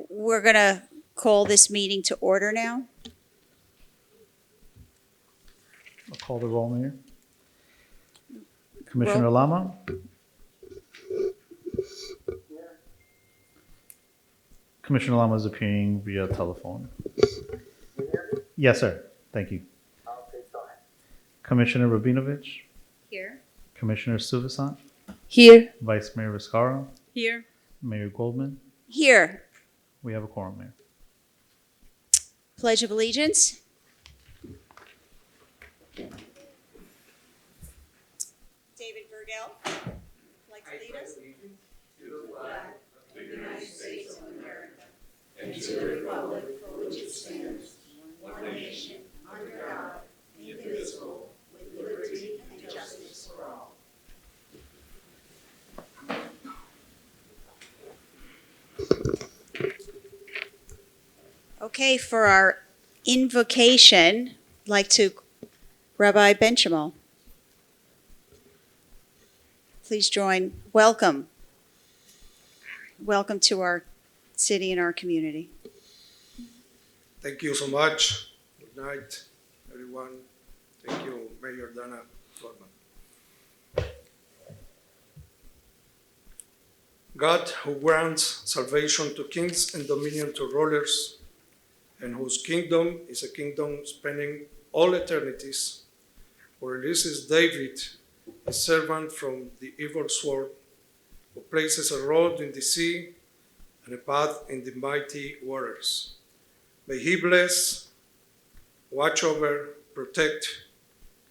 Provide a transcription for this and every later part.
We're going to call this meeting to order now. I'll call the roll, Mayor. Commissioner Lama? Commissioner Lama is appearing via telephone. Yes, sir. Thank you. Commissioner Rabinovich? Here. Commissioner Suvasan? Here. Vice Mayor Viscara? Here. Mayor Goldman? Here. We have a quorum, Mayor. Pledge of Allegiance. David Vergel, like to lead us? Okay, for our invocation, I'd like to Rabbi Benjamin. Please join. Welcome. Welcome to our city and our community. Thank you so much. Good night, everyone. Thank you, Mayor Dana Gorman. God, who grants salvation to kings and dominion to rulers, and whose kingdom is a kingdom spanning all eternities, who releases David, his servant, from the evil sword, who places a road in the sea and a path in the mighty waters. May he bless, watch over, protect,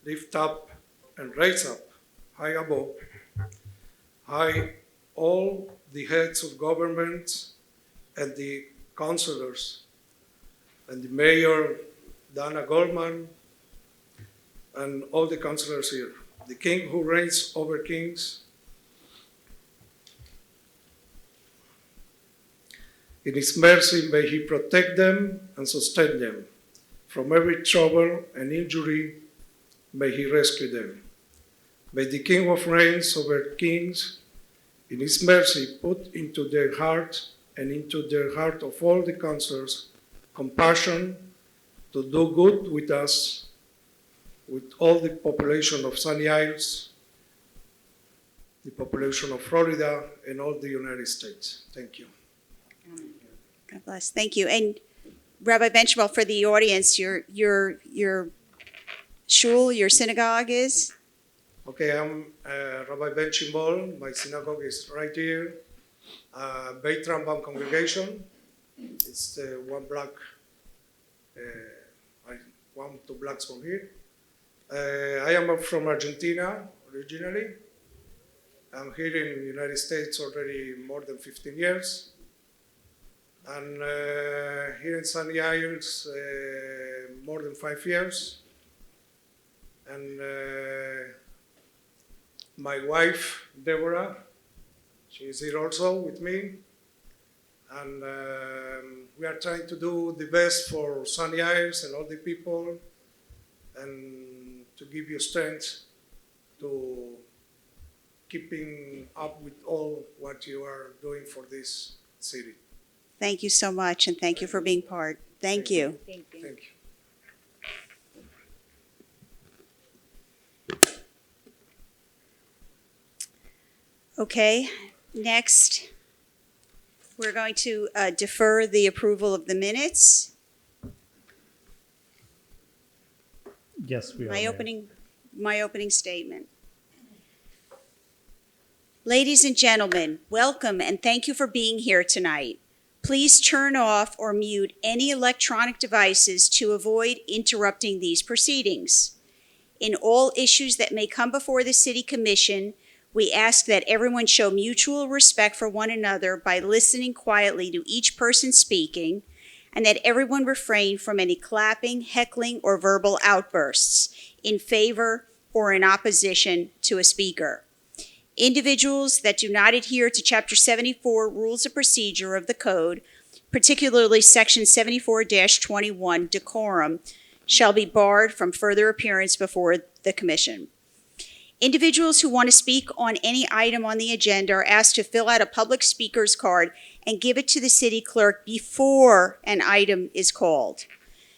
lift up, and raise up, high above, high all the heads of government and the councillors, and the Mayor Dana Goldman, and all the councillors here. The King who reigns over kings, in his mercy may he protect them and sustain them. From every trouble and injury may he rescue them. May the King of reigns over kings, in his mercy put into their heart and into their heart of all the councillors compassion to do good with us, with all the population of Sunny Isles, the population of Florida, and all the United States. Thank you. God bless. Thank you. And Rabbi Benjamin, for the audience, your shul, your synagogue is? Okay, I'm Rabbi Ben Shimol. My synagogue is right here. Beit Rambam congregation. It's 1 block, 2 blocks from here. I am from Argentina originally. I'm here in the United States already more than 15 years. And here in Sunny Isles, more than 5 years. And my wife, Deborah, she is here also with me. And we are trying to do the best for Sunny Isles and all the people, and to give you strength to keeping up with all what you are doing for this city. Thank you so much, and thank you for being part. Thank you. Thank you. Okay, next, we're going to defer the approval of the minutes. Yes, we are. My Mayor. opening statement. Ladies and gentlemen, welcome and thank you for being here tonight. Please turn off or mute any electronic devices to avoid interrupting these proceedings. In all issues that may come before the City Commission, we ask that everyone show mutual respect for one another by listening quietly to each person speaking, and that everyone refrain from any clapping, heckling, or verbal outbursts in favor or in opposition to a speaker. Individuals that do not adhere to Chapter 74 Rules of Procedure of the Code, particularly Section 74-21 Decorum, shall be barred from further appearance before the Commission. Individuals who want to speak on any item on the agenda are asked to fill out a public speaker's card and give it to the city clerk before an item is called.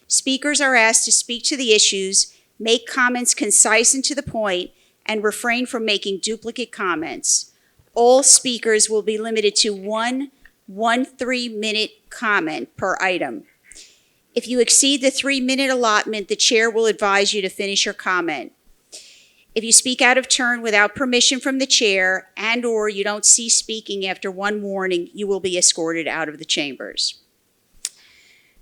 Speakers are asked to speak to the issues, make comments concise and to the point, and refrain from making duplicate comments. All speakers will be limited to one 3-minute comment per item. If you exceed the 3-minute allotment, the chair will advise you to finish your comment. If you speak out of turn without permission from the chair and/or you don't cease speaking after one warning, you will be escorted out of the chambers.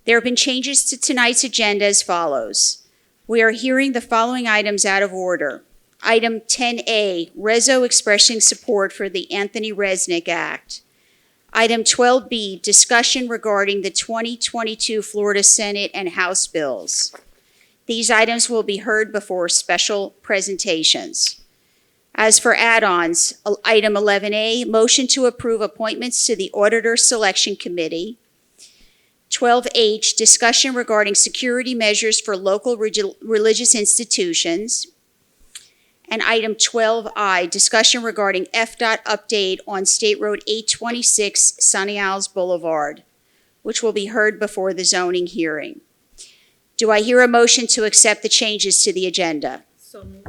There have been changes to tonight's agenda as follows. We are hearing the following items out of order. Item 10A, Reso expressing support for the Anthony Resnick Act. Item 12B, discussion regarding the 2022 Florida Senate and House bills. These items will be heard before special presentations. As for add-ons, item 11A, motion to approve appointments to the Auditor Selection Committee. 12H, discussion regarding security measures for local religious institutions. And item 12I, discussion regarding FDOT update on State Road 826, Sunny Isles Boulevard, which will be heard before the zoning hearing. Do I hear a motion to accept the changes to the agenda? So moved.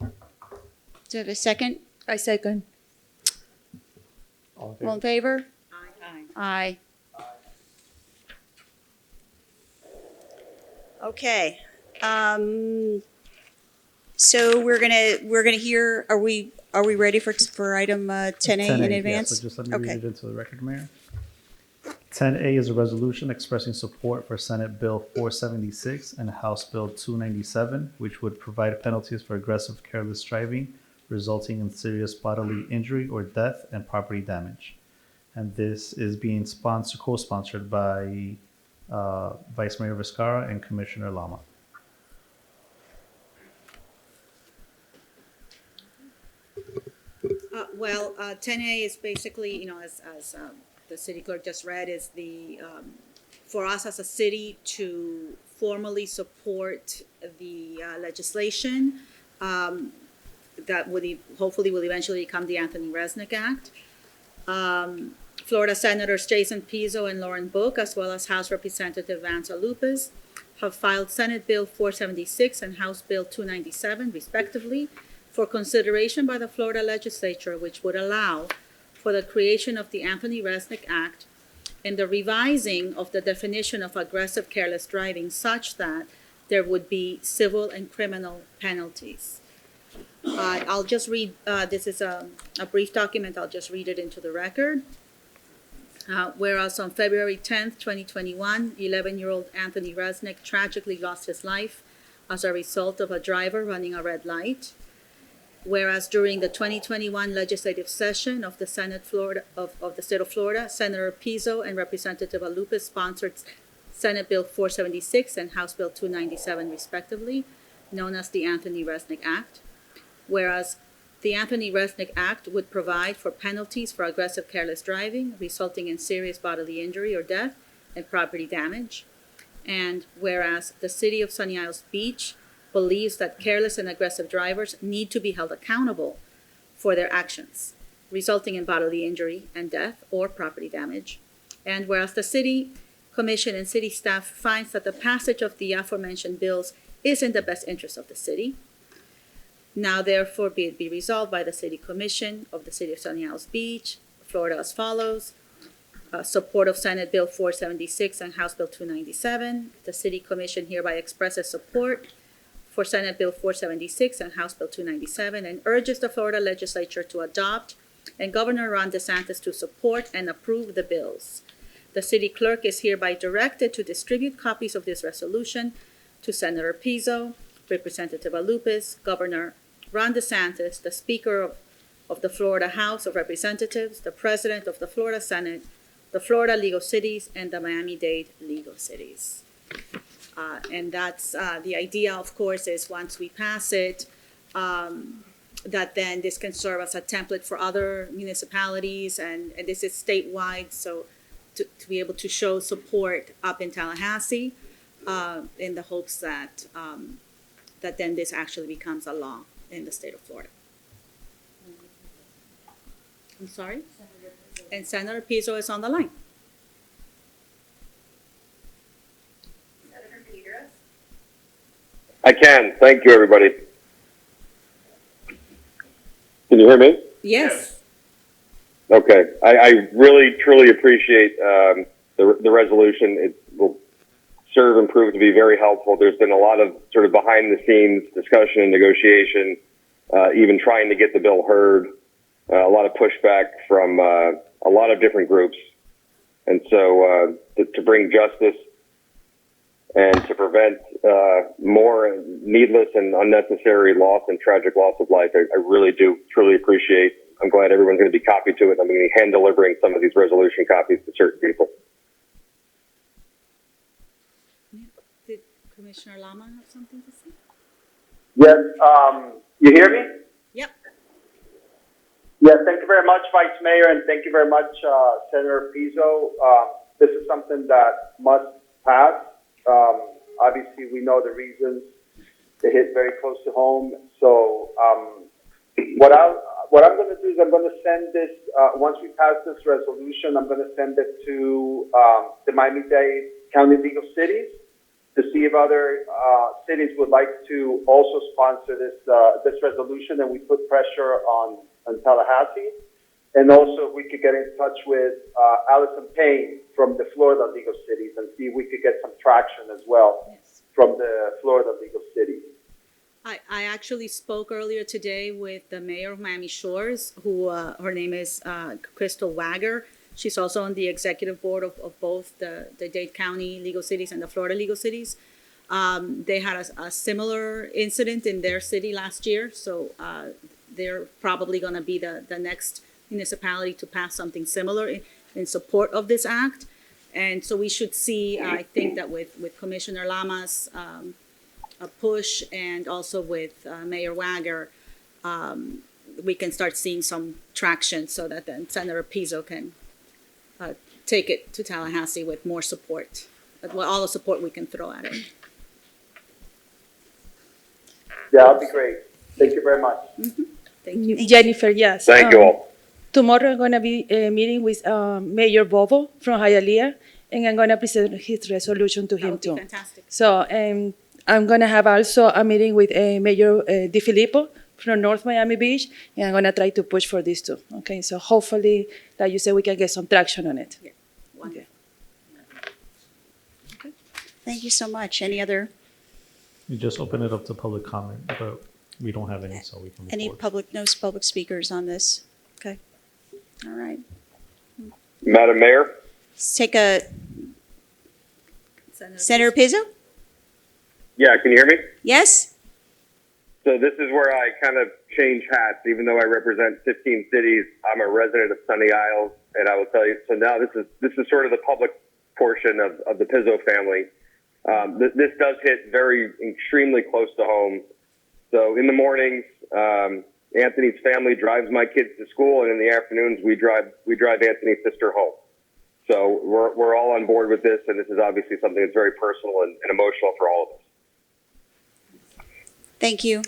Do I have a second? I second. All All in favor? Aye. Aye. Okay. So we're gonna hear. Are we ready for item 10A in advance? Yeah, so just let me Okay. read it into the record, Mayor. 10A is a resolution expressing support for Senate Bill 476 and House Bill 297, which would provide penalties for aggressive, careless driving resulting in serious bodily injury or death and property damage. And this is being co-sponsored by Vice Mayor Vizcarra and Commissioner Lama. Well, 10A is basically, as the city clerk just read, is for us as a city to formally support the legislation that hopefully will eventually become the Anthony Resnick Act. Florida Senators Jason Pizzo and Lauren Book, as well as House Representative Vance Lupis, have filed Senate Bill 476 and House Bill 297, respectively, for consideration by the Florida legislature, which would allow for the creation of the Anthony Resnick Act and the revising of the definition of aggressive careless driving such that there would be civil and criminal penalties. I'll just read, this is a brief document, I'll just read it into the record. Whereas on February 10th, 2021, 11-year-old Anthony Resnick tragically lost his life as a result of a driver running a red light. Whereas during the 2021 legislative session of the Senate of the state of Florida, Senator Pizzo and Representative Lupis sponsored Senate Bill 476 and House Bill 297, respectively, known as the Anthony Resnick Act. Whereas the Anthony Resnick Act would provide for penalties for aggressive careless driving resulting in serious bodily injury or death and property damage. And whereas the city of Sunny Isles Beach believes that careless and aggressive drivers need to be held accountable for their actions, resulting in bodily injury and death or property damage. And whereas the City Commission and city staff finds that the passage of the aforementioned bills is in the best interest of the city, now therefore be it be resolved by the City Commission of the City of Sunny Isles Beach, Florida as follows. Support of Senate Bill 476 and House Bill 297. The City Commission hereby expresses support for Senate Bill 476 and House Bill 297 and urges the Florida legislature to adopt and Governor Ron DeSantis to support and approve the bills. The city clerk is hereby directed to distribute copies of this resolution to Senator Pizzo, Representative Lupis, Governor Ron DeSantis, the Speaker of the Florida House of Representatives, the President of the Florida Senate, the Florida League of Cities, and the Miami-Dade League of Cities. And that's the idea, of course, is once we pass it, that then this can serve as a template for other municipalities, and this is statewide, so to be able to show support up in Tallahassee in the hopes that that then this actually becomes a law in the state of Florida. I'm sorry? And Senator Pizzo is on the line. I can. Thank you, everybody. Can you hear me? Yes. Okay. I really, truly appreciate the resolution. It will serve and prove to be very helpful. There's been a lot of sort of behind-the-scenes discussion and negotiation, even trying to get the bill heard, a lot of pushback from a lot of different groups. And so to bring justice and to prevent more needless and unnecessary loss and tragic loss of life, I really do truly appreciate. I'm glad everyone's going to be copied to it. I'm going to be hand delivering some of these resolution copies to certain people. Did Commissioner Lama have something to say? Yes, you hear me? Yep. Yes, thank you very much, Vice Mayor, and thank you very much, Senator Pizzo. This is something that must pass. Obviously, we know the reasons. They hit very close to home. So what I'm going to do is I'm going to send this, once we pass this resolution, I'm going to send it to the Miami-Dade County Legal Cities to see if other cities would like to also sponsor this resolution, and we put pressure on Tallahassee. And also, if we could get in touch with Allison Payne from the Florida Legal Cities and see if we could get some traction as well from the Florida Legal Cities. I actually spoke earlier today with the mayor of Miami Shores, who her name is Crystal Wagger. She's also on the executive board of both the Dade County Legal Cities and the Florida Legal Cities. They had a similar incident in their city last year, so they're probably going to be the next municipality to pass something similar in support of this act. And so we should see, I think that with Commissioner Lama's a push and also with Mayor Wagger, we can start seeing some traction so that then Senator Pizzo can take it to Tallahassee with more support, all the support we can throw at it. Yeah, that'd be great. Thank you very much. Mm-hmm. Thank you. Jennifer, yes. Thank you all. Tomorrow I'm going to be meeting with Mayor Bobo from Hialeah, and I'm going to present his resolution to That him would be too. fantastic. So I'm going to have also a meeting with Mayor DiFilippo from North Miami Beach, and I'm going to try to push for this too. Okay, so hopefully, like you said, we can get some traction on it. Yeah. Wonderful. Okay. Thank you so much. Any other, You just open it up to public comment, but we don't have any, so we can move any forward. no public speakers on this? Okay. All right. Madam Mayor? Let's take a, Senator Pizzo? Yeah, can you hear me? Yes? So this is where I kind of change hats. Even though I represent 15 cities, I'm a resident of Sunny Isles, and I will tell you. So now this is sort of the public portion of the Pizzo family. This does hit extremely close to home. So in the mornings, Anthony's family drives my kids to school, and in the afternoons we drive Anthony's sister home. So we're all on board with this, and this is obviously something that's very personal and emotional for all of us. Thank you.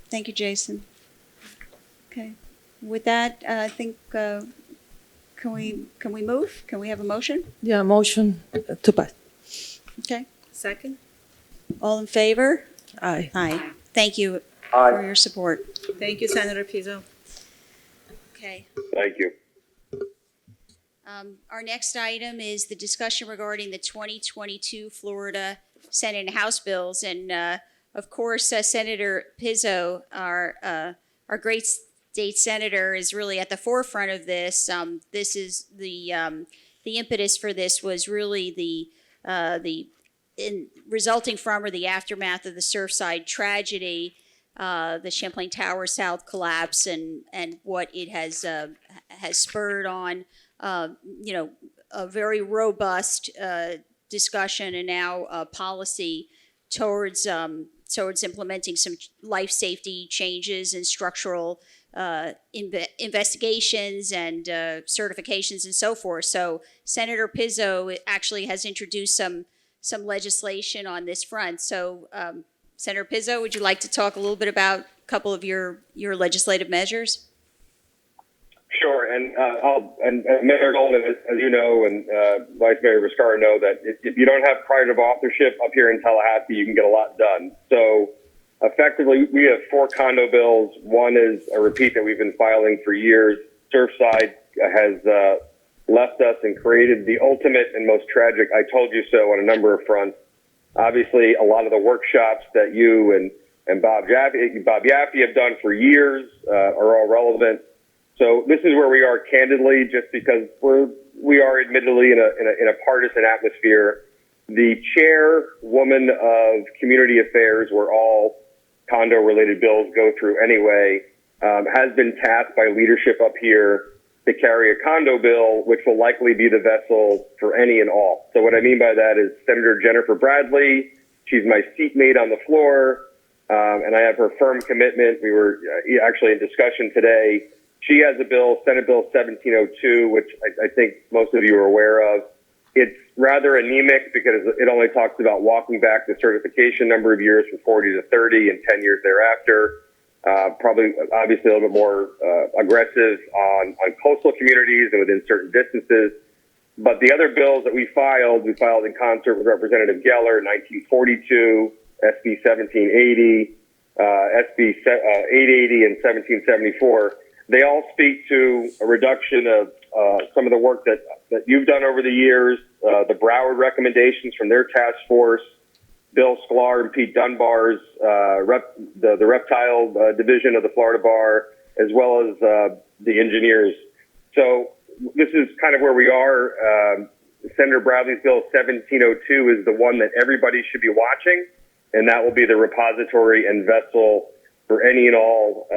Thank you, Jason. Okay. With that, I think, can we move? Can we have a motion? Yeah, motion to pass. Okay. Second? All in favor? Aye. Aye. Thank you Aye. for your support. Thank you, Senator Pizzo. Okay. Thank you. Our next item is the discussion regarding the 2022 Florida Senate and House bills. And of course, Senator Pizzo, our great state senator, is really at the forefront of this. This is the impetus for this was really resulting from or the aftermath of the Surfside tragedy, the Champlain Tower South collapse, and what it has spurred on. A very robust discussion and now policy towards implementing some life safety changes and structural investigations and certifications and so forth. So Senator Pizzo actually has introduced some legislation on this front. So Senator Pizzo, would you like to talk a little bit about couple of your legislative measures? Sure, and Mayor Golden, as you know, and Vice Mayor Viscara know that if you don't have pride of authorship up here in Tallahassee, you can get a lot done. So effectively, we have 4 condo bills. One is a repeat that we've been filing for years. Surfside has left us and created the ultimate and most tragic "I told you so" on a number of fronts. Obviously, a lot of the workshops that you and Bob Yaffe have done for years are all relevant. So this is where we are, candidly, just because we are admittedly in a partisan atmosphere. The chairwoman of community affairs, where all condo-related bills go through anyway, has been tasked by leadership up here to carry a condo bill, which will likely be the vessel for any and all. So what I mean by that is Senator Jennifer Bradley. She's my seatmate on the floor, and I have her firm commitment. We were actually in discussion today. She has a bill, Senate Bill 1702, which I think most of you are aware of. It's rather anemic because it only talks about walking back the certification number of years from 40 to 30 and 10 years thereafter. Probably, obviously, a little bit more aggressive on coastal communities and within certain distances. But the other bills that we filed in concert with Representative Geller, 1942, SB 1780, SB 880, and 1774. They all speak to a reduction of some of the work that you've done over the years, the Broward recommendations from their task force, Bill Sklar and Pete Dunbar's the reptile division of the Florida Bar, as well as the engineers. So this is kind of where we are. Senator Bradley's Bill 1702 is the one that everybody should be watching, and that will be the repository and vessel for any and all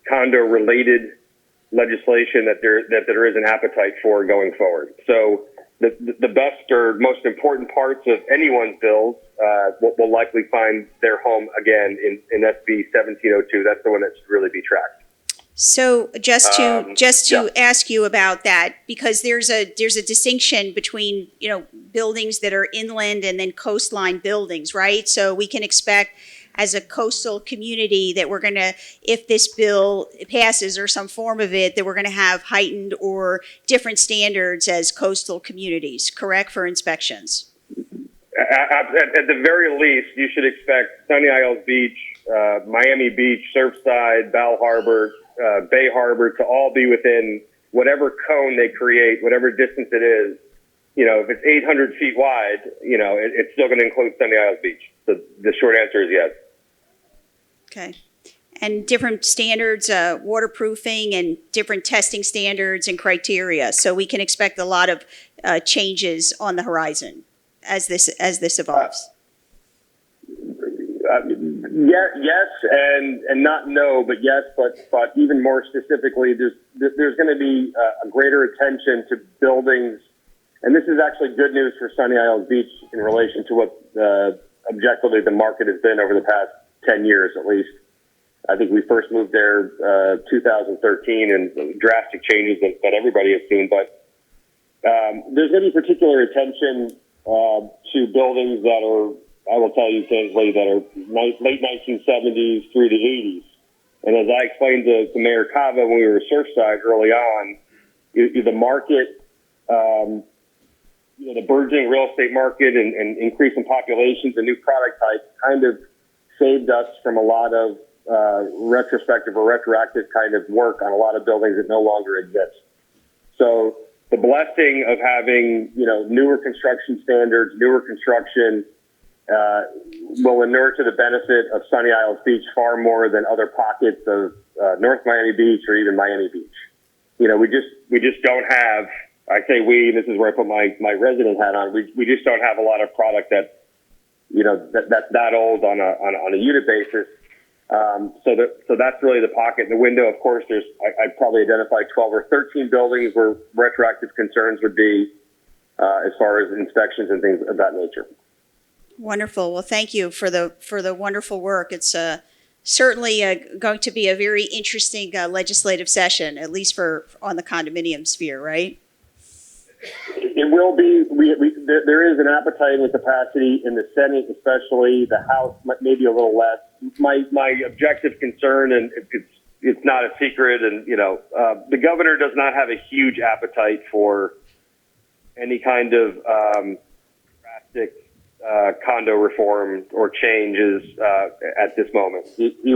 condo-related legislation that there is an appetite for going forward. So the best or most important parts of anyone's bills will likely find their home again in SB 1702. That's the one that should really be tracked. So just to ask you about that, because there's a distinction between, buildings that are inland and then coastline buildings, right? So we can expect as a coastal community that we're going to, if this bill passes or some form of it, that we're going to have heightened or different standards as coastal communities, correct, for inspections? At the very least, you should expect Sunny Isles Beach, Miami Beach, Surfside, Bal Harbor, Bay Harbor to all be within whatever cone they create, whatever distance it is. If it's 800 feet wide, it's still going to include Sunny Isles Beach. So the short answer is yes. Okay. And different standards, waterproofing and different testing standards and criteria. So we can expect a lot of changes on the horizon as this evolves. Yes, and not no, but yes, but even more specifically, there's going to be a greater attention to buildings, and this is actually good news for Sunny Isles Beach in relation to what objectively the market has been over the past 10 years at least. I think we first moved there 2013, and drastic changes that everybody has seen. But there's going to be particular attention to buildings that are, I will tell you candidly, that are late 1970s through the 80s. And as I explained to Mayor Cava when we were Surfside early on, the market, the burgeoning real estate market and increasing populations and new product types kind of saved us from a lot of retrospective or retroactive kind of work on a lot of buildings that no longer exist. So the blessing of having, newer construction standards, newer construction, will inure to the benefit of Sunny Isles Beach far more than other pockets of North Miami Beach or even Miami Beach. We just don't have, I say we, this is where I put my resident hat on, we just don't have a lot of product that's that old on a unit basis. So that's really the pocket. The window, of course, I'd probably identify 12 or 13 buildings where retroactive concerns would be as far as inspections and things of that nature. Wonderful. Well, thank you for the wonderful work. It's certainly going to be a very interesting legislative session, at least on the condominium sphere, right? It will be. There is an appetite and capacity in the Senate, especially the House, maybe a little less. My objective concern, and it's not a secret, and the governor does not have a huge appetite for any kind of drastic condo reform or changes at this moment. He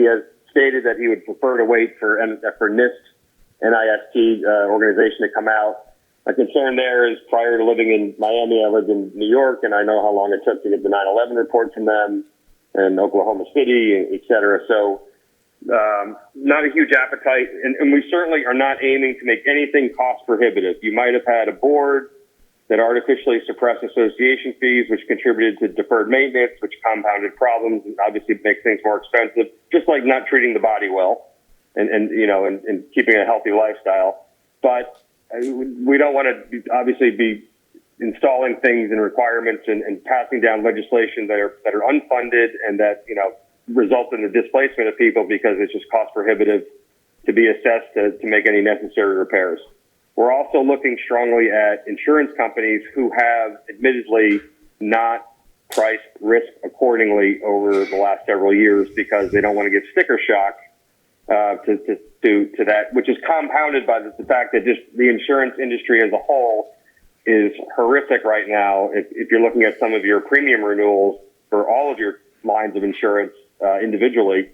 has stated that he would prefer to wait for NIST organization to come out. My concern there is, prior to living in Miami, I lived in New York, and I know how long it took to get the 9/11 report from them, and Oklahoma City, et cetera. So not a huge appetite, and we certainly are not aiming to make anything cost prohibitive. You might have had a board that artificially suppressed association fees, which contributed to deferred maintenance, which compounded problems and obviously makes things more expensive, just like not treating the body well and keeping a healthy lifestyle. But we don't want to obviously be installing things and requirements and passing down legislation that are unfunded and that result in the displacement of people because it's just cost prohibitive to be assessed to make any necessary repairs. We're also looking strongly at insurance companies who have admittedly not priced risk accordingly over the last several years because they don't want to give sticker shock to that, which is compounded by the fact that just the insurance industry as a whole is horrific right now. If you're looking at some of your premium renewals for all of your lines of insurance individually,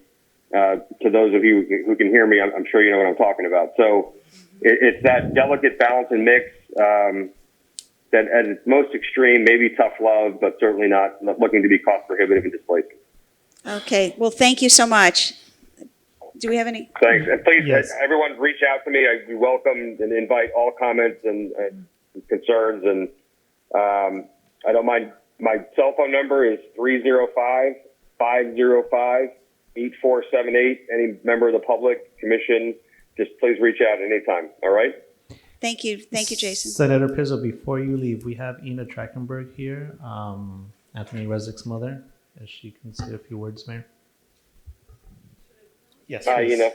to those of you who can hear me, I'm sure you know what I'm talking about. So it's that delicate balance and mix that at its most extreme, maybe tough love, but certainly not looking to be cost prohibitive and displacing. Okay, well, thank you so much. Do we have any? Thanks. And please, Yes. everyone reach out to me. I welcome and invite all comments and concerns. And I don't mind. My cell phone number is 305-505-8478. Any member of the public, commission, just please reach out anytime. All right? Thank you, Jason. Senator Pizzo, before you leave, we have Ina Trachtenberg here, Anthony Resnick's mother. If she can say a few words, Mayor. Yes. Hi, please. Ina.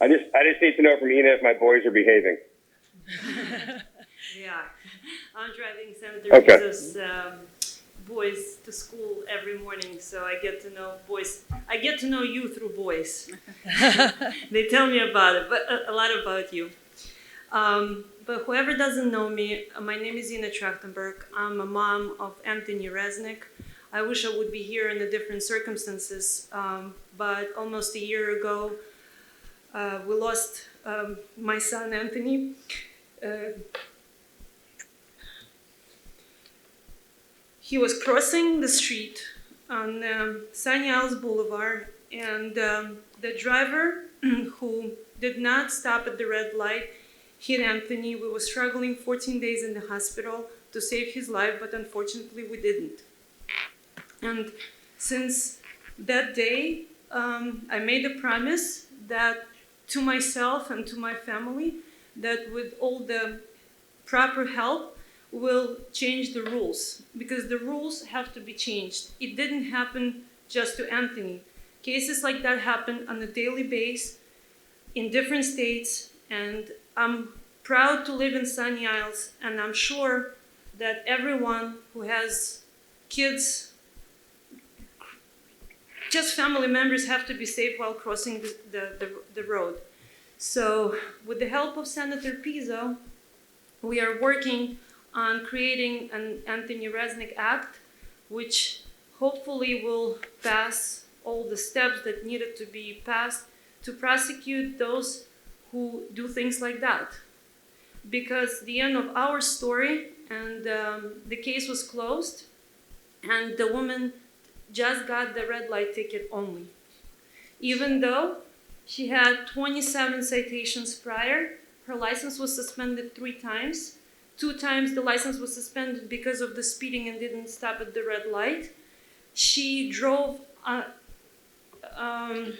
I just need to know from Ina if my boys are behaving. Yeah, I'm driving Senator Okay. Pizzo's boys to school every morning, so I get to know boys. I get to know you through boys. They tell me about it, but a lot about you. But whoever doesn't know me, my name is Ina Trachtenberg. I'm a mom of Anthony Resnick. I wish I would be here in the different circumstances, but almost a year ago, we lost my son Anthony. He was crossing the street on Sunny Isles Boulevard, and the driver who did not stop at the red light hit Anthony. We were struggling 14 days in the hospital to save his life, but unfortunately we didn't. And since that day, I made a promise that to myself and to my family that with all the proper help, we'll change the rules, because the rules have to be changed. It didn't happen just to Anthony. Cases like that happen on a daily basis in different states, and I'm proud to live in Sunny Isles, and I'm sure that everyone who has kids, just family members, have to be safe while crossing the road. So with the help of Senator Pizzo, we are working on creating an Anthony Resnick Act, which hopefully will pass all the steps that needed to be passed to prosecute those who do things like that. Because the end of our story, and the case was closed, and the woman just got the red light ticket only. Even though she had 27 citations prior, her license was suspended 3 times. 2 times the license was suspended because of the speeding and didn't stop at the red light. She drove,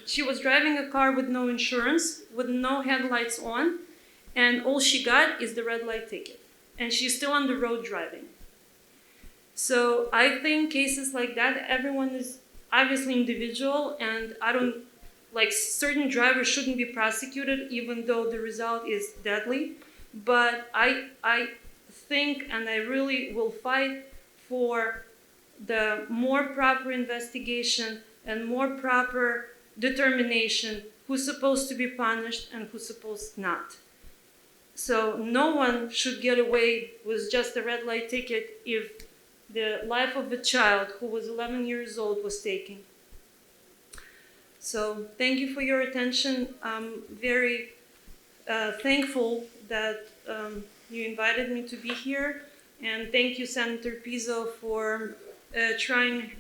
she was driving a car with no insurance, with no headlights on, and all she got is the red light ticket. And she's still on the road driving. So I think cases like that, everyone is obviously individual, and I don't like certain drivers shouldn't be prosecuted even though the result is deadly. But I think, and I really will fight for the more proper investigation and more proper determination who's supposed to be punished and who's supposed not. So no one should get away with just a red light ticket if the life of a child who was 11 years old was taken. So thank you for your attention. I'm very thankful that you invited me to be here. And thank you, Senator Pizzo, for trying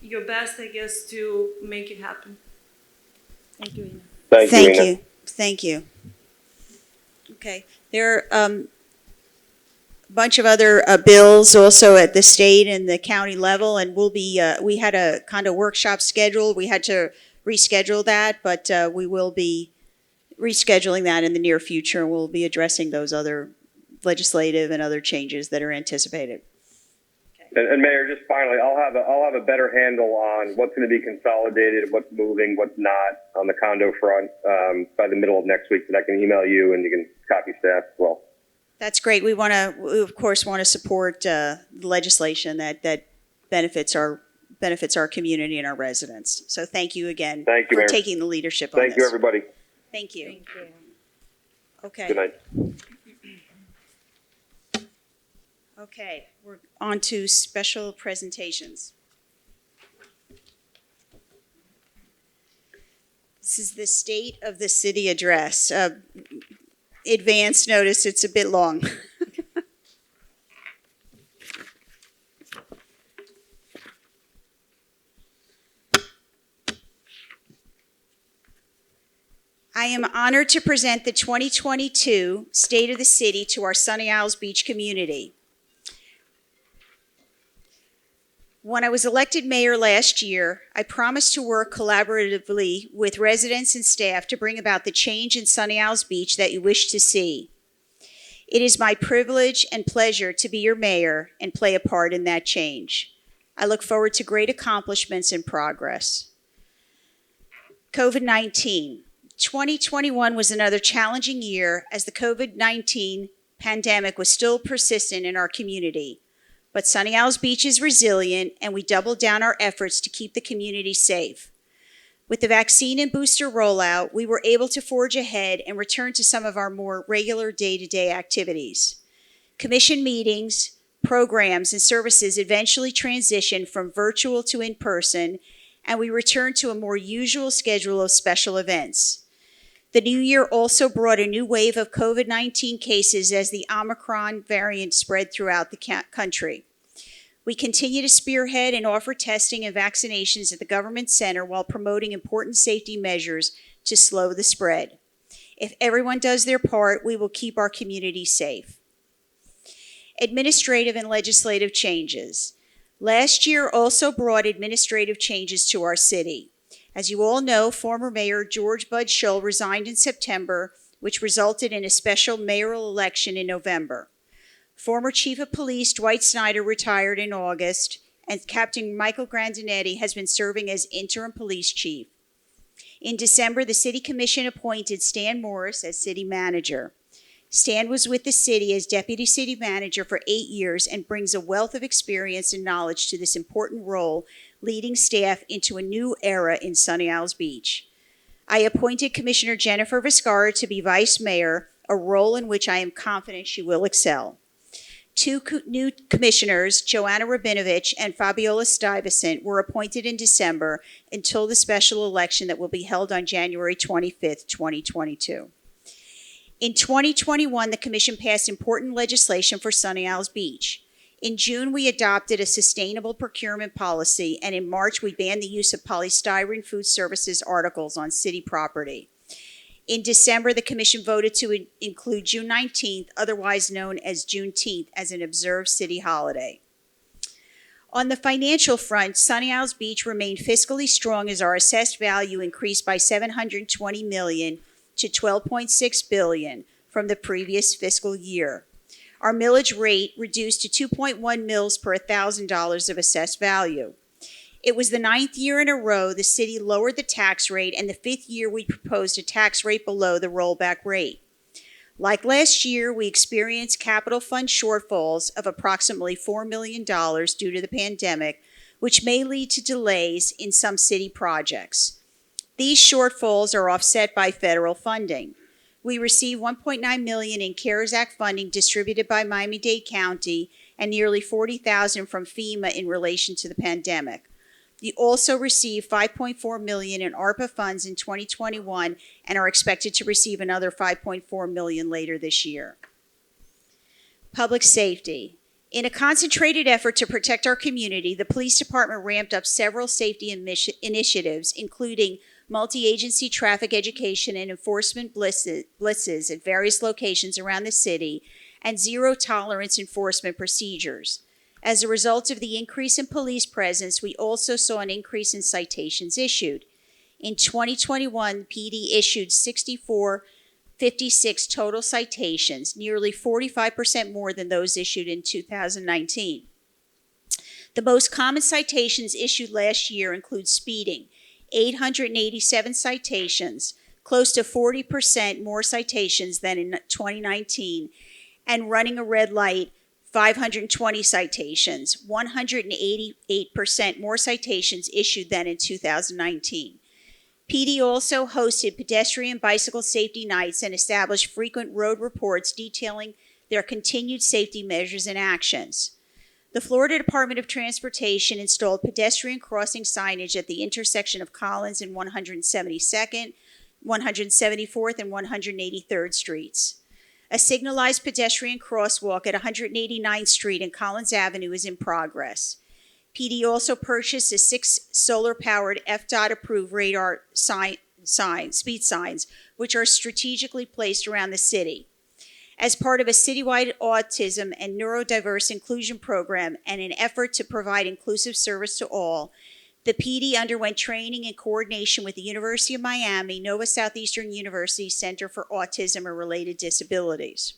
your best, I guess, to make it happen. Thank you, Ina. Thank you, Ina. Thank you. Okay, there are a bunch of other bills also at the state and the county level, and we'll be, we had a kind of workshop scheduled. We had to reschedule that, but we will be rescheduling that in the near future. We'll be addressing those other legislative and other changes that are anticipated. And Mayor, just finally, I'll have a better handle on what's going to be consolidated, what's moving, what's not on the condo front by the middle of next week. That I can email you and you can copy staff as well. That's great. We of course want to support legislation that benefits our community and our residents. So thank you again for Mayor. taking the leadership on this. Thank you, everybody. Thank you. Thank you. Okay. Good night. Okay, we're on to special presentations. This is the State of the City Address. Advance notice, it's a bit long. I am honored to present the 2022 State of the City to our Sunny Isles Beach community. When I was elected mayor last year, I promised to work collaboratively with residents and staff to bring about the change in Sunny Isles Beach that you wish to see. It is my privilege and pleasure to be your mayor and play a part in that change. I look forward to great accomplishments and progress. COVID-19. 2021 was another challenging year as the COVID-19 pandemic was still persistent in our community. But Sunny Isles Beach is resilient, and we doubled down our efforts to keep the community safe. With the vaccine and booster rollout, we were able to forge ahead and return to some of our more regular day-to-day activities. Commission meetings, programs, and services eventually transitioned from virtual to in-person, and we returned to a more usual schedule of special events. The new year also brought a new wave of COVID-19 cases as the Omicron variant spread throughout the country. We continue to spearhead and offer testing and vaccinations at the government center while promoting important safety measures to slow the spread. If everyone does their part, we will keep our community safe. Administrative and legislative changes. Last year also brought administrative changes to our city. As you all know, former Mayor George Bud Shull resigned in September, which resulted in a special mayoral election in November. Former Chief of Police Dwight Snyder retired in August, and Captain Michael Grandinetti has been serving as interim police chief. In December, the City Commission appointed Stan Morris as city manager. Stan was with the city as deputy city manager for 8 years and brings a wealth of experience and knowledge to this important role, leading staff into a new era in Sunny Isles Beach. I appointed Commissioner Jennifer Viscara to be vice mayor, a role in which I am confident she will excel. Two new commissioners, Joanna Rabinovich and Fabiola Stuyvesant, were appointed in December until the special election that will be held on January 25th, 2022. In 2021, the Commission passed important legislation for Sunny Isles Beach. In June, we adopted a sustainable procurement policy, and in March, we banned the use of polystyrene food services articles on city property. In December, the Commission voted to include June 19th, otherwise known as Juneteenth, as an observed city holiday. On the financial front, Sunny Isles Beach remained fiscally strong as our assessed value increased by $720 million to $12.6 billion from the previous fiscal year. Our millage rate reduced to 2.1 mills per $1,000 of assessed value. It was the 9th year in a row the city lowered the tax rate, and the 5th year we proposed a tax rate below the rollback rate. Like last year, we experienced capital fund shortfalls of approximately $4 million due to the pandemic, which may lead to delays in some city projects. These shortfalls are offset by federal funding. We received $1.9 million in CARES Act funding distributed by Miami-Dade County and nearly $40,000 from FEMA in relation to the pandemic. We also received $5.4 million in ARPA funds in 2021 and are expected to receive another $5.4 million later this year. Public safety. In a concentrated effort to protect our community, the police department ramped up several safety initiatives, including multi-agency traffic education and enforcement blitzes at various locations around the city and zero-tolerance enforcement procedures. As a result of the increase in police presence, we also saw an increase in citations issued. In 2021, PD issued 6,456 total citations, nearly 45% more than those issued in 2019. The most common citations issued last year include speeding, 887 citations, close to 40% more citations than in 2019, and running a red light, 520 citations, 188% more citations issued than in 2019. PD also hosted pedestrian bicycle safety nights and established frequent road reports detailing their continued safety measures and actions. The Florida Department of Transportation installed pedestrian crossing signage at the intersection of Collins and 172nd, 174th, and 183rd Streets. A signalized pedestrian crosswalk at 189th Street and Collins Avenue is in progress. PD also purchased 6 solar-powered FDOT-approved radar speed signs, which are strategically placed around the city. As part of a citywide autism and neurodiverse inclusion program and an effort to provide inclusive service to all, the PD underwent training in coordination with the University of Miami, Nova Southeastern University Center for Autism and Related Disabilities.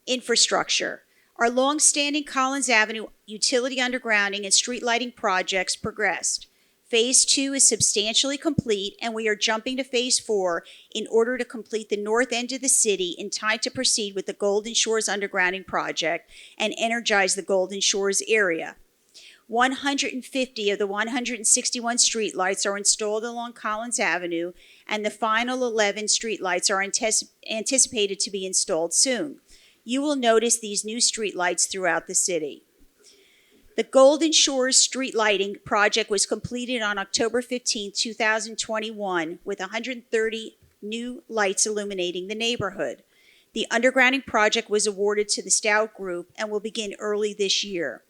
Infrastructure. Our long-standing Collins Avenue utility undergrounding and street lighting projects progressed. Phase 2 is substantially complete, and we are jumping to Phase 4 in order to complete the north end of the city in time to proceed with the Golden Shores undergrounding project and energize the Golden Shores area. 150 of the 161 streetlights are installed along Collins Avenue, and the final 11 streetlights are anticipated to be installed soon. You will notice these new streetlights throughout the city. The Golden Shores street lighting project was completed on October 15, 2021, with 130 new lights illuminating the neighborhood. The undergrounding project was awarded to the Stout Group and will begin early this year.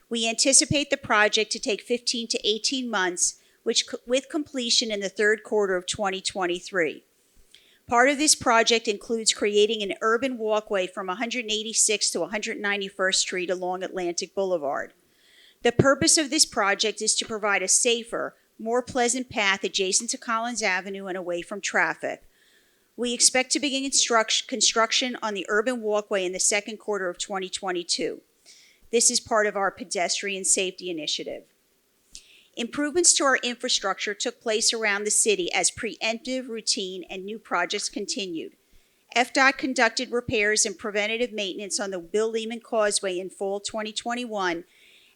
We anticipate the project to take 15 to 18 months, with completion in the third quarter of 2023. Part of this project includes creating an urban walkway from 186th to 191st Street along Atlantic Boulevard. The purpose of this project is to provide a safer, more pleasant path adjacent to Collins Avenue and away from traffic. We expect to begin construction on the urban walkway in the second quarter of 2022. This is part of our pedestrian safety initiative. Improvements to our infrastructure took place around the city as preemptive, routine, and new projects continued. FDOT conducted repairs and preventative maintenance on the Bill Lehman Causeway in fall 2021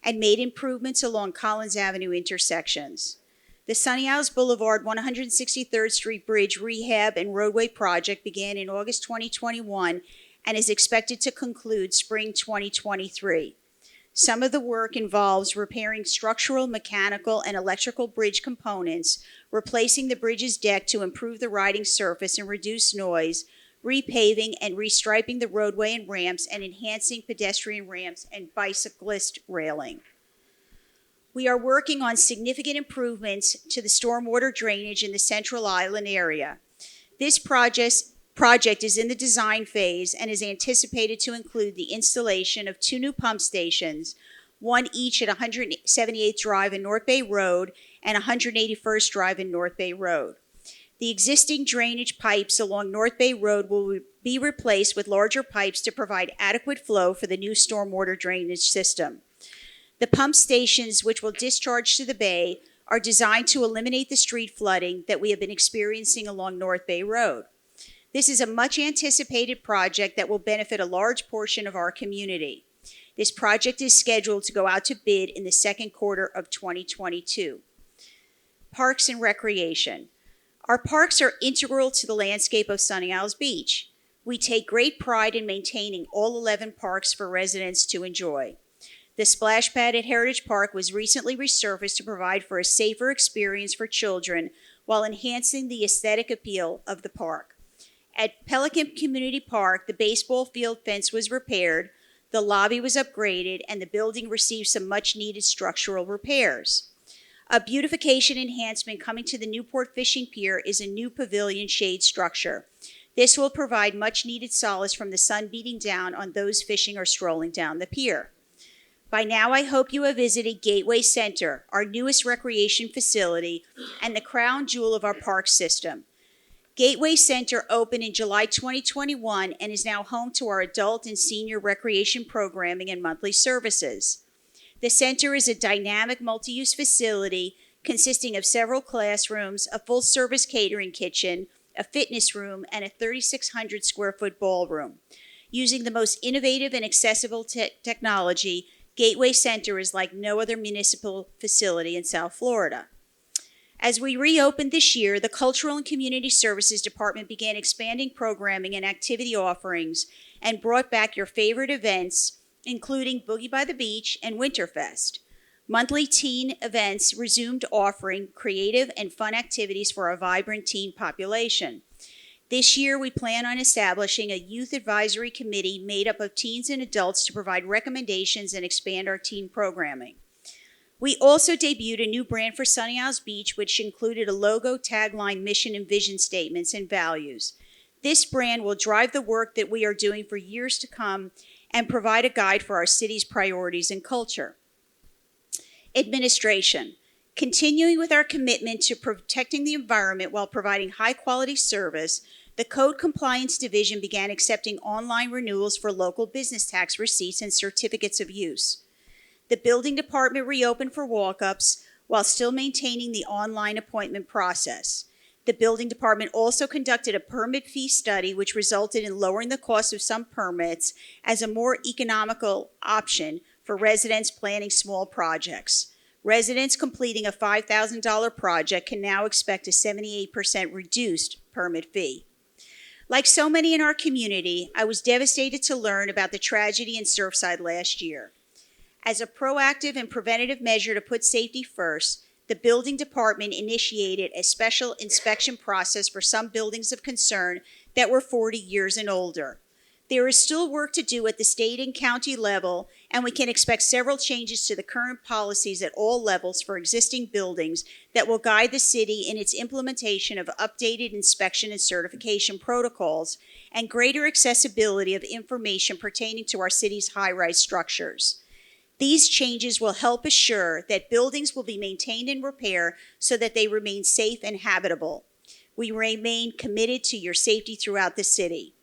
and made improvements along Collins Avenue intersections. The Sunny Isles Boulevard 163rd Street Bridge Rehab and Roadway project began in August 2021 and is expected to conclude spring 2023. Some of the work involves repairing structural, mechanical, and electrical bridge components, replacing the bridge's deck to improve the riding surface and reduce noise, repaving and restriping the roadway and ramps, and enhancing pedestrian ramps and bicyclist railing. We are working on significant improvements to the stormwater drainage in the Central Island area. This project is in the design phase and is anticipated to include the installation of 2 new pump stations, one each at 178th Drive and North Bay Road and 181st Drive and North Bay Road. The existing drainage pipes along North Bay Road will be replaced with larger pipes to provide adequate flow for the new stormwater drainage system. The pump stations, which will discharge to the bay, are designed to eliminate the street flooding that we have been experiencing along North Bay Road. This is a much anticipated project that will benefit a large portion of our community. This project is scheduled to go out to bid in the second quarter of 2022. Parks and recreation. Our parks are integral to the landscape of Sunny Isles Beach. We take great pride in maintaining all 11 parks for residents to enjoy. The splash pad at Heritage Park was recently resurfaced to provide for a safer experience for children while enhancing the aesthetic appeal of the park. At Pelican Community Park, the baseball field fence was repaired, the lobby was upgraded, and the building received some much-needed structural repairs. A beautification enhancement coming to the Newport Fishing Pier is a new pavilion shade structure. This will provide much-needed solace from the sun beating down on those fishing or strolling down the pier. By now, I hope you have visited Gateway Center, our newest recreation facility and the crown jewel of our park system. Gateway Center opened in July 2021 and is now home to our adult and senior recreation programming and monthly services. The center is a dynamic multi-use facility consisting of several classrooms, a full-service catering kitchen, a fitness room, and a 3,600 square foot ballroom. Using the most innovative and accessible technology, Gateway Center is like no other municipal facility in South Florida. As we reopened this year, the Cultural and Community Services Department began expanding programming and activity offerings and brought back your favorite events, including Boogie by the Beach and Winterfest. Monthly teen events resumed offering creative and fun activities for our vibrant teen population. This year, we plan on establishing a youth advisory committee made up of teens and adults to provide recommendations and expand our teen programming. We also debuted a new brand for Sunny Isles Beach, which included a logo, tagline, mission, and vision statements and values. This brand will drive the work that we are doing for years to come and provide a guide for our city's priorities and culture. Administration. Continuing with our commitment to protecting the environment while providing high-quality service, the Code Compliance Division began accepting online renewals for local business tax receipts and certificates of use. The Building Department reopened for walk-ups while still maintaining the online appointment process. The Building Department also conducted a permit fee study, which resulted in lowering the cost of some permits as a more economical option for residents planning small projects. Residents completing a $5,000 project can now expect a 78% reduced permit fee. Like so many in our community, I was devastated to learn about the tragedy in Surfside last year. As a proactive and preventative measure to put safety first, the Building Department initiated a special inspection process for some buildings of concern that were 40 years and older. There is still work to do at the state and county level, and we can expect several changes to the current policies at all levels for existing buildings that will guide the city in its implementation of updated inspection and certification protocols and greater accessibility of information pertaining to our city's high-rise structures. These changes will help assure that buildings will be maintained and repaired so that they remain safe and habitable. We remain committed to your safety throughout the city.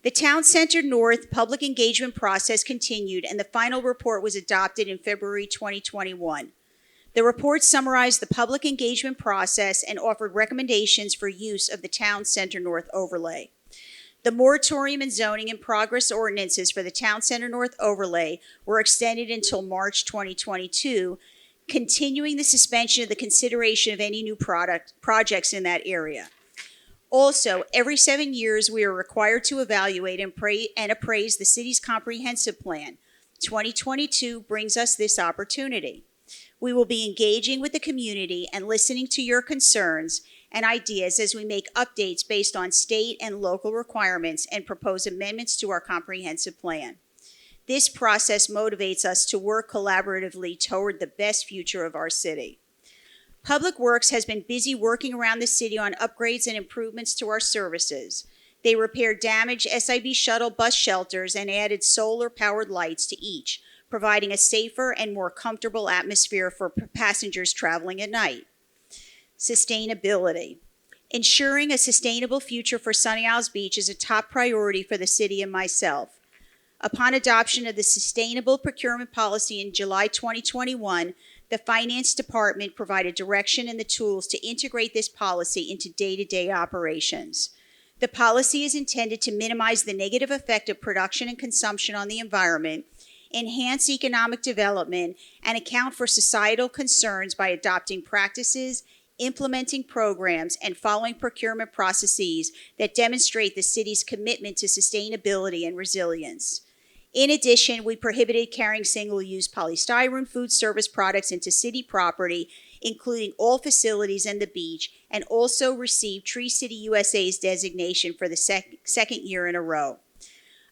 The Town Center North public engagement process continued, and the final report was adopted in February 2021. The report summarized the public engagement process and offered recommendations for use of the Town Center North overlay. The moratorium and zoning in progress ordinances for the Town Center North overlay were extended until March 2022, continuing the suspension of the consideration of any new projects in that area. Also, every 7 years, we are required to evaluate and appraise the city's comprehensive plan. 2022 brings us this opportunity. We will be engaging with the community and listening to your concerns and ideas as we make updates based on state and local requirements and propose amendments to our comprehensive plan. This process motivates us to work collaboratively toward the best future of our city. Public Works has been busy working around the city on upgrades and improvements to our services. They repaired damaged SIB shuttle bus shelters and added solar-powered lights to each, providing a safer and more comfortable atmosphere for passengers traveling at night. Sustainability. Ensuring a sustainable future for Sunny Isles Beach is a top priority for the city and myself. Upon adoption of the Sustainable Procurement Policy in July 2021, the Finance Department provided direction and the tools to integrate this policy into day-to-day operations. The policy is intended to minimize the negative effect of production and consumption on the environment, enhance economic development, and account for societal concerns by adopting practices, implementing programs, and following procurement processes that demonstrate the city's commitment to sustainability and resilience. In addition, we prohibited carrying single-use polystyrene food service products into city property, including all facilities and the beach, and also received Tree City USA's designation for the second year in a row.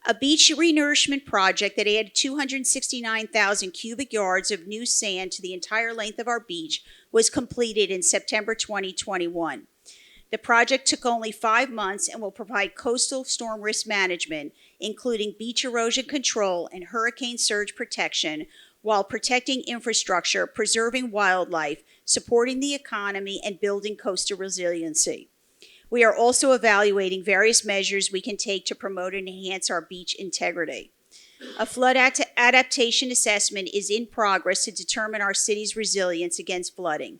A beach renourishment project that added 269,000 cubic yards of new sand to the entire length of our beach was completed in September 2021. The project took only 5 months and will provide coastal storm risk management, including beach erosion control and hurricane surge protection, while protecting infrastructure, preserving wildlife, supporting the economy, and building coastal resiliency. We are also evaluating various measures we can take to promote and enhance our beach integrity. A flood adaptation assessment is in progress to determine our city's resilience against flooding.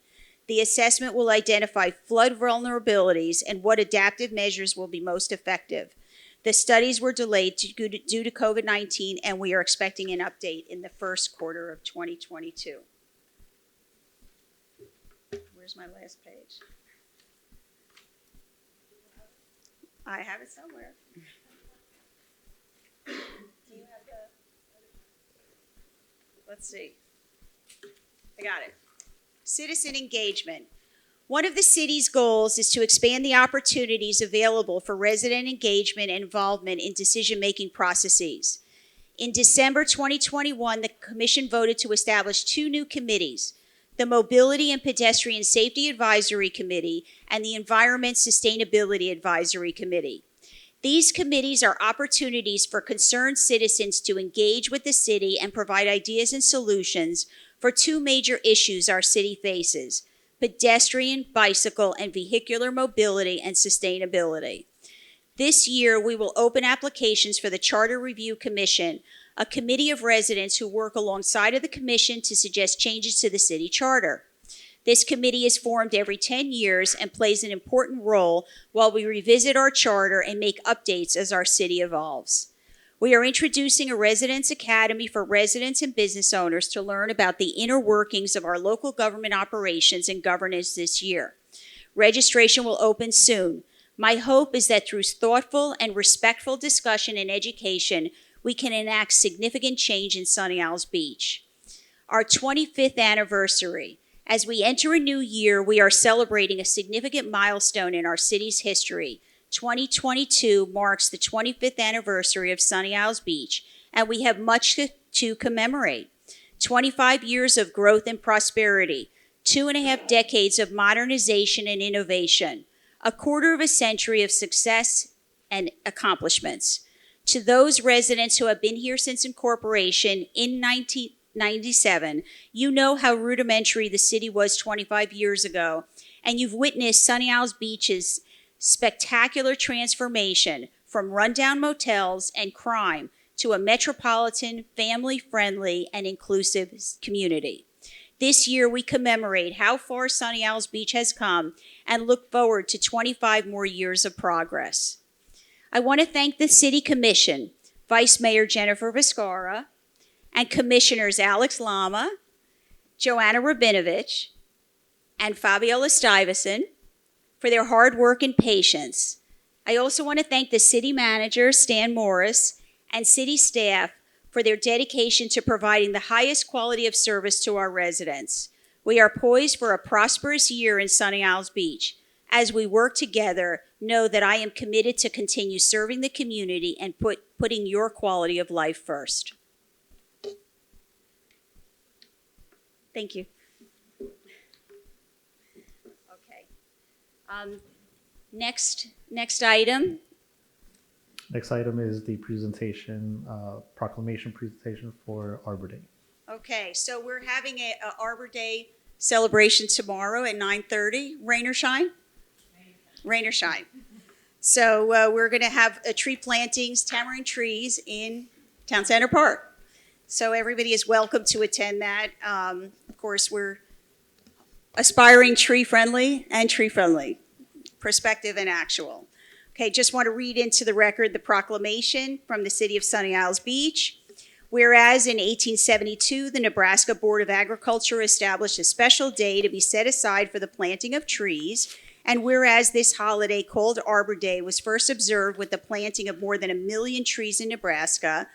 The assessment will identify flood vulnerabilities and what adaptive measures will be most effective. The studies were delayed due to COVID-19, and we are expecting an update in the first quarter of 2022. Where's my last page? I have it somewhere. Do you have the? Let's see. I got it. Citizen engagement. One of the city's goals is to expand the opportunities available for resident engagement and involvement in decision-making processes. In December 2021, the Commission voted to establish 2 new committees, the Mobility and Pedestrian Safety Advisory Committee and the Environment Sustainability Advisory Committee. These committees are opportunities for concerned citizens to engage with the city and provide ideas and solutions for 2 major issues our city faces: pedestrian, bicycle, and vehicular mobility and sustainability. This year, we will open applications for the Charter Review Commission, a committee of residents who work alongside of the commission to suggest changes to the city charter. This committee is formed every 10 years and plays an important role while we revisit our charter and make updates as our city evolves. We are introducing a Residents Academy for residents and business owners to learn about the inner workings of our local government operations and governance this year. Registration will open soon. My hope is that through thoughtful and respectful discussion and education, we can enact significant change in Sunny Isles Beach. Our 25th anniversary. As we enter a new year, we are celebrating a significant milestone in our city's history. 2022 marks the 25th anniversary of Sunny Isles Beach, and we have much to commemorate. 25 years of growth and prosperity, 2.5 decades of modernization and innovation, a quarter of a century of success and accomplishments. To those residents who have been here since incorporation in 1997, you know how rudimentary the city was 25 years ago, and you've witnessed Sunny Isles Beach's spectacular transformation from rundown motels and crime to a metropolitan, family-friendly, and inclusive community. This year, we commemorate how far Sunny Isles Beach has come and look forward to 25 more years of progress. I want to thank the City Commission, Vice Mayor Jennifer Viscara, and Commissioners Alex Lama, Joanna Rabinovich, and Fabiola Stuyvesant for their hard work and patience. I also want to thank the City Manager, Stan Morris, and City staff for their dedication to providing the highest quality of service to our residents. We are poised for a prosperous year in Sunny Isles Beach. As we work together, know that I am committed to continue serving the community and putting your quality of life first. Thank you. Okay. Next item. Next item is the presentation, proclamation presentation for Arbor Day. Okay, so we're having a Arbor Day celebration tomorrow at 9:30. Rain or shine? Rain or shine. So we're going to have tree plantings, tamarind trees in Town Center Park. So everybody is welcome to attend that. Of course, we're aspiring tree-friendly and tree-friendly, prospective and actual. Okay, just want to read into the record the proclamation from the City of Sunny Isles Beach. Whereas in 1872, the Nebraska Board of Agriculture established a special day to be set aside for the planting of trees, and whereas this holiday called Arbor Day was first observed with the planting of more than 1 million trees in Nebraska,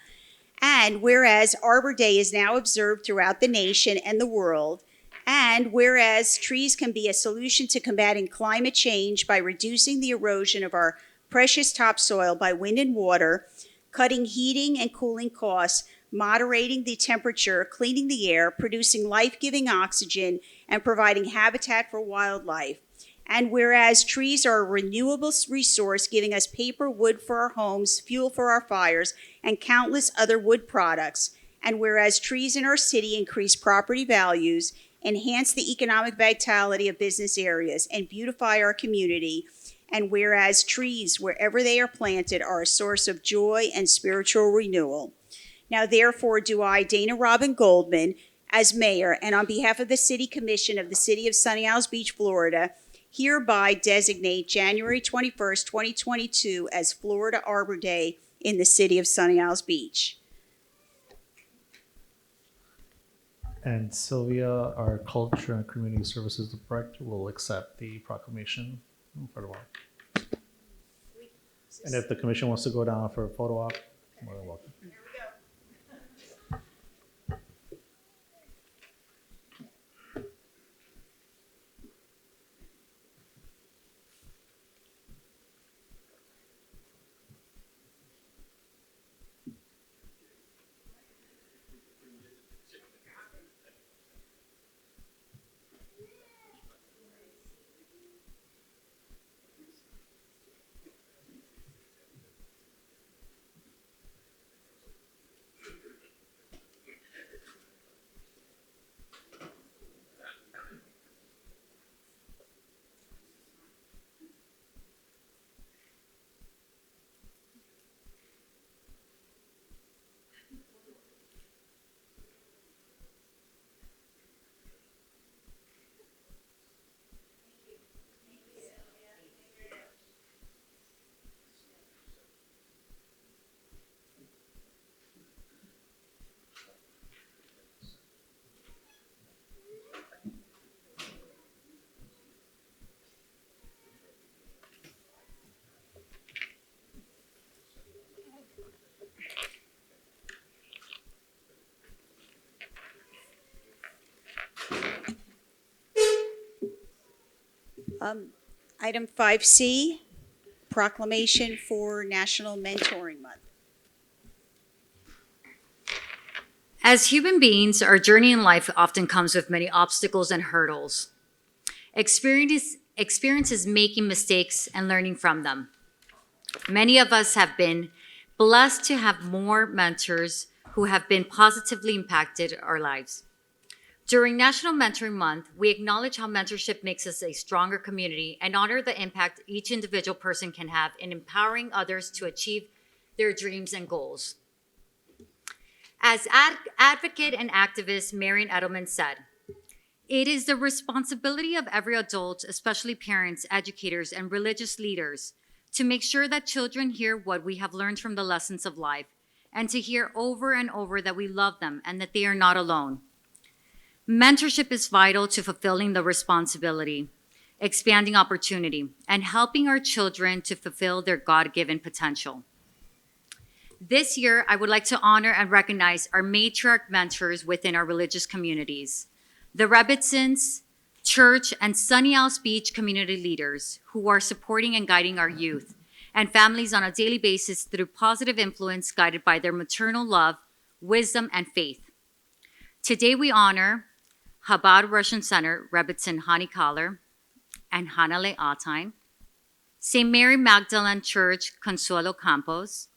and whereas Arbor Day is now observed throughout the nation and the world, and whereas trees can be a solution to combating climate change by reducing the erosion of our precious topsoil by wind and water, cutting heating and cooling costs, moderating the temperature, cleaning the air, producing life-giving oxygen, and providing habitat for wildlife. And whereas trees are a renewable resource giving us paper, wood for our homes, fuel for our fires, and countless other wood products, and whereas trees in our city increase property values, enhance the economic vitality of business areas, and beautify our community, and whereas trees, wherever they are planted, are a source of joy and spiritual renewal. Now, therefore, do I, Dana Robin Goldman, as mayor, and on behalf of the City Commission of the City of Sunny Isles Beach, Florida, hereby designate January 21st, 2022 as Florida Arbor Day in the City of Sunny Isles Beach. And Sylvia, our Culture and Community Services Director, will accept the proclamation for the wall. And if the commission wants to go down for a photo op, more than welcome. Item 5C, proclamation for National Mentoring Month. As human beings, our journey in life often comes with many obstacles and hurdles. Experience is making mistakes and learning from them. Many of us have been blessed to have more mentors who have been positively impacted our lives. During National Mentoring Month, we acknowledge how mentorship makes us a stronger community and honor the impact each individual person can have in empowering others to achieve their dreams and goals. As advocate and activist Marian Edelman said, "It is the responsibility of every adult, especially parents, educators, and religious leaders, to make sure that children hear what we have learned from the lessons of life, and to hear over and over that we love them and that they are not alone. Mentorship is vital to fulfilling the responsibility, expanding opportunity, and helping our children to fulfill their God-given potential." This year, I would like to honor and recognize our matriarch mentors within our religious communities, the Rebbitzins, church, and Sunny Isles Beach community leaders who are supporting and guiding our youth and families on a daily basis through positive influence guided by their maternal love, wisdom, and faith. Today, we honor Chabad Russian Center Rebbitzin Hani Kaller and Hanale Atine, St. Mary Magdalene Church Consuelo Campos,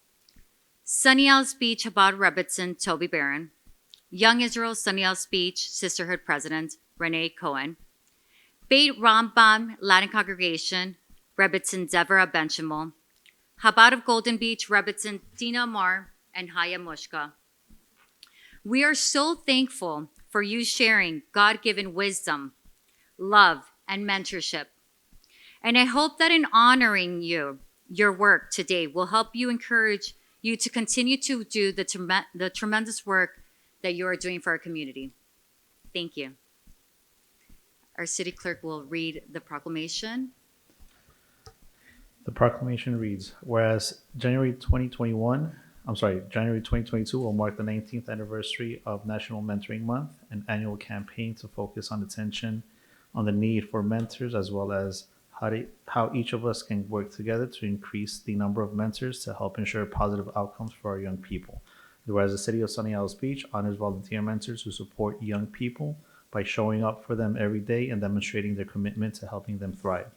Sunny Isles Beach Chabad Rebbitzin Toby Barron, Young Israel Sunny Isles Beach Sisterhood President Renee Cohen, Beit Rambam Latin Congregation Rebbitzin Deborah Benchimol, Chabad of Golden Beach Rebbitzin Dina Amar and Hayamushka. We are so thankful for you sharing God-given wisdom, love, and mentorship. And I hope that in honoring your work today will help you encourage you to continue to do the tremendous work that you are doing for our community. Thank you. Our city clerk will read the proclamation. The proclamation reads, whereas January 2022 will mark the 19th anniversary of National Mentoring Month, an annual campaign to focus on attention on the need for mentors, as well as how each of us can work together to increase the number of mentors to help ensure positive outcomes for our young people. Whereas the City of Sunny Isles Beach honors volunteer mentors who support young people by showing up for them every day and demonstrating their commitment to helping them thrive.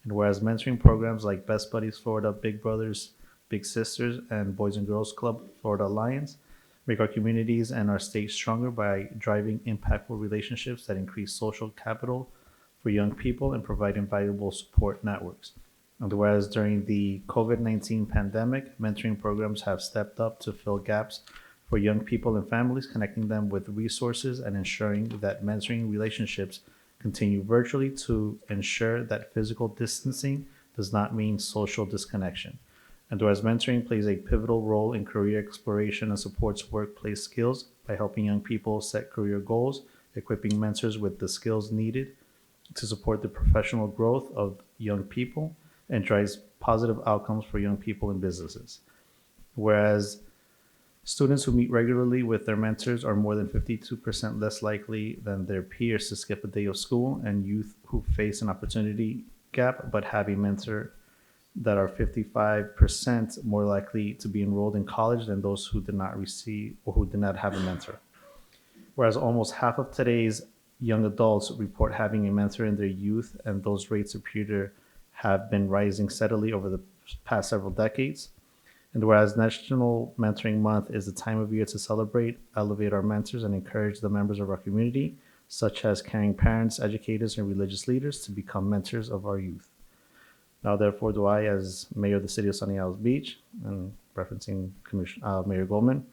And whereas mentoring programs like Best Buddies Florida, Big Brothers, Big Sisters, and Boys and Girls Club Florida Alliance make our communities and our state stronger by driving impactful relationships that increase social capital for young people and provide invaluable support networks. And whereas during the COVID-19 pandemic, mentoring programs have stepped up to fill gaps for young people and families, connecting them with resources and ensuring that mentoring relationships continue virtually to ensure that physical distancing does not mean social disconnection. And whereas mentoring plays a pivotal role in career exploration and supports workplace skills by helping young people set career goals, equipping mentors with the skills needed to support the professional growth of young people, and drives positive outcomes for young people and businesses. Whereas students who meet regularly with their mentors are more than 52% less likely than their peers to skip a day of school, and youth who face an opportunity gap but have a mentor that are 55% more likely to be enrolled in college than those who did not receive or who did not have a mentor. Whereas almost half of today's young adults report having a mentor in their youth, and those rates appear to have been rising steadily over the past several decades. And whereas National Mentoring Month is the time of year to celebrate, elevate our mentors, and encourage the members of our community, such as caring parents, educators, and religious leaders, to become mentors of our youth. Now, therefore, do I, as Mayor of the City of Sunny Isles Beach, and referencing Mayor Goldman,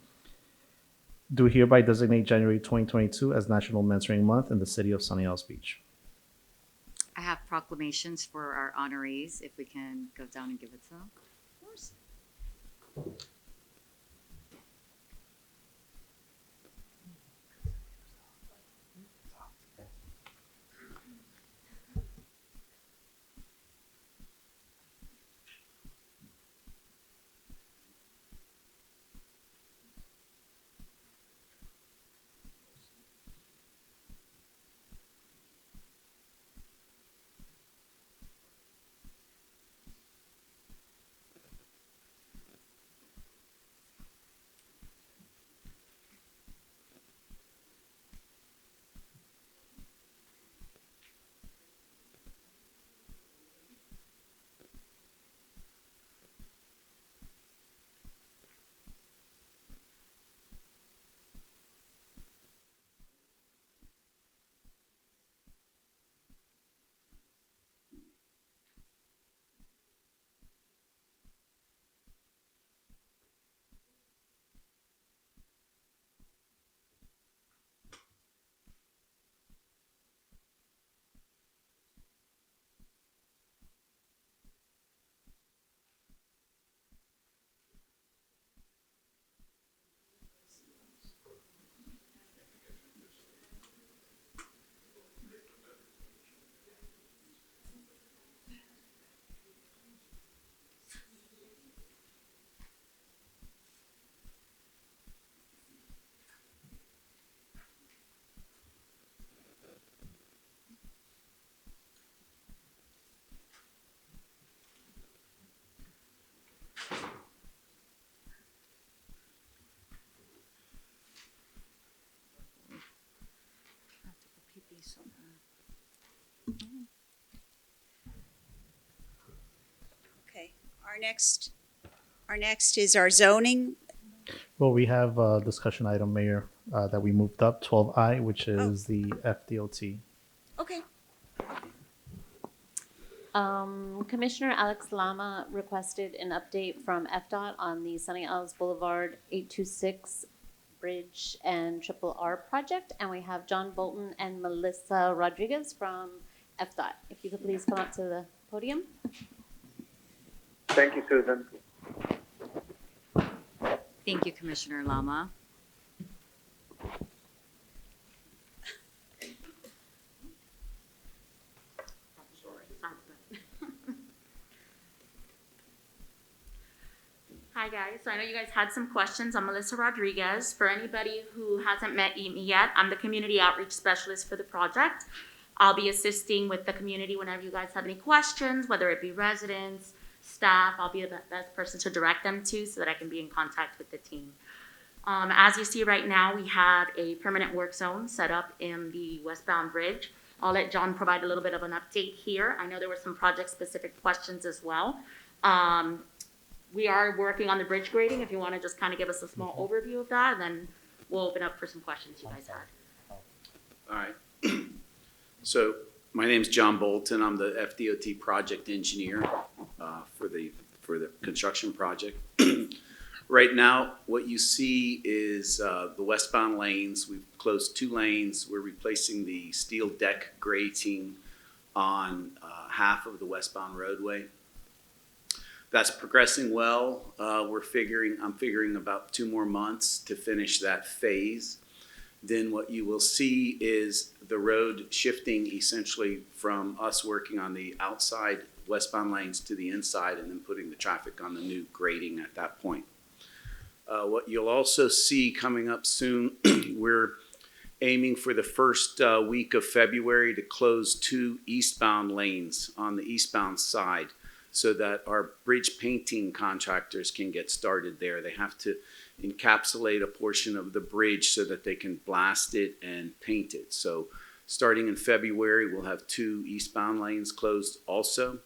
do hereby designate January 2022 as National Mentoring Month in the City of Sunny Isles Beach. I have proclamations for our honorees, if we can go down and give it to them. Of course. Okay, our next is our zoning. Well, we have a discussion item, Mayor, that we moved up, 12I, which is the FDOT. Okay. Commissioner Alex Lama requested an update from FDOT on the Sunny Isles Boulevard 826 Bridge and Triple R project. And we have John Bolton and Melissa Rodriguez from FDOT. If you could please come up to the podium. Thank you, Susan. Thank you, Commissioner Lama. Hi guys, so I know you guys had some questions. I'm Melissa Rodriguez. For anybody who hasn't met me yet, I'm the Community Outreach Specialist for the project. I'll be assisting with the community whenever you guys have any questions, whether it be residents, staff. I'll be the best person to direct them to so that I can be in contact with the team. As you see right now, we have a permanent work zone set up in the westbound bridge. I'll let John provide a little bit of an update here. I know there were some project-specific questions as well. We are working on the bridge grading. If you want to just kind of give us a small overview of that, and then we'll open up for some questions you guys had. All right. So my name's John Bolton. I'm the FDOT project engineer for the construction project. Right now, what you see is the westbound lanes. We've closed 2 lanes. We're replacing the steel deck grating on half of the westbound roadway. That's progressing well. I'm figuring about 2 more months to finish that phase. Then what you will see is the road shifting essentially from us working on the outside westbound lanes to the inside and then putting the traffic on the new grading at that point. What you'll also see coming up soon, we're aiming for the first week of February to close 2 eastbound lanes on the eastbound side, so that our bridge painting contractors can get started there. They have to encapsulate a portion of the bridge so that they can blast it and paint it. So starting in February, we'll have 2 eastbound lanes closed also.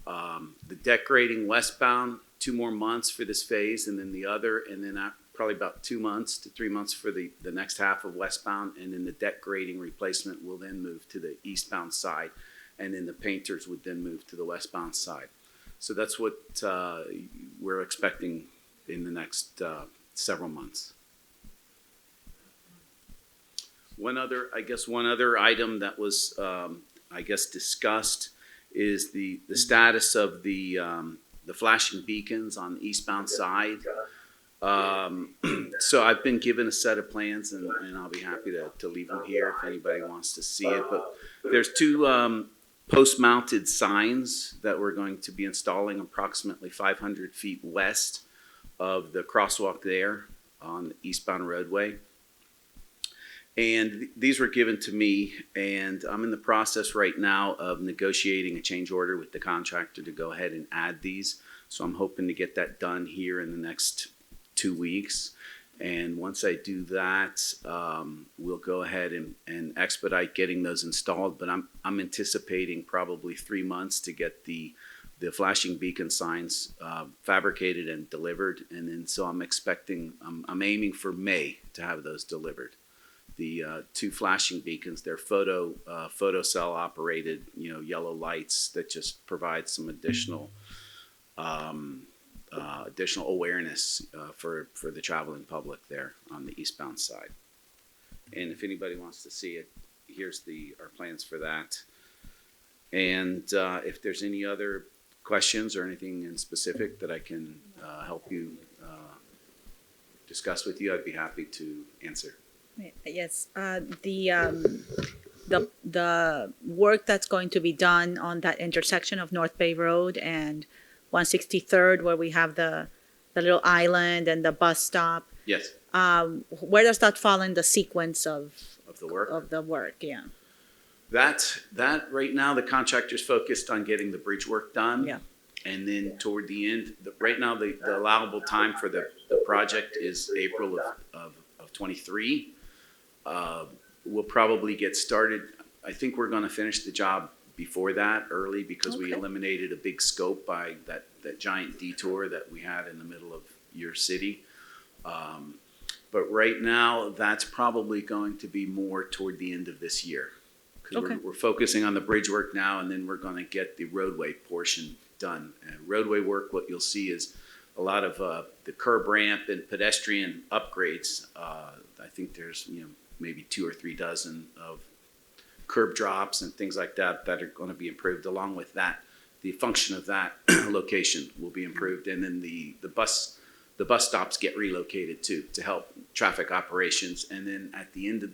The deck grading westbound, 2 more months for this phase, and then the other, and then probably about 2 months to 3 months for the next half of westbound, and then the deck grading replacement will then move to the eastbound side, and then the painters would then move to the westbound side. So that's what we're expecting in the next several months. One other item that was, discussed is the status of the flashing beacons on the eastbound side. So I've been given a set of plans, and I'll be happy to leave them here if anybody wants to see it. But there's 2 post-mounted signs that we're going to be installing approximately 500 feet west of the crosswalk there on the eastbound roadway. And these were given to me, and I'm in the process right now of negotiating a change order with the contractor to go ahead and add these. So I'm hoping to get that done here in the next 2 weeks. And once I do that, we'll go ahead and expedite getting those installed. But I'm anticipating probably 3 months to get the flashing beacon signs fabricated and delivered. And then so I'm aiming for May to have those delivered. The 2 flashing beacons, they're photo cell operated, yellow lights that just provide some additional awareness for the traveling public there on the eastbound side. And if anybody wants to see it, here's our plans for that. And if there's any other questions or anything in specific that I can help you discuss with you, I'd be happy to answer. Yes, the work that's going to be done on that intersection of North Bay Road and 163rd, where we have the little island and the bus stop. Yes. Where does that fall in the sequence of the work? Of the work, yeah. That right now the contractor's focused on getting the bridge work done. Yeah. And then toward the end, right now the allowable time for the project is April of 23. We'll probably get started. I think we're going to finish the job before that early because we eliminated a big scope by that giant detour that we had in the middle of your city. But right now, that's probably going to be more toward the end of this year 'cause Okay. we're focusing on the bridge work now, and then we're gonna get the roadway portion done. And roadway work, what you'll see is a lot of the curb ramp and pedestrian upgrades. I think there's, maybe 2 or 3 dozen of curb drops and things like that that are gonna be improved. Along with that, the function of that location will be improved, and then the bus stops get relocated too, to help traffic operations. And then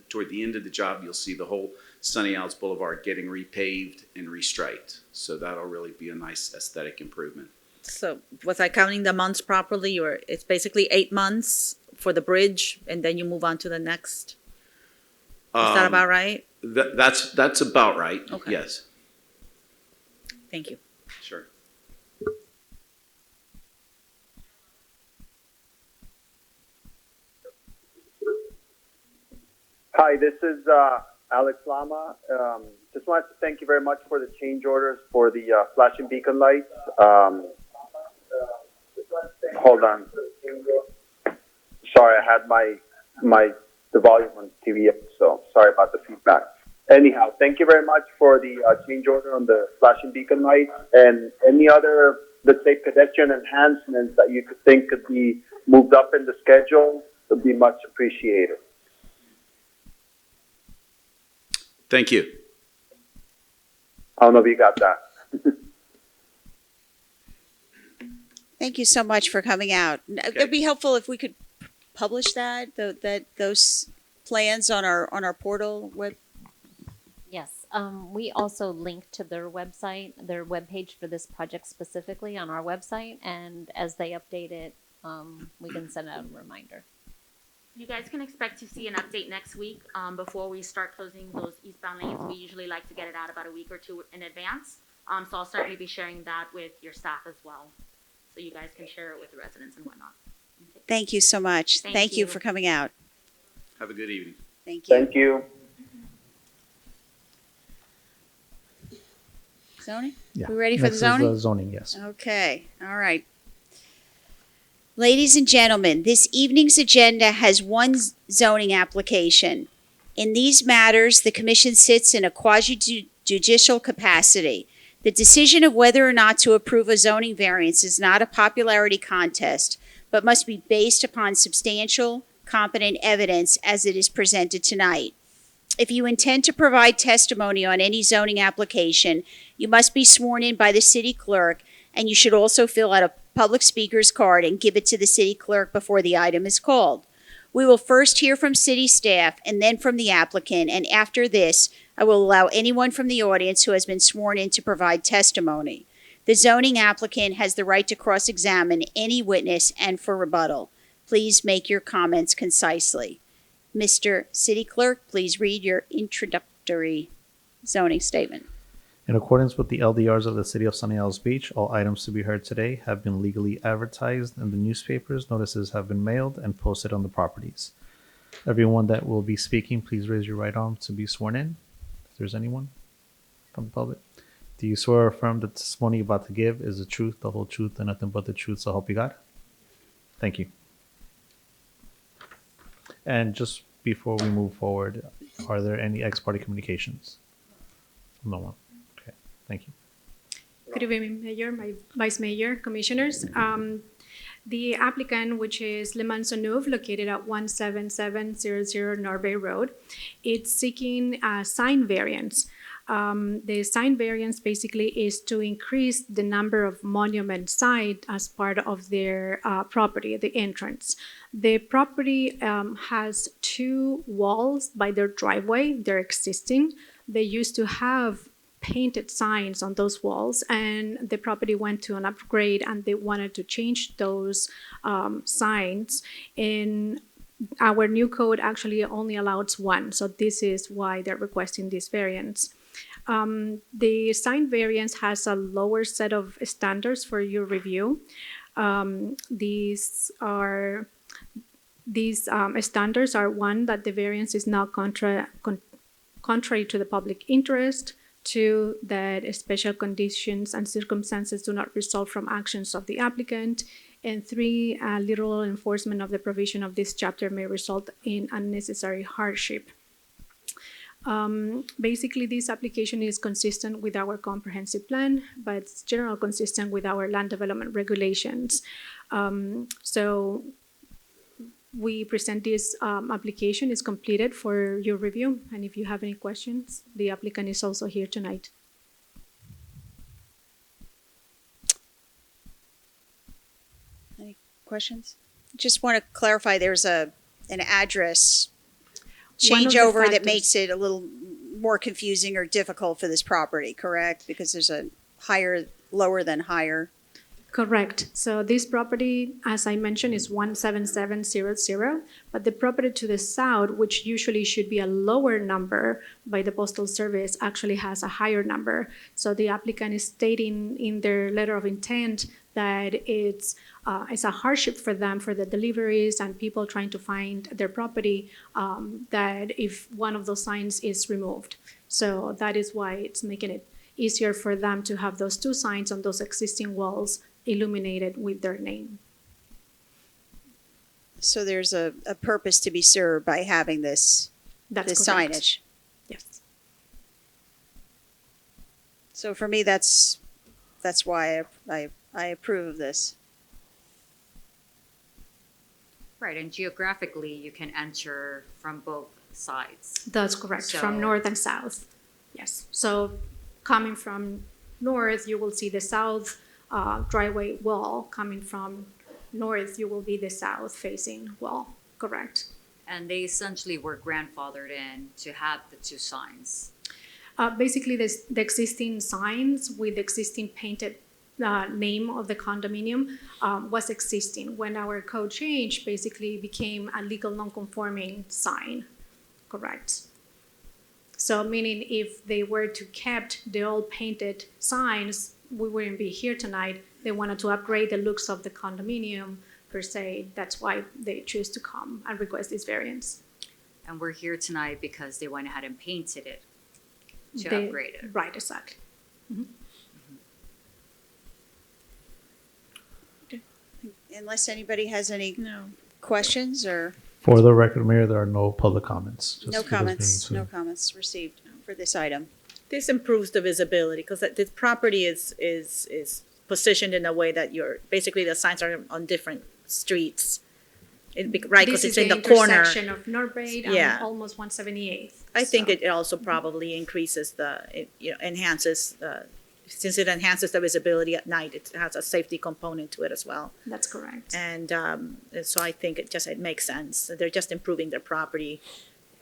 toward the end of the job, you'll see the whole Sunny Isles Boulevard getting repaved and restriped. So that'll really be a nice aesthetic improvement. So was I counting the months properly, or it's basically 8 months for the bridge and then you move on to the next? Is that about right? That's about right, Okay. yes, Thank you. sure. Hi, this is Alex Lama. Just wanted to thank you very much for the change orders for the flashing beacon lights. Hold on. Sorry, I had the volume on TV up, so sorry about the feedback. Anyhow, thank you very much for the change order on the flashing beacon lights, and any other, let's say, pedestrian enhancements that you could think could be moved up in the schedule would be much appreciated. Thank you. I don't know if you got that. Thank you so much for coming out. It'd be helpful if we could publish that those plans on our portal web. Yes, we also link to their webpage for this project specifically on our website, and as they update it, we can send out a reminder. You guys can expect to see an update next week before we start closing those eastbound lanes. We usually like to get it out about a week or 2 in advance. So I'll certainly be sharing that with your staff as well, so you guys can share it with the residents and whatnot. Okay. Thank you so much. Thank Thank you you. for coming out. Have a good evening. Thank you. Thank you. Zoning? Yeah. We ready for Next the zoning? is zoning, yes. Okay, all right. Ladies and gentlemen, this evening's agenda has one zoning application. In these matters, the commission sits in a quasi-judicial capacity. The decision of whether or not to approve a zoning variance is not a popularity contest, but must be based upon substantial, competent evidence as it is presented tonight. If you intend to provide testimony on any zoning application, you must be sworn in by the city clerk, and you should also fill out a public speaker's card and give it to the city clerk before the item is called. We will first hear from city staff and then from the applicant, and after this, I will allow anyone from the audience who has been sworn in to provide testimony. The zoning applicant has the right to cross-examine any witness and for rebuttal. Please make your comments concisely. Mr. City Clerk, please read your introductory zoning statement. In accordance with the LDRs of the City of Sunny Isles Beach, all items to be heard today have been legally advertised in the newspapers. Notices have been mailed and posted on the properties. Everyone that will be speaking, please raise your right arm to be sworn in. If there's anyone from the public. Do you swear or affirm that the testimony you're about to give is the truth, the whole truth, and nothing but the truth, so help you God? Thank you. And just before we move forward, are there any ex-party communications? No one. Okay, thank you. Good evening, Mayor, my Vice Mayor, Commissioners. The applicant, which is Le Mansonneuf, located at 17700 Norway Road, it's seeking a sign variance. The sign variance basically is to increase the number of monument signs as part of their property, the entrance. The property has 2 walls by their driveway. They're existing. They used to have painted signs on those walls, and the property went to an upgrade and they wanted to change those signs. And our new code actually only allows 1, so this is why they're requesting this variance. The sign variance has a lower set of standards for your review. These standards are: 1, that the variance is not contrary to the public interest; 2, that special conditions and circumstances do not result from actions of the applicant; and 3, literal enforcement of the provision of this chapter may result in unnecessary hardship. Basically, this application is consistent with our comprehensive plan, but it's generally consistent with our land development regulations. So we present this application is completed for your review, and if you have any questions, the applicant is also here tonight. Any questions? Just want to clarify, there's an address One of the changeover that factors- makes it a little more confusing or difficult for this property, correct? Because there's a higher, lower than higher. Correct. So this property, as I mentioned, is 17700, but the property to the south, which usually should be a lower number by the Postal Service, actually has a higher number. So the applicant is stating in their letter of intent that it's a hardship for them, for the deliveries and people trying to find their property, that if one of those signs is removed. So that is why it's making it easier for them to have those two signs on those existing walls illuminated with their name. So there's a purpose to be served by having this That's correct. signage. Yes. So for me, that's why I approve of this. Right, and geographically, you can enter from both sides. That's correct, So- from north and south. Yes. So coming from north, you will see the south driveway wall. Coming from north, you will be the south facing wall. Correct. And they essentially were grandfathered in to have the two signs. Basically, the existing signs with the existing painted name of the condominium was existing. When our code changed, basically became a legal non-conforming sign. Correct. So meaning if they were to kept the old painted signs, we wouldn't be here tonight. They wanted to upgrade the looks of the condominium per se. That's why they choose to come and request this variance. And we're here tonight because they went ahead and painted it to They- upgrade it. Right, exactly. Unless anybody has any questions or For the record, Mayor, there are no public comments. just no for this comments, meeting, no so- comments received for this item. This improves the visibility because the property is positioned in a way that basically the signs are on different streets. Right, because This it's is in the corner. intersection of Norbraid Yeah. and almost 178th. I think So- it also probably increases enhances, since it enhances the visibility at night, it has a safety component to it as well. That's correct. And so I think it makes sense. They're just improving their property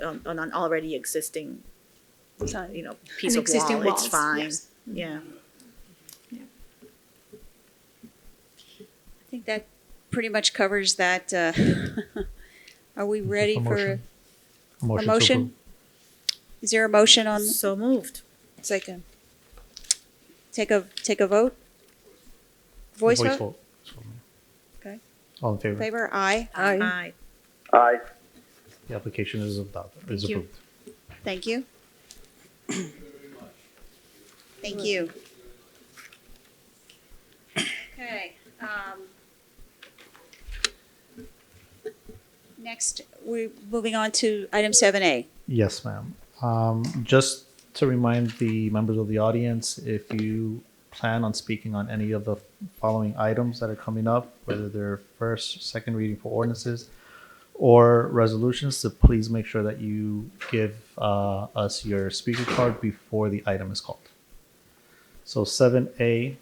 on an already existing, piece An of existing wall. It's walls, fine. yes. Yeah. I think that pretty much covers that. Are we ready A for motion. a to motion? approve. Is there a motion on, So moved. second? Take a vote? Voice vote? Okay. All in favor? Favor, aye. Aye. Aye. The application is adopted, is Thank you. approved. Thank you. Thank you. Okay. Next, we're moving on to item 7A. Yes, ma'am. Just to remind the members of the audience, if you plan on speaking on any of the following items that are coming up, whether they're first, second reading for ordinances or resolutions, so please make sure that you give us your speaker card before the item is called. So 7A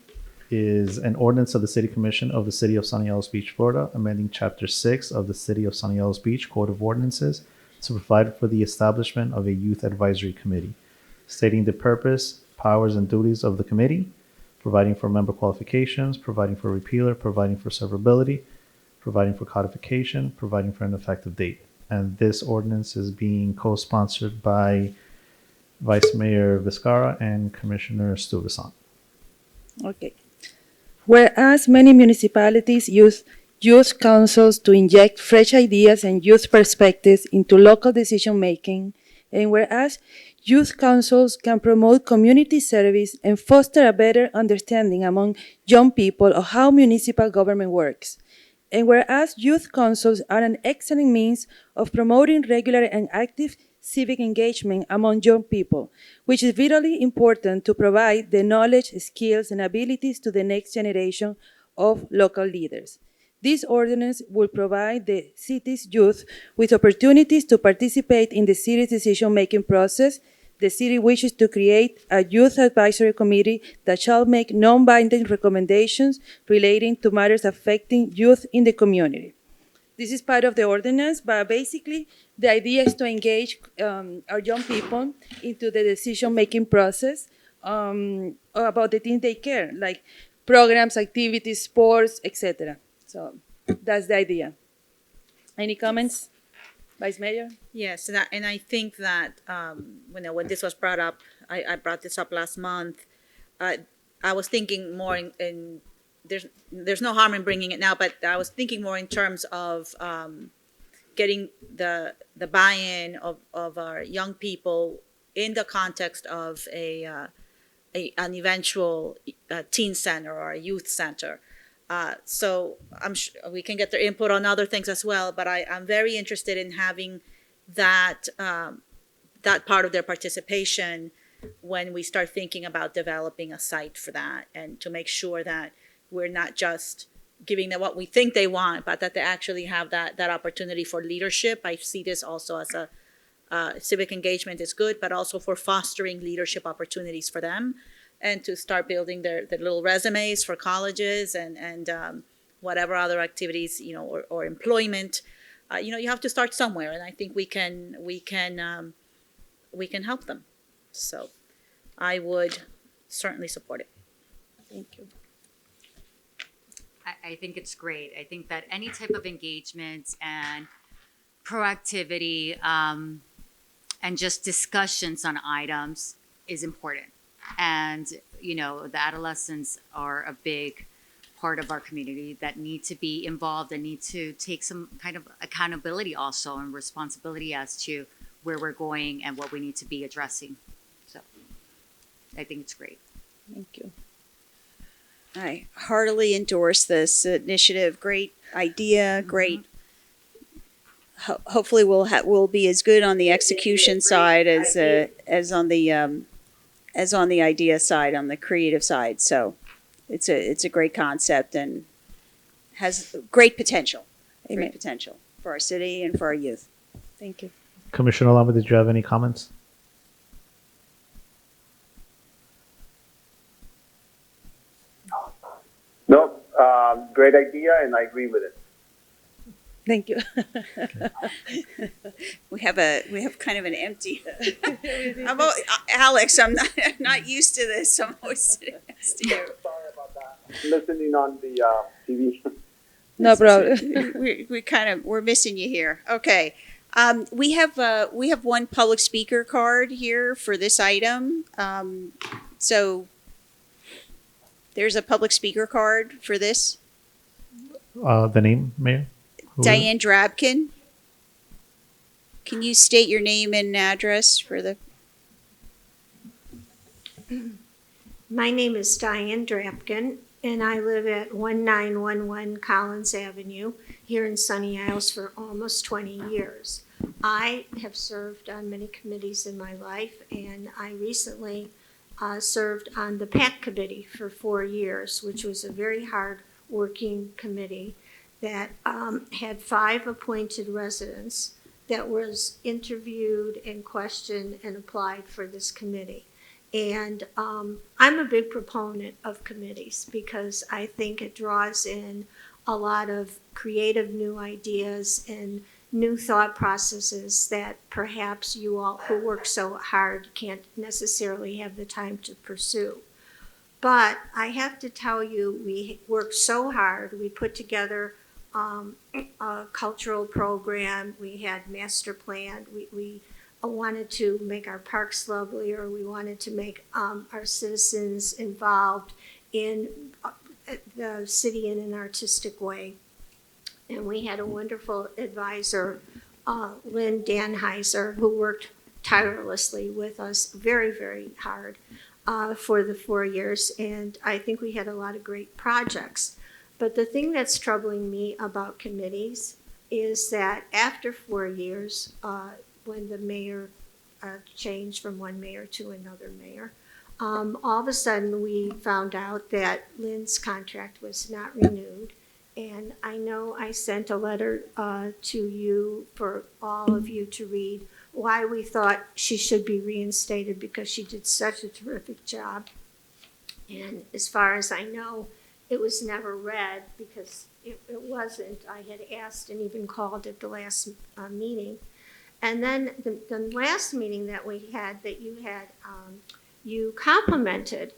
is an ordinance of the City Commission of the City of Sunny Isles Beach, Florida, amending Chapter 6 of the City of Sunny Isles Beach Code of Ordinances to provide for the establishment of a youth advisory committee, stating the purpose, powers, and duties of the committee, providing for member qualifications, providing for repealer, providing for severability, providing for codification, providing for an effective date. And this ordinance is being co-sponsored by Vice Mayor Vizcarra and Commissioner Stuyvesant. Okay. Whereas many municipalities use youth councils to inject fresh ideas and youth perspectives into local decision-making, and whereas youth councils can promote community service and foster a better understanding among young people of how municipal government works, and whereas youth councils are an excellent means of promoting regular and active civic engagement among young people, which is vitally important to provide the knowledge, skills, and abilities to the next generation of local leaders. This ordinance will provide the city's youth with opportunities to participate in the city's decision-making process. The city wishes to create a youth advisory committee that shall make non-binding recommendations relating to matters affecting youth in the community. This is part of the ordinance, but basically the idea is to engage our young people into the decision-making process about the things they care, like programs, activities, sports, etc. So that's the idea. Any comments, Vice Mayor? Yes, and I think that when this was brought up, I brought this up last month. I was thinking more in there's no harm in bringing it now, but I was thinking more in terms of getting the buy-in of our young people in the context of an eventual teen center or a youth center. So I'm sure we can get their input on other things as well, but I'm very interested in having that that part of their participation when we start thinking about developing a site for that, and to make sure that we're not just giving them what we think they want, but that they actually have that opportunity for leadership. I see this also as a civic engagement is good, but also for fostering leadership opportunities for them, and to start building their little resumes for colleges and whatever other activities, or employment. You have to start somewhere, and I think we can help them. So I would certainly support it. Thank you. I think it's great. I think that any type of engagement and proactivity and just discussions on items is important. And, the adolescents are a big part of our community that need to be involved and need to take some kind of accountability also and responsibility as to where we're going and what we need to be addressing. So I think it's great. Thank you. I heartily endorse this initiative. Great idea. Great. Hopefully, we'll be as good on the execution side as on the idea side, on the creative side. So, it's a great concept and has great potential. Great potential for our city and for our youth. Thank you. Commissioner Lama, did you have any comments? No, great idea, and I agree with it. Thank you. We have kind of an empty. Alex, I'm not used to this. I'm always sitting next to you. Sorry about that. Listening on the TV. No problem. We're missing you here. Okay. We have one public speaker card here for this item. So there's a public speaker card for this. The name, Mayor? Who is it? Diane Drabkin. Can you state your name and address for the? My name is Diane Drapkin, and I live at 1911 Collins Avenue here in Sunny Isles for almost 20 years. I have served on many committees in my life, and I recently served on the PAC committee for 4 years, which was a very hard working committee that had 5 appointed residents that was interviewed and questioned and applied for this committee. And I'm a big proponent of committees because I think it draws in a lot of creative new ideas and new thought processes that perhaps you all who work so hard can't necessarily have the time to pursue. But I have to tell you, we worked so hard. We put together a cultural program. We had master plan. We wanted to make our parks lovelier. We wanted to make our citizens involved in the city in an artistic way. And we had a wonderful advisor, Lynn Danheiser, who worked tirelessly with us very, very hard for the 4 years. And I think we had a lot of great projects. But the thing that's troubling me about committees is that after 4 years, when the mayor changed from one mayor to another mayor. All of a sudden, we found out that Lynn's contract was not renewed. And I know I sent a letter to you for all of you to read why we thought she should be reinstated because she did such a terrific job. And as far as I know, it was never read because it wasn't. I had asked and even called at the last meeting. And then the last meeting that we had, that you had, you complimented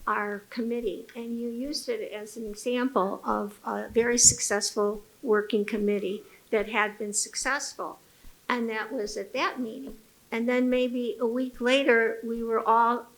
our committee and you used it as an example of a very successful working committee that had been successful. And that was at that meeting. And then maybe a week later, we were all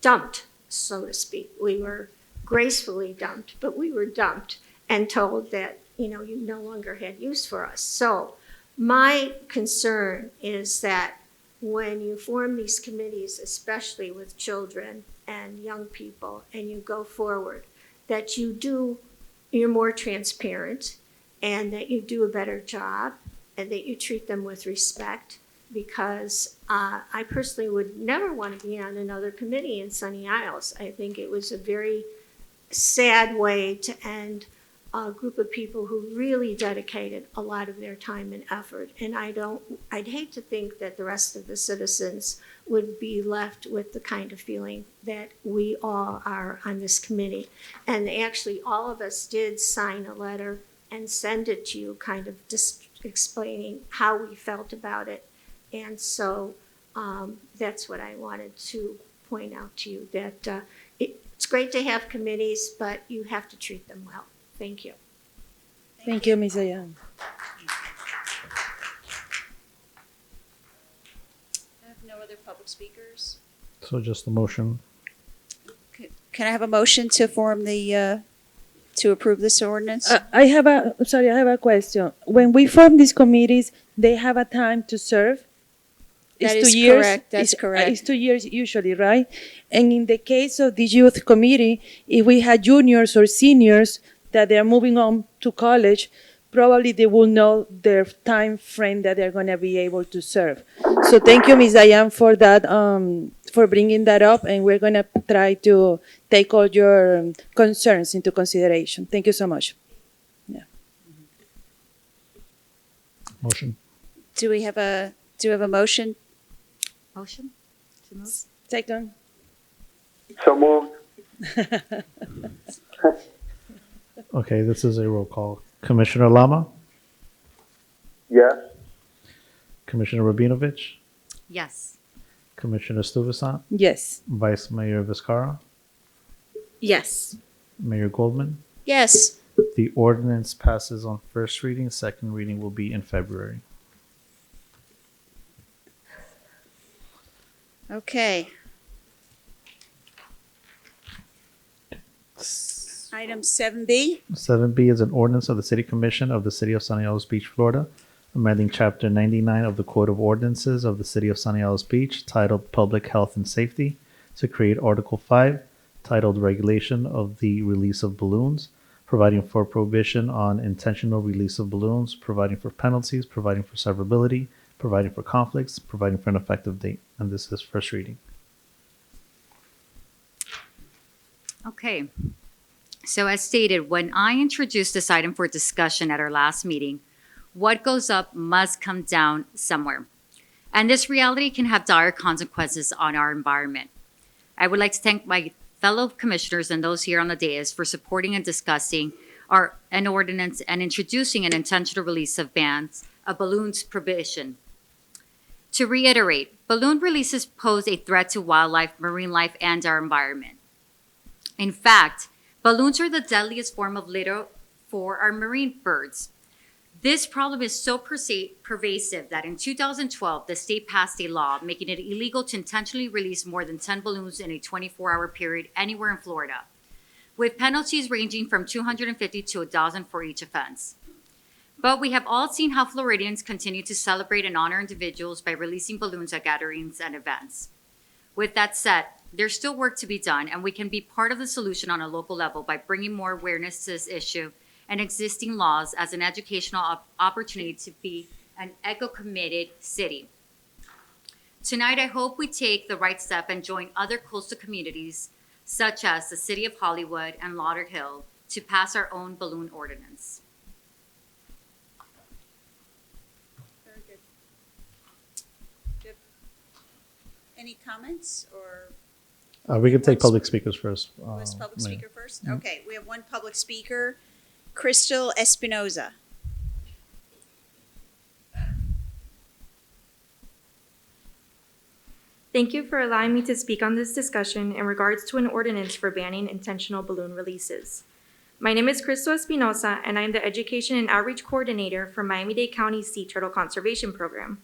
dumped, so to speak. We were gracefully dumped, but we were dumped and told that, you know, you no longer had use for us. So my concern is that when you form these committees, especially with children and young people, and you go forward, that you're more transparent and that you do a better job and that you treat them with respect, because I personally would never want to be on another committee in Sunny Isles. I think it was a very sad way to end a group of people who really dedicated a lot of their time and effort. And I'd hate to think that the rest of the citizens would be left with the kind of feeling that we all are on this committee. And actually, all of us did sign a letter and send it to you, kind of just explaining how we felt about it. And so that's what I wanted to point out to you, that it's great to have committees, but you have to treat them well. Thank you. Thank you, Ms. Ayan. I have no other public speakers. So just a motion. Can I have a motion to form to approve this ordinance? I have a question. When we form these committees, they have a time to serve? That It's is 2 years? correct. That's correct. It's 2 years usually, right? And in the case of the youth committee, if we had juniors or seniors that they're moving on to college, probably they will know their time frame that they're going to be able to serve. So thank you, Ms. Diane, for that, for bringing that up, and we're going to try to take all your concerns into consideration. Thank you so much. Yeah. Motion. Do we have a motion? Motion to move? Second. So moved. Okay, this is a roll call. Commissioner Lama, Yes. Commissioner Rabinovich, Yes. Commissioner Stuyvesant, Yes. Vice Mayor Vizcarra, Yes. Mayor Goldman. Yes. The ordinance passes on first reading. Second reading will be in February. Okay. Item 7B. 7B is an ordinance of the City Commission of the City of Sunny Isles Beach, Florida, amending Chapter 99 of the Code of Ordinances of the City of Sunny Isles Beach, titled Public Health and Safety, to create Article 5, titled Regulation of the Release of Balloons, providing for prohibition on intentional release of balloons, providing for penalties, providing for severability, providing for conflicts, providing for an effective date. And this is first reading. Okay. So as stated, when I introduced this item for discussion at our last meeting, what goes up must come down somewhere. And this reality can have dire consequences on our environment. I would like to thank my fellow commissioners and those here on the dais for supporting and discussing an ordinance and introducing an intentional release of bans of balloons prohibition. To reiterate, balloon releases pose a threat to wildlife, marine life, and our environment. In fact, balloons are the deadliest form of litter for our marine birds. This problem is so pervasive that in 2012, the state passed a law making it illegal to intentionally release more than 10 balloons in a 24-hour period anywhere in Florida, with penalties ranging from $250 to $1,000 for each offense. But we have all seen how Floridians continue to celebrate and honor individuals by releasing balloons at gatherings and events. With that said, there's still work to be done, and we can be part of the solution on a local level by bringing more awareness to this issue and existing laws as an educational opportunity to be an eco-committed city. Tonight, I hope we take the right step and join other coastal communities, such as the City of Hollywood and Lauderhill, to pass our own balloon ordinance. Very good. Yep. Any comments or We can take public speakers first. was public Mayor. speaker first? Okay, we have one public speaker, Crystal Espinoza. Thank you for allowing me to speak on this discussion in regards to an ordinance for banning intentional balloon releases. My name is Crystal Espinosa, and I am the Education and Outreach Coordinator for Miami-Dade County's Sea Turtle Conservation Program.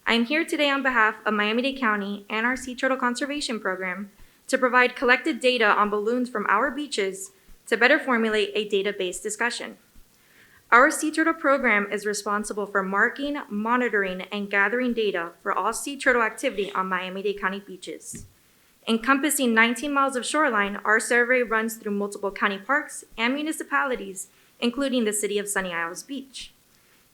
I am here today on behalf of Miami-Dade County and our Sea Turtle Conservation Program to provide collected data on balloons from our beaches to better formulate a data-based discussion. Our Sea Turtle program is responsible for marking, monitoring, and gathering data for all sea turtle activity on Miami-Dade County beaches. Encompassing 19 miles of shoreline, our survey runs through multiple county parks and municipalities, including the city of Sunny Isles Beach.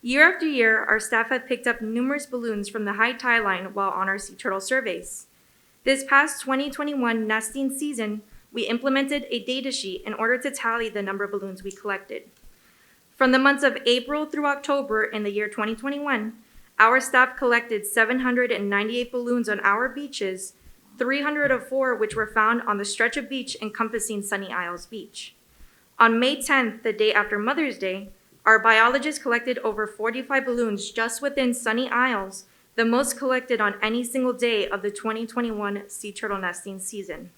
Year after year, our staff have picked up numerous balloons from the high tide line while on our sea turtle surveys. This past 2021 nesting season, we implemented a data sheet in order to tally the number of balloons we collected. From the months of April through October in the year 2021, our staff collected 798 balloons on our beaches, 304 which were found on the stretch of beach encompassing Sunny Isles Beach. On May 10th, the day after Mother's Day, our biologists collected over 45 balloons just within Sunny Isles, the most collected on any single day of the 2021 sea turtle nesting season.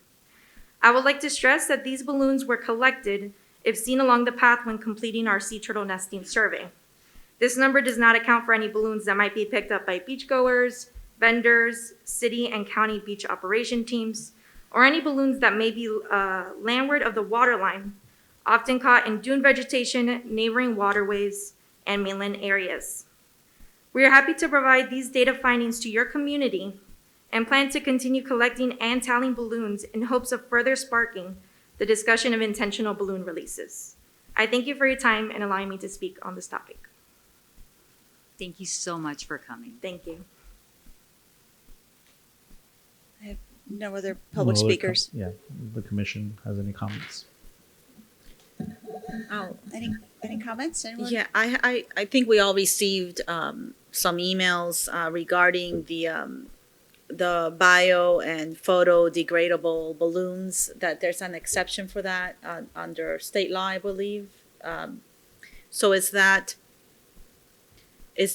I would like to stress that these balloons were collected if seen along the path when completing our sea turtle nesting survey. This number does not account for any balloons that might be picked up by beachgoers, vendors, city and county beach operation teams, or any balloons that may be landward of the waterline, often caught in dune vegetation, neighboring waterways, and mainland areas. We are happy to provide these data findings to your community and plan to continue collecting and tallying balloons in hopes of further sparking the discussion of intentional balloon releases. I thank you for your time and allowing me to speak on this topic. Thank you so much for coming. Thank you. I have no other public No other speakers. Yeah, the commission has any comments? Oh, any comments? Anyone? Yeah, I think we all received some emails regarding the bio and photo degradable balloons, that there's an exception for that under state law, I believe. So is that now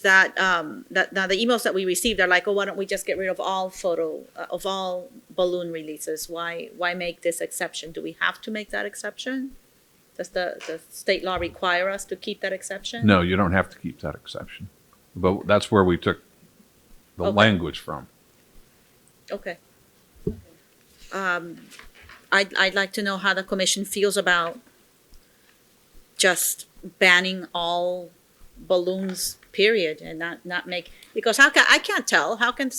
the emails that we received are like, oh, why don't we just get rid of all of all balloon releases? Why make this exception? Do we have to make that exception? Does the state law require us to keep that exception? No, you don't have to keep that exception. But that's where we took the Okay. language from. Okay. I'd like to know how the commission feels about just banning all balloons, period, and not make, because I can't tell, how can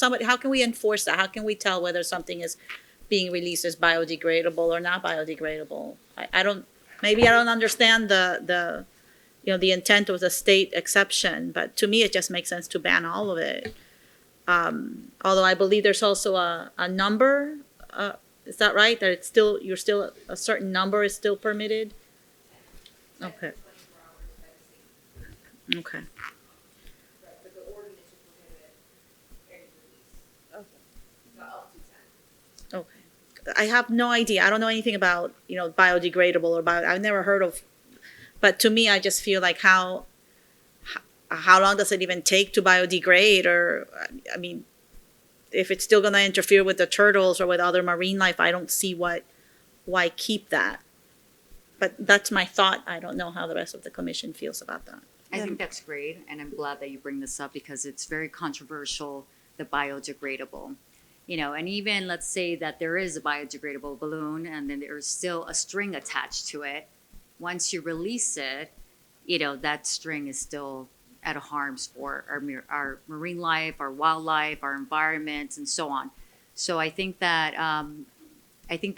we enforce that? How can we tell whether something is being released as biodegradable or not biodegradable? Maybe I don't understand the intent of the state exception, but to me, it just makes sense to ban all of it. Although I believe there's also a number, is that right? That you're still, a certain number is still permitted? Okay. Okay. Okay. I have no idea. I don't know anything about, biodegradable or I've never heard of, but to me, I just feel like how long does it even take to biodegrade? Or, I mean, if it's still going to interfere with the turtles or with other marine life, I don't see why keep that. But that's my thought. I don't know how the rest of the commission feels about that. I think that's great, and I'm glad that you bring this up because it's very controversial, the biodegradable. And even let's say that there is a biodegradable balloon and then there's still a string attached to it. Once you release it, that string is still at a harms for our marine life, our wildlife, our environment, and so on. So I think that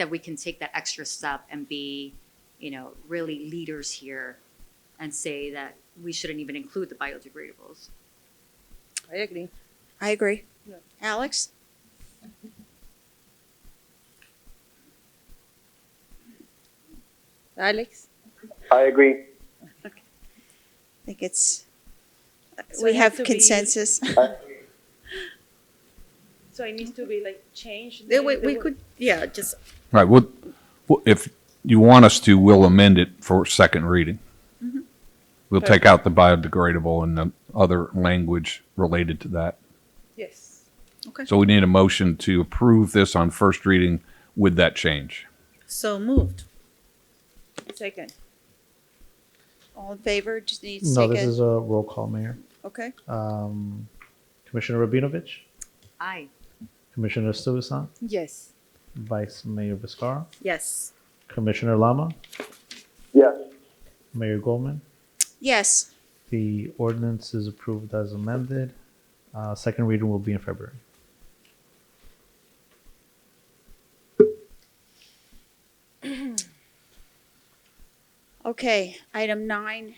we can take that extra step and be, really leaders here and say that we shouldn't even include the biodegradables. I agree. I agree. Alex? Alex? I agree. I think it's, So we it have has to be- consensus. So it needs to be like changed? We could, yeah, just, Right, if you want us to, we'll amend it for second reading. Mm-hmm. We'll take out the biodegradable and the other language related to that. Yes. okay. So we need a motion to approve this on first reading with that change. So moved. Second. All in favor? Just need to No, take this is a roll call, Mayor. Okay. Commissioner Rabinovich, Aye. Commissioner Stuyvesant, Yes. Vice Mayor Viscara, Yes. Commissioner Lama, Yes. Mayor Goldman. Yes. The ordinance is approved as amended. Second reading will be in February. Okay, item 9A.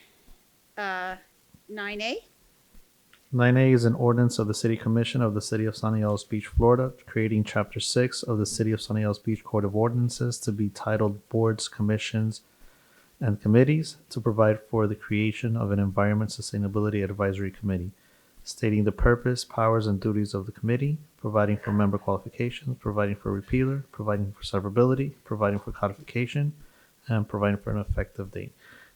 9A is an ordinance of the City Commission of the City of Sunny Isles Beach, Florida, creating Chapter 6 of the City of Sunny Isles Beach Code of Ordinances to be titled Boards, Commissions, and Committees to provide for the creation of an Environment Sustainability Advisory Committee, stating the purpose, powers, and duties of the committee, providing for member qualifications, providing for repealer, providing for severability, providing for codification, and providing for an effective date.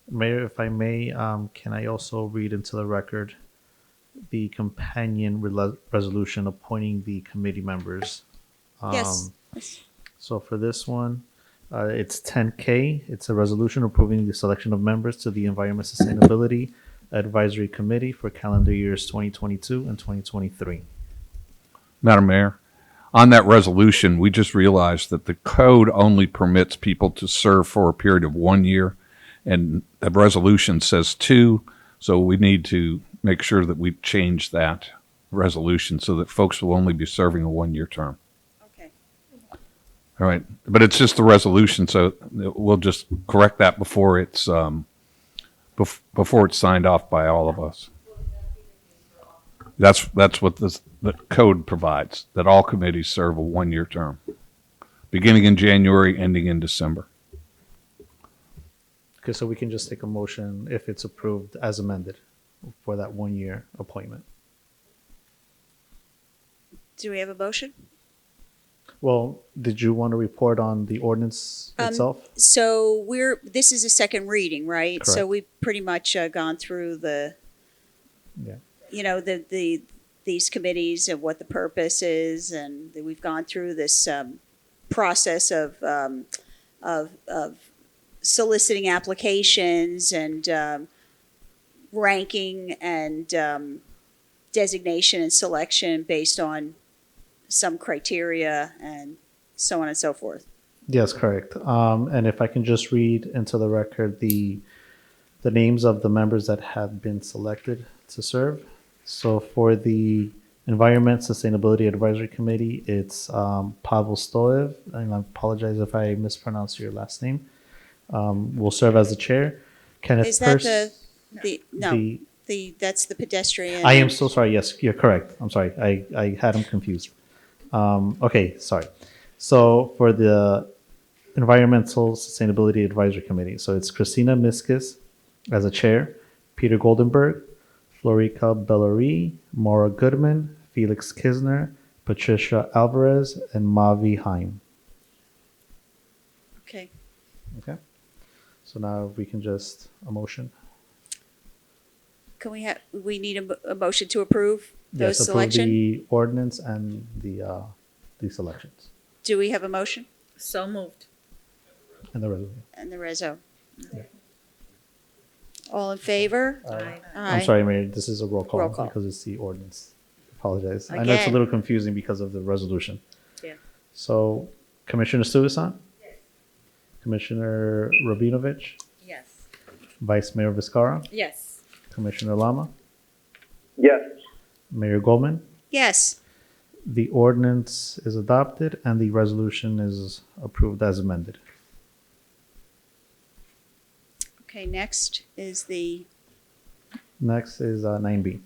Mayor, if I may, can I also read into the record the companion resolution appointing the committee members? Yes. So for this one, it's 10K. It's a resolution approving the selection of members to the Environment Sustainability Advisory Committee for calendar years 2022 and 2023. Madam Mayor, on that resolution, we just realized that the code only permits people to serve for a period of 1 year, and the resolution says 2, so we need to make sure that we change that resolution so that folks will only be serving a 1-year term. Okay. All right, but it's just the resolution, so we'll just correct that before it's before it's signed off by all of us. That's what the code provides, that all committees serve a 1-year term, beginning in January, ending in December. Okay, so we can just take a motion if it's approved as amended for that 1-year appointment. Do we have a motion? Well, did you want to report on the ordinance itself? So this is a second reading, right? So Correct. we've pretty much gone through the, Yeah. you know, these committees and what the purpose is, and we've gone through this process of soliciting applications and ranking and designation and selection based on some criteria and so on and so forth. Yes, correct. And if I can just read into the record the names of the members that have been selected to serve. So for the Environment Sustainability Advisory Committee, it's Pavel Stoev, and I apologize if I mispronounce your last name. Will serve as the chair. Kenneth Is that Purse- that's the pedestrian? I am so sorry. Yes, you're correct. I'm sorry. I had him confused. Okay, sorry. So for the Environmental Sustainability Advisory Committee, so it's Christina Miskis as a chair, Peter Goldenberg, Florica Bellary, Maura Goodman, Felix Kisner, Patricia Alvarez, and Mavi Heim. Okay. Okay. So now we can just a motion. Can we need a motion to approve those Yes, approve selection? the ordinance and the selections Do we have a motion So moved. and the resolution. and the reso? All in favor? Aye. I'm sorry, Mayor, this is a roll call Roll call. because it's the ordinance. Apologize. I know it's a Again. little confusing because of the resolution. Yeah. So Commissioner Stuyvesant? Commissioner Rabinovich? Yes. Vice Mayor Viscara? Yes. Commissioner Lama? Yes. Mayor Goldman? Yes. The ordinance is adopted and the resolution is approved as amended. Okay, next is the, Next is 9B.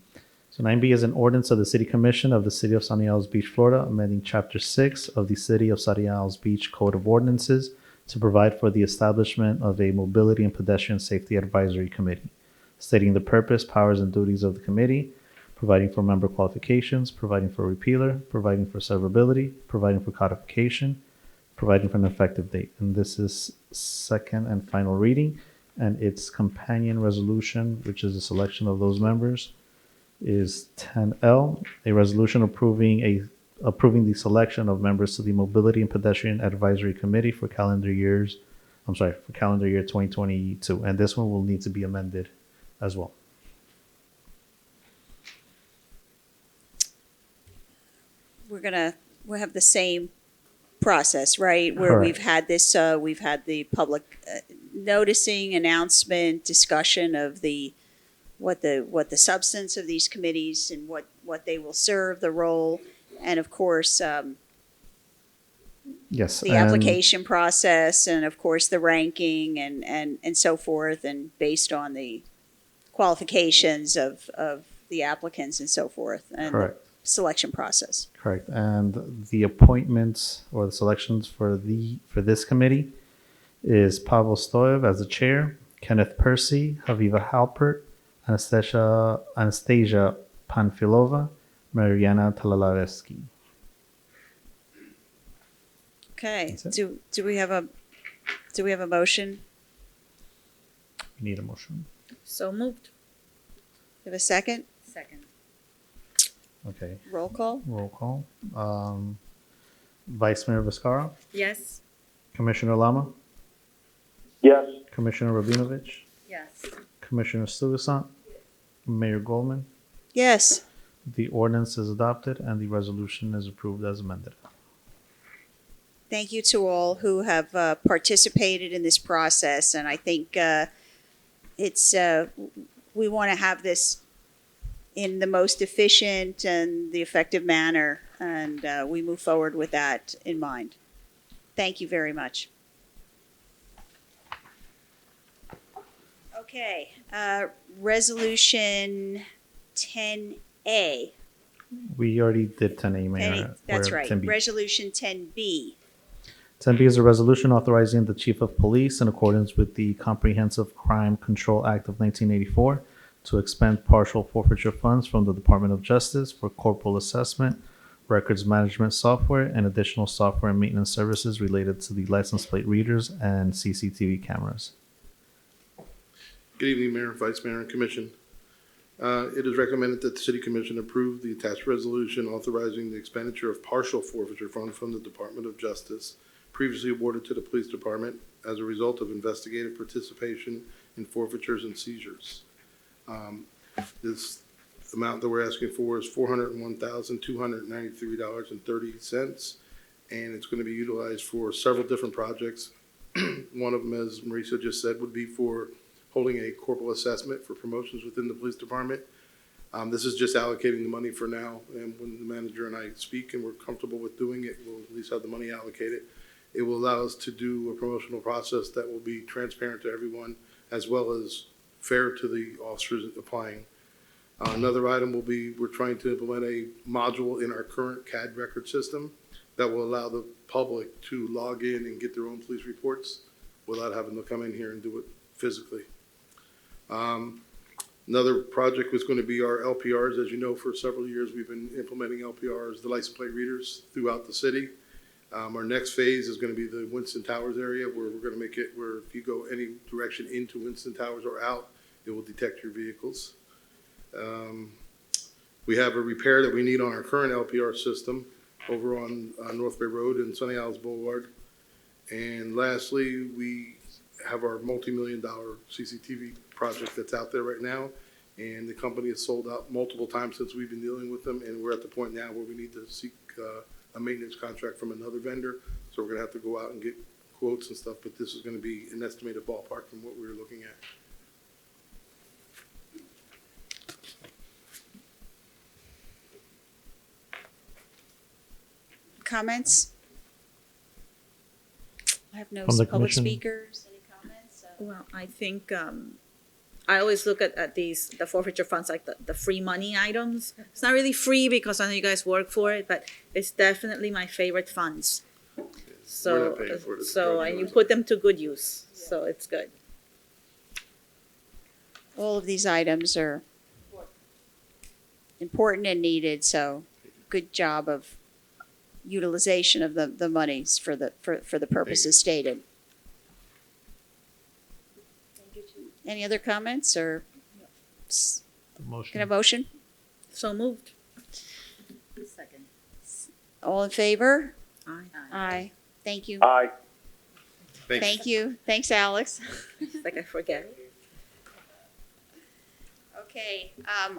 So 9B is an ordinance of the City Commission of the City of Sunny Isles Beach, Florida, amending Chapter 6 of the City of Sunny Isles Beach Code of Ordinances to provide for the establishment of a Mobility and Pedestrian Safety Advisory Committee, stating the purpose, powers, and duties of the committee, providing for member qualifications, providing for repealer, providing for severability, providing for codification, providing for an effective date. And this is second and final reading, and its companion resolution, which is a selection of those members, is 10L, a resolution approving the selection of members to the Mobility and Pedestrian Advisory Committee for calendar year 2022. And this one will need to be amended as well. We'll have the same process, right? Where Correct. we've had this, we've had the public noticing, announcement, discussion of what the substance of these committees and what they will serve, the role, and of course, Yes. the and- application process, and of course, the ranking and so forth, and based on the qualifications of the applicants and so forth, and the Correct. selection process. Correct. And the appointments or the selections for this committee is Pavel Stoyev as the chair, Kenneth Percy, Haviva Halpert, Anastasia Panfilova, Mariana Talalareski. Okay, That's it. do we have a motion? We need a motion. So moved. Have a second? Second. Okay. Roll call? Roll call. Vice Mayor Viscara, Yes. Commissioner Lama, Yes. Commissioner Rabinovich, Yes. Commissioner Stuyvesant, Mayor Goldman. Yes. The ordinance is adopted and the resolution is approved as amended. Thank you to all who have participated in this process, and I think we want to have this in the most efficient and the effective manner, and we move forward with that in mind. Thank you very much. Okay, resolution 10A. We already did 10A, Mayor. That's or right. 10B. Resolution 10B. 10B is a resolution authorizing the Chief of Police, in accordance with the Comprehensive Crime Control Act of 1984, to expend partial forfeiture funds from the Department of Justice for corporal assessment, records management software, and additional software and maintenance services related to the license plate readers and CCTV cameras. Good evening, Mayor, Vice Mayor, and Commission. It is recommended that the City Commission approve the attached resolution authorizing the expenditure of partial forfeiture funds from the Department of Justice previously awarded to the Police Department as a result of investigative participation in forfeitures and seizures. This amount that we're asking for is $401,293.30, and it's going to be utilized for several different projects. One of them, as Marisa just said, would be for holding a corporal assessment for promotions within the police department. This is just allocating the money for now, and when the manager and I speak and we're comfortable with doing it, we'll at least have the money allocated. It will allow us to do a promotional process that will be transparent to everyone, as well as fair to the officers applying. Another item will be, we're trying to implement a module in our current CAD record system that will allow the public to log in and get their own police reports without having to come in here and do it physically. Another project was going to be our Lprs. As you know, for several years, we've been implementing Lprs, the license plate readers, throughout the city. Our next phase is going to be the Winston Towers area, where we're going to make it where if you go any direction into Winston Towers or out, it will detect your vehicles. We have a repair that we need on our current LPR system over on North Bay Road and Sunny Isles Boulevard. And lastly, we have our multi-million-dollar CCTV project that's out there right now, and the company has sold out multiple times since we've been dealing with them, and we're at the point now where we need to seek a maintenance contract from another vendor, so we're gonna have to go out and get quotes and stuff, but this is gonna be an estimated ballpark from what we were looking at. Comments? I have no From the public commission. speakers. Any comments? Well, I think I always look at the forfeiture funds, like the free money items. It's not really free because I know you guys work for it, but it's definitely my favorite funds. We're So, not paying for it, it's so, drug and you dealers. put them to good use, so it's good. All of these items are important and needed, so good job of utilization of the monies for the purposes stated. Any other comments or Motion. can I motion? So moved. Second. All in favor? Aye. Aye. Thank you. Aye. Thank you. Thanks, Alex. It's like I forget. Okay,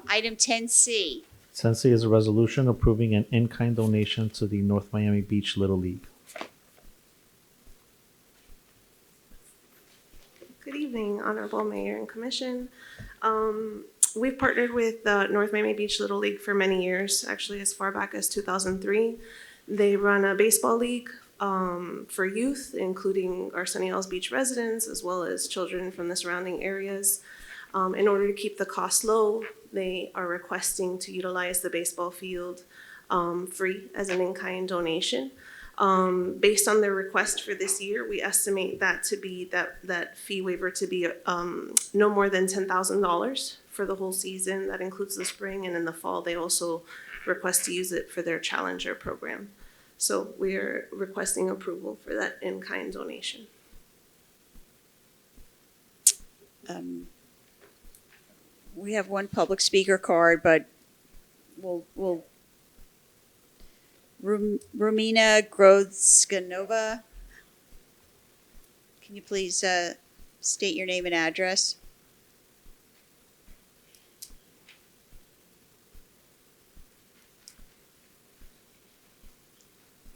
item 10C. 10C is a resolution approving an in-kind donation to the North Miami Beach Little League. Good evening, Honorable Mayor and Commission. We've partnered with the North Miami Beach Little League for many years, actually as far back as 2003. They run a baseball league for youth, including our Sunny Isles Beach residents, as well as children from the surrounding areas. In order to keep the cost low, they are requesting to utilize the baseball field free as an in-kind donation. Based on their request for this year, we estimate that to be that fee waiver to be no more than $10,000 for the whole season. That includes the spring, and in the fall, they also request to use it for their Challenger program. So we are requesting approval for that in-kind donation. We have one public speaker card, but we'll Romina Grodzkanova, can you please state your name and address?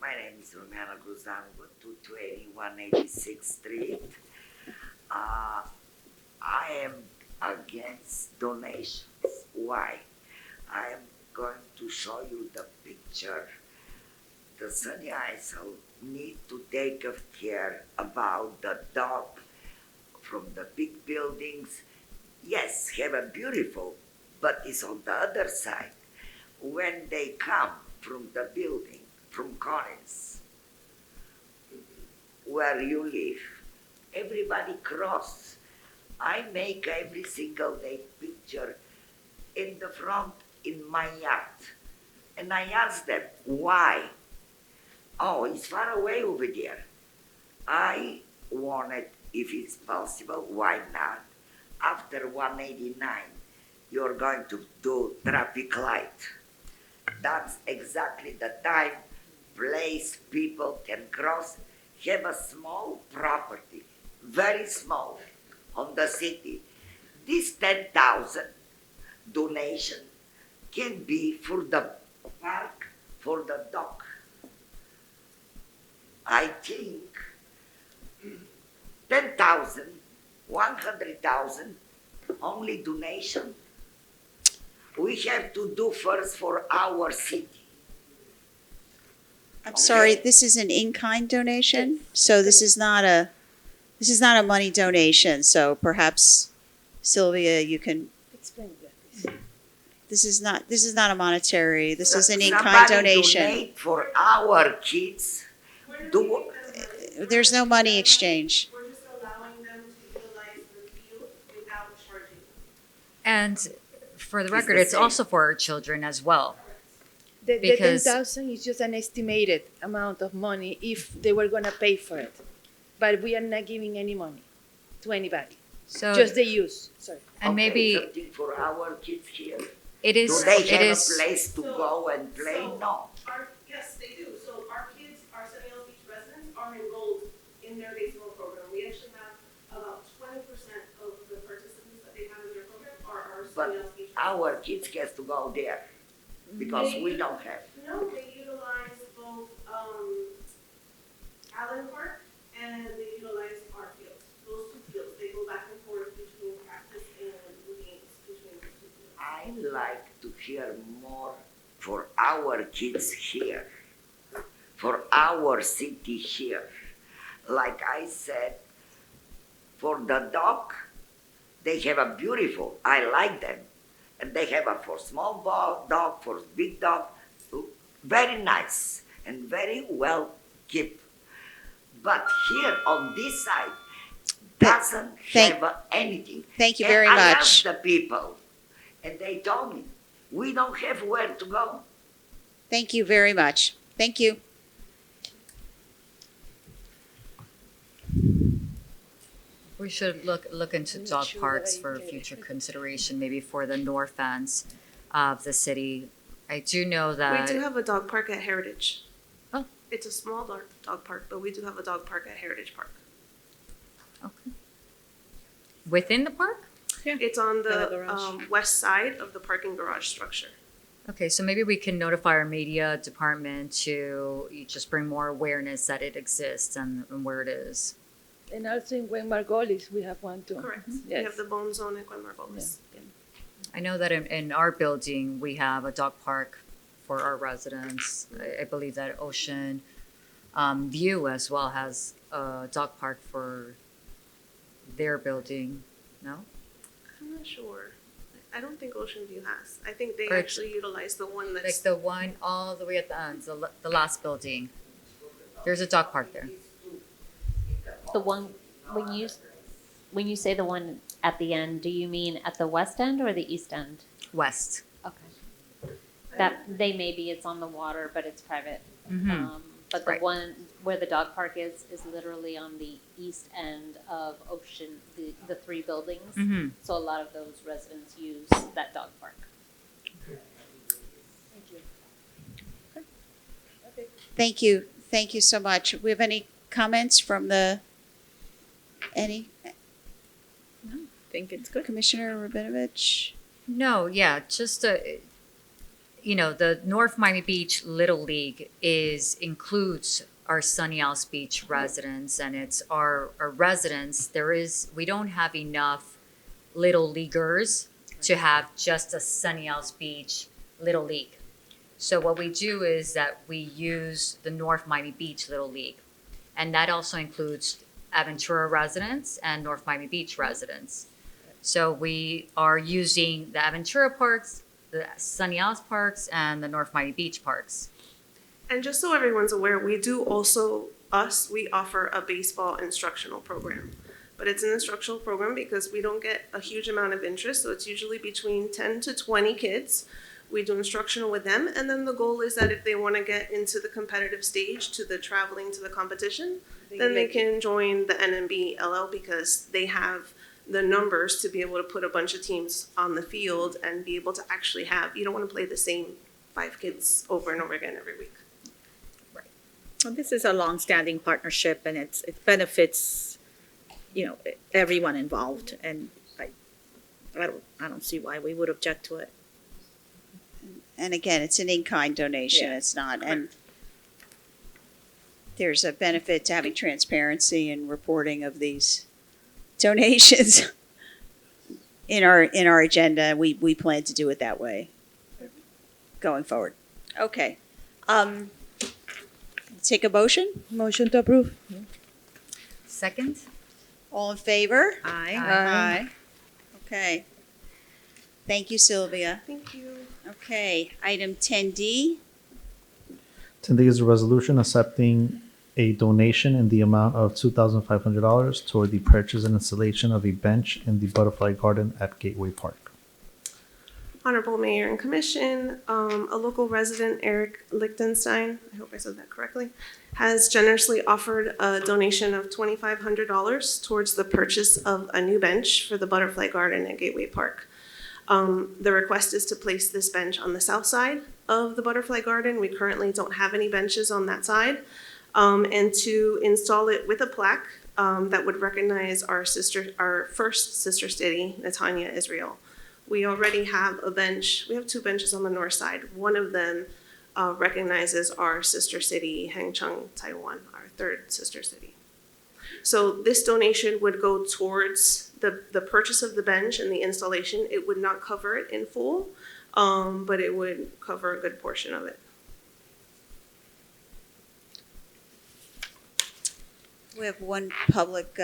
My name is Romana Grodzkanova, 220 186th Street. I am against donations. Why? I am going to show you the picture. The Sunny Isles need to take care about the dog from the big buildings. Yes, have a beautiful, but it's on the other side. When they come from the building, from Collins, where you live, everybody cross. I make every single day picture in the front in my yard. And I ask them, why? Oh, it's far away over there. I wanted, if it's possible, why not? After 189, you're going to do traffic light. That's exactly the time, place people can cross, have a small property, very small, on the city. This 10,000 donation can be for the park, for the dog. I think 10,000, 100,000, only donation. We have to do first for our city. I'm sorry, this is an in-kind donation, so this is not a money donation, so perhaps Sylvia, you can, Explain that. this is not a monetary, this is an in-kind Somebody donation. donate for our kids. There's no money exchange. We're just allowing them to utilize the field without charging. And for the It's record, the it's same. also for our children as well. The Because- 10,000 is just an estimated amount of money if they were gonna pay for it. But we are not giving any money to anybody, So, just the use, sorry. and maybe Something for our kids here. it is, Do they it have is, a place to go and play? No. Yes, they do. So our kids, our Sunny Isles Beach residents are enrolled in their baseball program. We actually have about 20% of the participants that they have in their program are our Sunny Isles Beach residents. Our kids has to go there because we don't have. No, they utilize both Allen Park and they utilize our fields. Those two fields, they go back and forth between practice and games between those two fields. I like to hear more for our kids here, for our city here. Like I said, for the dog, They have a beautiful, I like them. And they have a for small dog, for big dog, very nice and very well kept. But here on this side, doesn't have anything. Thank you very and I much. asked the people, and they told me, we don't have where to go. Thank you very much. Thank you. We should look into dog parks for future consideration, maybe for the north ends of the city. I do know that. We do have a dog park at Heritage. Oh. It's a small dog park, but we do have a dog park at Heritage Park. Okay. Within the park? Yeah. It's on By the garage. the west side of the parking garage structure. Okay, so maybe we can notify our media department to just bring more awareness that it exists and where it is. And also in Gwen Margolis, we have one too. Correct. We Yes. have the Bone Zone at Gwen Margolis. I know that in our building, we have a dog park for our residents. I believe that Ocean View as well has a dog park for their building, no? I'm not sure. I don't think Ocean View has. I think they Or- actually utilize the one that's. Like the one all the way at the end, the last building. There's a dog park there. The one, when you say the one at the end, do you mean at the west end or the east end? West. Okay. That, it's on the water, but it's private. Mhm. But the Right. one where the dog park is literally on the east end of Ocean, the three buildings. Mhm. So a lot of those residents use that dog park. Thank you. Thank you so much. We have any comments from any? I think it's good. Commissioner Rabinovich? No, yeah, just the North Miami Beach Little League includes our Sunny Isles Beach residents, and it's our residents. We don't have enough little leaguers to have just a Sunny Isles Beach Little League. So what we do is that we use the North Miami Beach Little League, and that also includes Aventura residents and North Miami Beach residents. So we are using the Aventura parks, the Sunny Isles parks, and the North Miami Beach parks. And just so everyone's aware, we offer a baseball instructional program. But it's an instructional program because we don't get a huge amount of interest, so it's usually between 10 to 20 kids. We do instructional with them, and then the goal is that if they want to get into the competitive stage, to the traveling to the competition, then they can join the NMBLL because they have the numbers to be able to put a bunch of teams on the field and be able to actually you don't want to play the same 5 kids over and over again every week. Well, this is a long-standing partnership, and it benefits, everyone involved, and I don't see why we would object to it. And again, it's an in-kind donation. Yeah. It's not, and there's a benefit to having transparency and reporting of these donations in our agenda. We plan to do it that way going forward. Okay. Take a motion. Motion to approve. Second? All in favor? Aye. Aye. Okay. Thank you, Sylvia. Thank you. Okay, item 10D. 10D is a resolution accepting a donation in the amount of $2,500 toward the purchase and installation of a bench in the Butterfly Garden at Gateway Park. Honorable Mayor and Commission, a local resident, Eric Lichtenstein, I hope I said that correctly, has generously offered a donation of $2,500 towards the purchase of a new bench for the Butterfly Garden at Gateway Park. The request is to place this bench on the south side of the Butterfly Garden. We currently don't have any benches on that side. And to install it with a plaque that would recognize our first sister city, Netanya, Israel. We already have a bench. We have 2 benches on the north side. One of them recognizes our sister city, Hangcheng, Taiwan, our 3rd sister city. So this donation would go towards the purchase of the bench and the installation. It would not cover it in full, but it would cover a good portion of it. We have one public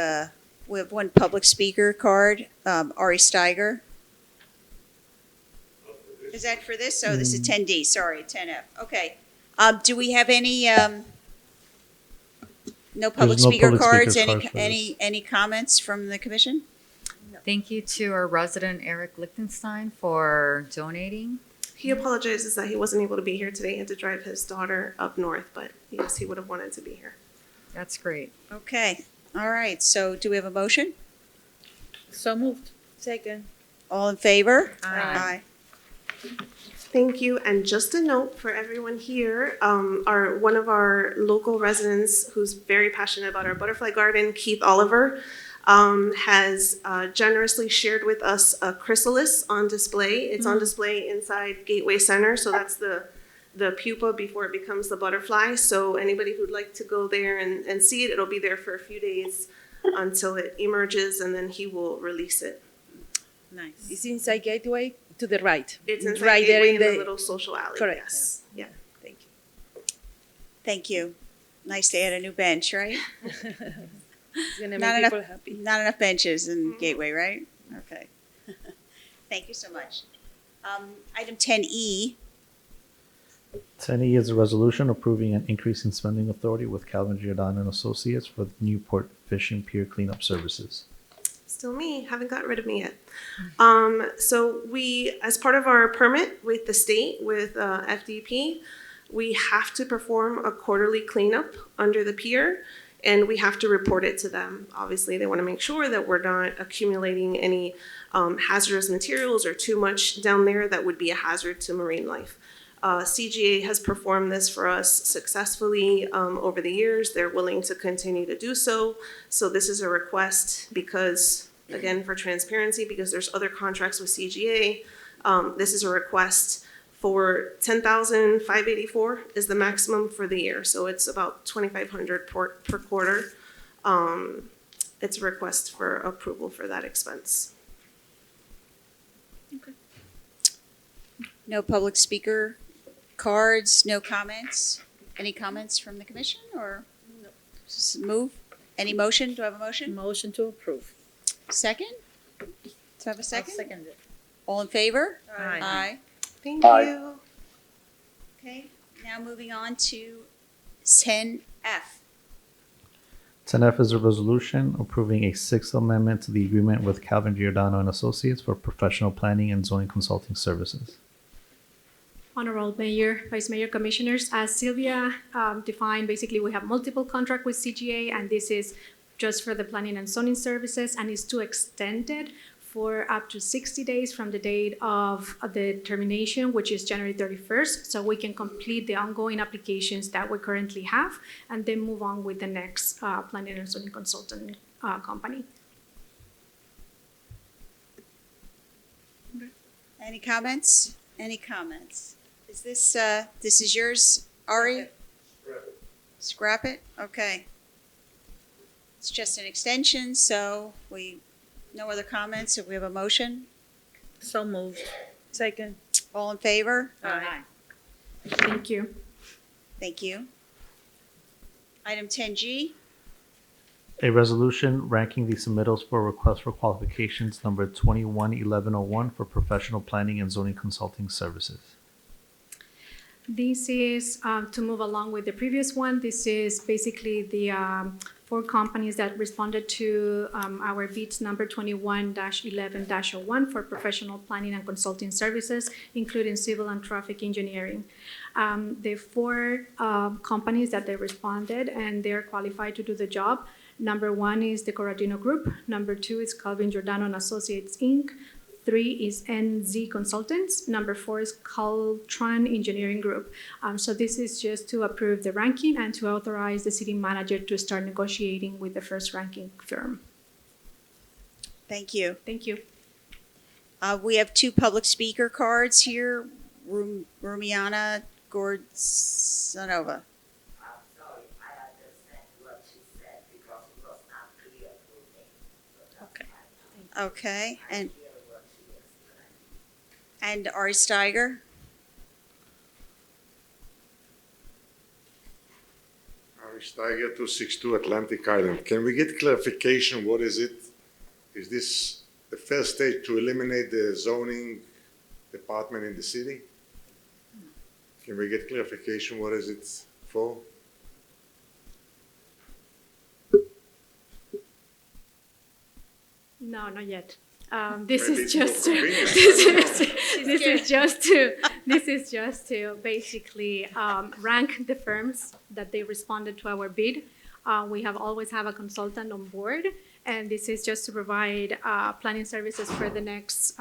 We have one public speaker card, Ari Steiger. Is that for this? Oh, this is 10D, sorry, 10F. Okay. Do we have any, no public no speaker public cards? speaker cards for Any comments from the commission? Thank you to our resident Eric Lichtenstein for donating. He apologizes that he wasn't able to be here today and to drive his daughter up north, but yes, he would have wanted to be here. That's great. Okay, all right, so do we have a motion? So moved. Second. All in favor? Aye. Thank you. And just a note for everyone here, one of our local residents who's very passionate about our butterfly garden, Keith Oliver, has generously shared with us a chrysalis on display. It's on display inside Gateway Center, so that's the pupa before it becomes the butterfly. So anybody who'd like to go there and see it, it'll be there for a few days until it emerges, and then he will release it. Nice. It's inside Gateway to the right. It's inside right Gateway there in the little social alley. Correct. Yes. Yeah. Thank you. Thank you. Nice to add a new bench, right? It's gonna Not make enough, people happy. not enough benches in Gateway, right? Okay. Thank you so much. Item 10E, 10E is a resolution approving an increase in spending authority with Calvin Giodin and Associates for the Newport Fishing Pier cleanup services. Still me, haven't got rid of me yet. So we, as part of our permit with the state, with FDP, we have to perform a quarterly cleanup under the pier, and we have to report it to them. Obviously, they want to make sure that we're not accumulating any hazardous materials or too much down there that would be a hazard to marine life. CGA has performed this for us successfully over the years. They're willing to continue to do so. So this is a request because, again, for transparency, because there's other contracts with CGA. This is a request for $10,584 is the maximum for the year. So it's about $2,500 per quarter. It's a request for approval for that expense. no public speaker cards, no comments. Any comments from the commission or move? Any motion? Do I have a motion? Motion to approve. Second? Do I have a I'll second? second it. All in favor? Aye. Thank Aye. you. Okay, now moving on to 10F. 10F is a resolution approving a sixth amendment to the agreement with Calvin Giordano and Associates for professional planning and zoning consulting services. Honorable Mayor, Vice Mayor, Commissioners, as Sylvia defined, basically we have multiple contracts with CGA, and this is just for the planning and zoning services, and is to extend it for up to 60 days from the date of the termination, which is January 31st, so we can complete the ongoing applications that we currently have, and then move on with the next planning and zoning consultant company. Any comments? Any comments? Is this, this is yours, Ari? Scrap it? Okay. It's just an extension, so no other comments, if we have a motion? So moved. Second. All in favor? Aye. Thank you. Thank you. Item 10G, A resolution ranking the submittals for request for qualifications number 211101 for professional planning and zoning consulting services. This is to move along with the previous one. This is basically the 4 companies that responded to our bids number 21-11-01 for professional planning and consulting services, including civil and traffic engineering. The 4 companies that they responded, and they're qualified to do the job. Number 1 is the Corradino Group. Number 2 is Calvin Giordano and Associates, Inc. 3 is NZ Consultants. Number 4 is Caltran Engineering Group. So this is just to approve the ranking and to authorize the city manager to start negotiating with the first ranking firm. thank you. Thank you. We have 2 public speaker cards here, Rumiana Gordsanova. I'm sorry, I understand what she said because it was not clear to me. Okay. Okay, and Hear what she explained. and Ari Steiger. Steiger, 262 Atlantic Island. Can we get clarification? What is it? Is this the first stage to eliminate the zoning department in the city? Can we get clarification? What is it for? No, not yet. This Maybe is it's more just to, convenient. this is just to basically rank the firms that they responded to our bid. We have always have a consultant on board, and this is just to provide planning services for the next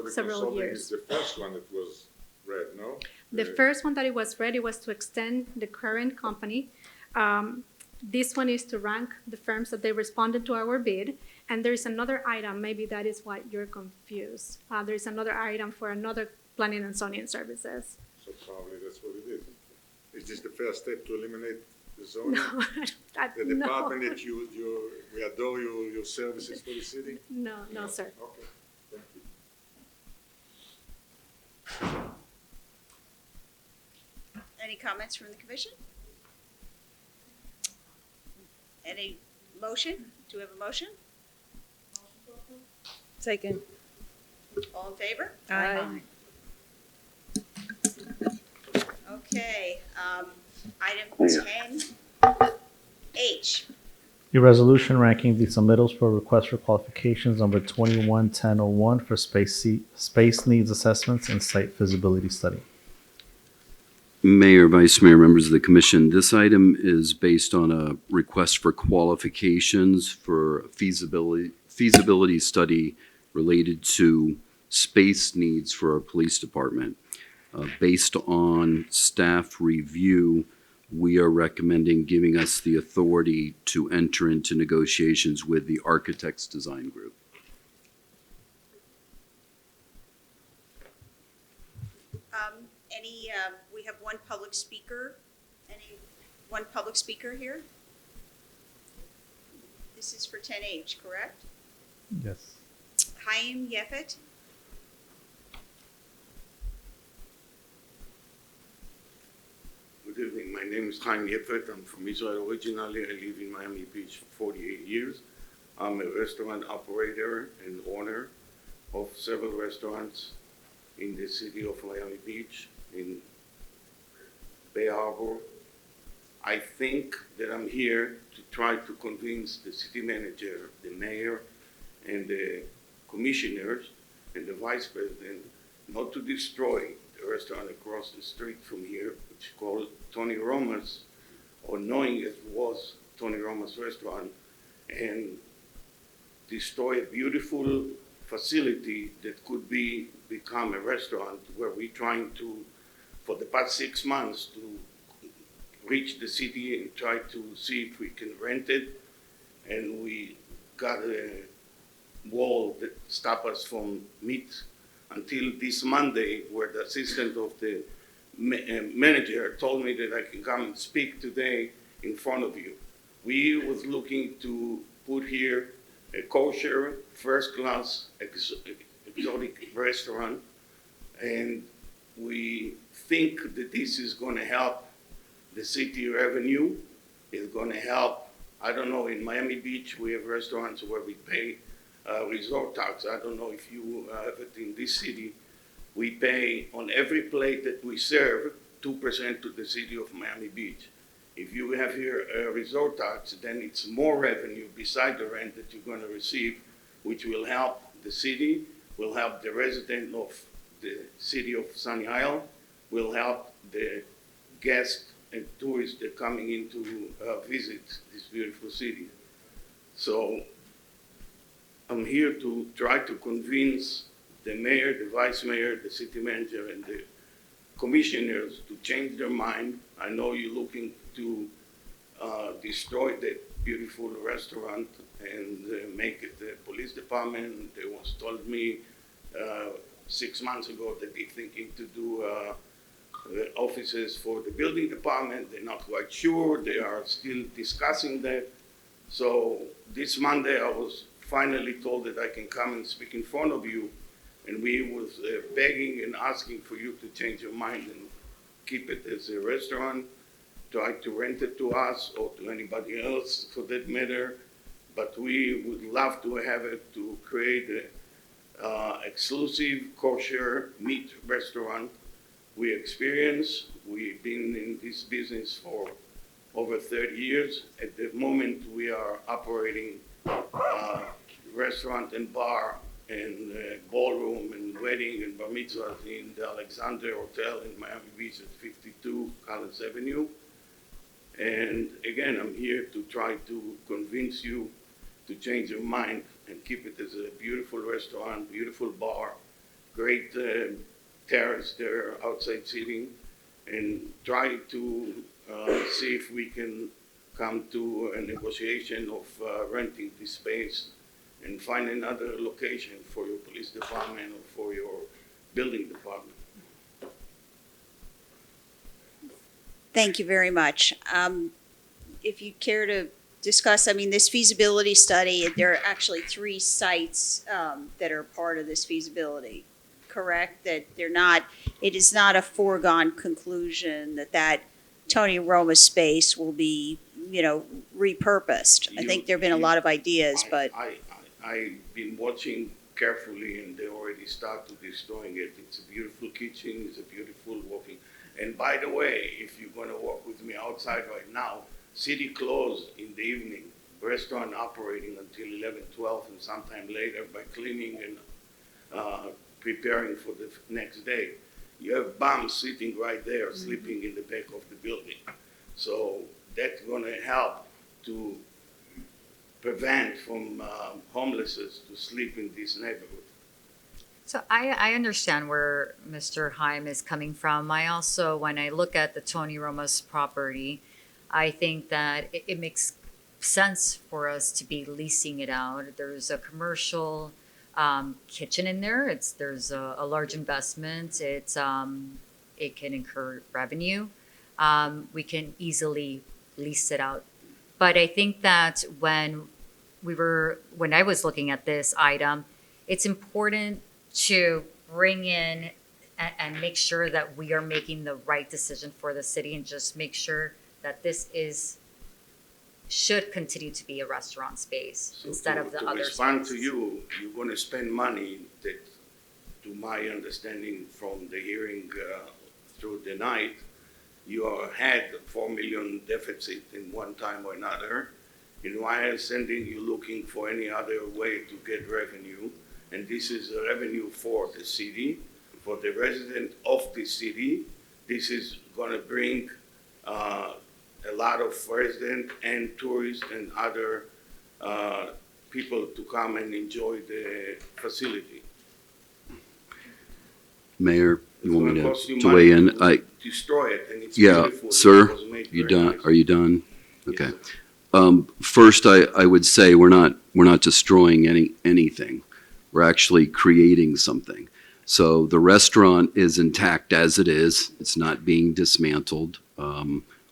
several years. The first one that was read, no? The first one that it was read, it was to extend the current company. This one is to rank the firms that they responded to our bid. And there is another item, maybe that is why you're confused. There is another item for another planning and zoning services. So probably that's what it is. Is this the first step to eliminate the zoning? No, The department that we adore your services for the city? No, sir. Okay, thank you. Any comments from the commission? Any motion? Do we have a motion? Second. All in favor? Aye. Okay, item 10H. A resolution ranking the submittals for request for qualifications number 211001 for space needs assessments and site feasibility study. Mayor, Vice Mayor, members of the commission, this item is based on a request for qualifications for feasibility study related to space needs for our police department. Based on staff review, we are recommending giving us the authority to enter into negotiations with the Architects Design Group. We have one public speaker. One public speaker here? This is for 10H, correct? Yes. Chaim Yefet? Good evening. My name is Chaim Yefet. I'm from Israel originally. I live in Miami Beach for 48 years. I'm a restaurant operator and owner of several restaurants in the city of Miami Beach, in Bay Arbor. I think that I'm here to try to convince the city manager, the mayor, and the commissioners and the vice president not to destroy the restaurant across the street from here, which is called Tony Roma's, or knowing it was Tony Roma's restaurant, and destroy a beautiful facility that could become a restaurant where we're trying to, for the past 6 months, to reach the city and try to see if we can rent it. And we got a wall that stopped us from meet until this Monday, where the assistant of the manager told me that I can come and speak today in front of you. We was looking to put here a kosher, first-class, exotic restaurant, and we think that this is going to help the city revenue. It's going to help, I don't know, in Miami Beach, we have restaurants where we pay resort tax. I don't know if you have it in this city. We pay on every plate that we serve 2% to the city of Miami Beach. If you have here a resort tax, then it's more revenue beside the rent that you're going to receive, which will help the city, will help the resident of the city of Sunny Isle, will help the guests and tourists that are coming in to visit this beautiful city. So I'm here to try to convince the mayor, the vice mayor, the city manager, and the commissioners to change their mind. I know you're looking to destroy that beautiful restaurant and make it the police department. They once told me 6 months ago that they're thinking to do offices for the building department. They're not quite sure. They are still discussing that. So this Monday I was finally told that I can come and speak in front of you, and we was begging and asking for you to change your mind and keep it as a restaurant, try to rent it to us or to anybody else for that matter. But we would love to have it to create a exclusive kosher meat restaurant. We've been in this business for over 30 years. At the moment, we are operating restaurant and bar and ballroom and wedding and bar mitzvahs in the Alexander Hotel in Miami Beach at 52 Collins Avenue. And again, I'm here to try to convince you to change your mind and keep it as a beautiful restaurant, beautiful bar, great terrace there, outside seating, and try to see if we can come to a negotiation of renting this space and find another location for your police department or for your building department. Thank you very much. If you care to discuss, I mean, this feasibility study, there are actually 3 sites that are part of this feasibility, correct? That it is not a foregone conclusion that Tony Roma space will be, repurposed. I think there have been a lot of ideas, but. I've been watching carefully and they already started destroying it. It's a beautiful kitchen, it's a beautiful walking. And by the way, if you're gonna walk with me outside right now, city closed in the evening, restaurant operating until 11, 12 and sometime later by cleaning and preparing for the next day. You have bums sitting right there, sleeping in the back of the building. So that's gonna help to prevent from homelessness to sleep in this neighborhood. So I understand where Mr. Haim is coming from. I also, when I look at the Tony Roma's property, I think that it makes sense for us to be leasing it out. There's a commercial kitchen in there. There's a large investment. It can incur revenue. We can easily lease it out. But I think that when I was looking at this item, it's important to bring in and make sure that we are making the right decision for the city and just make sure that this should continue to be a restaurant space instead of the other spaces. To respond to you, you're going to spend money that, to my understanding from the hearing through the night, you had $4 million deficit in one time or another. In my understanding, you're looking for any other way to get revenue, and this is a revenue for the city, for the resident of the city. This is going to bring a lot of residents and tourists and other people to come and enjoy the facility. Mayor, you want me cost you to money weigh in? to destroy it, and it's Yeah, beautiful. sir, It was made you very done? nice. Are you done? Yes, Okay. sir. First, I would say we're not destroying anything. We're actually creating something. So the restaurant is intact as it is. It's not being dismantled.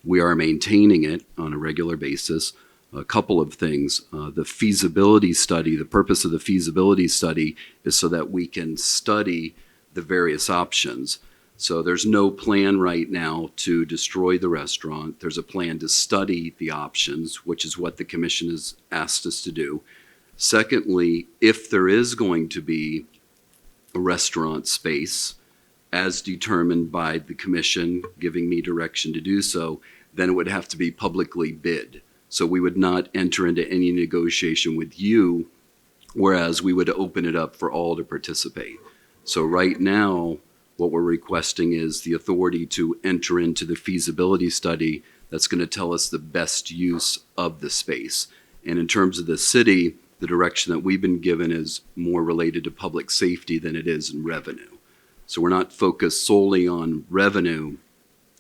We are maintaining it on a regular basis. A couple of things. The feasibility study, the purpose of the feasibility study is so that we can study the various options. So there's no plan right now to destroy the restaurant. There's a plan to study the options, which is what the commission has asked us to do. Secondly, if there is going to be a restaurant space, as determined by the commission giving me direction to do so, then it would have to be publicly bid. So we would not enter into any negotiation with you, whereas we would open it up for all to participate. So right now, what we're requesting is the authority to enter into the feasibility study that's going to tell us the best use of the space. And in terms of the city, the direction that we've been given is more related to public safety than it is in revenue. So we're not focused solely on revenue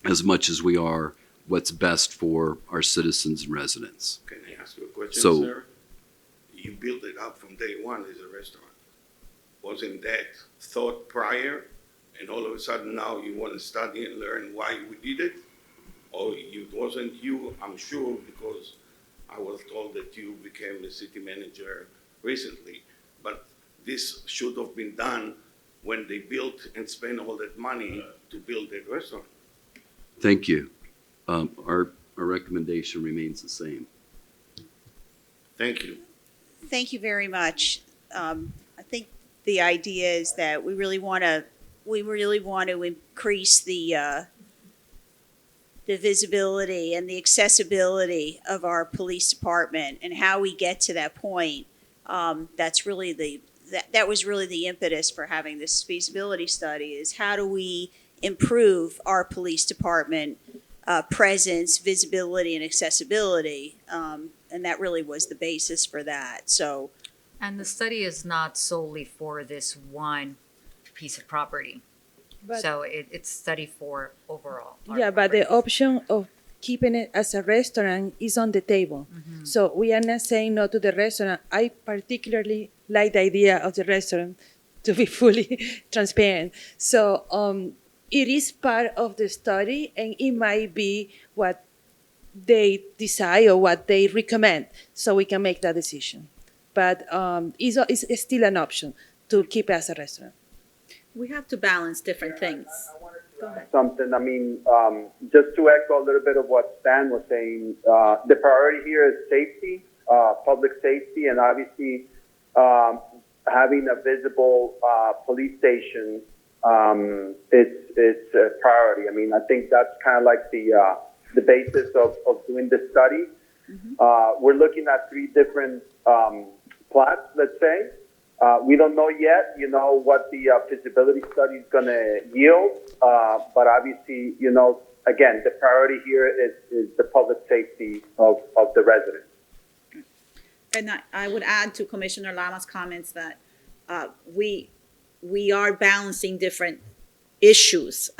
as much as we are what's best for our citizens and residents. Can I ask you a question, So- sir? You built it up from day one as a restaurant. Wasn't that thought prior? And all of a sudden now you want to study and learn why we did it? Or it wasn't you, I'm sure, because I was told that you became the city manager recently. But this should have been done when they built and spent all that money to build that restaurant. Thank you. Our recommendation remains the same. Thank you. Thank you very much. I think the idea is that we really want to increase the visibility and the accessibility of our police department, and how we get to that point. That's really that was really the impetus for having this feasibility study, is how do we improve our police department presence, visibility, and accessibility. And that really was the basis for that. So, And the study is not solely for this one piece of property. But- So it's study for overall. our Yeah, but the properties. option of keeping it as a restaurant is on the table. So we are not saying no to the restaurant. I particularly like the idea of the restaurant, to be fully transparent. So it is part of the study, and it might be what they decide or what they recommend, so we can make that decision. But it's still an option to keep it as a restaurant. We have to balance different things. Go ahead. Something, I mean, just to echo a little bit of what Stan was saying, the priority here is safety, public safety, and obviously having a visible police station, it's a priority. I mean, I think that's kind of like the basis of doing this study. We're looking at 3 different plots, let's say. We don't know yet, what the feasibility study is going to yield, but obviously, again, the priority here is the public safety of the residents. And I would add to Commissioner Lama's comments that we are balancing different issues.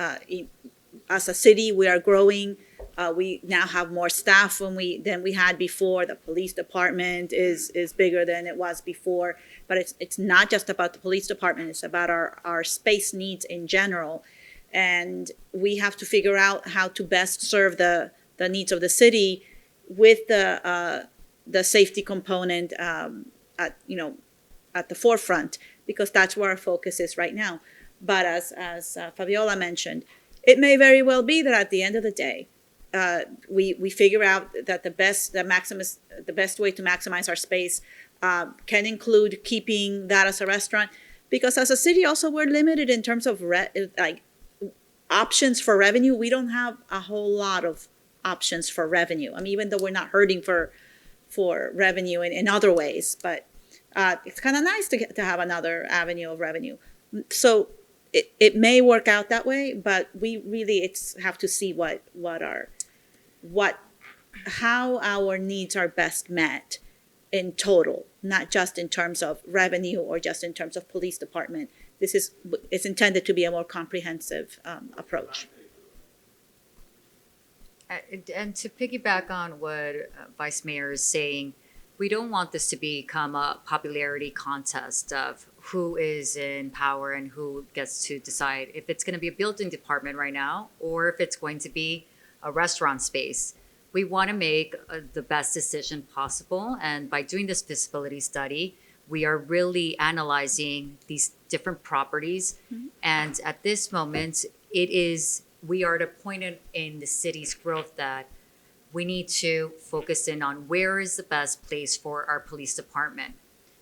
As a city, we are growing. We now have more staff than we had before. The police department is bigger than it was before. But it's not just about the police department. It's about our space needs in general. And we have to figure out how to best serve the needs of the city with the safety component at the forefront, because that's where our focus is right now. But as Fabiola mentioned, it may very well be that at the end of the day, we figure out that the best way to maximize our space can include keeping that as a restaurant, because as a city also we're limited in terms of options for revenue. We don't have a whole lot of options for revenue. I mean, even though we're not hurting for revenue in other ways, but it's kind of nice to have another avenue of revenue. So it may work out that way, but we really have to see how our needs are best met in total, not just in terms of revenue or just in terms of police department. It's intended to be a more comprehensive approach. And to piggyback on what Vice Mayor is saying, we don't want this to become a popularity contest of who is in power and who gets to decide if it's going to be a building department right now or if it's going to be a restaurant space. We want to make the best decision possible. And by doing this feasibility study, we are really analyzing these different properties. Mm-hmm. And at this moment, we are at a point in the city's growth that we need to focus in on where is the best place for our police department.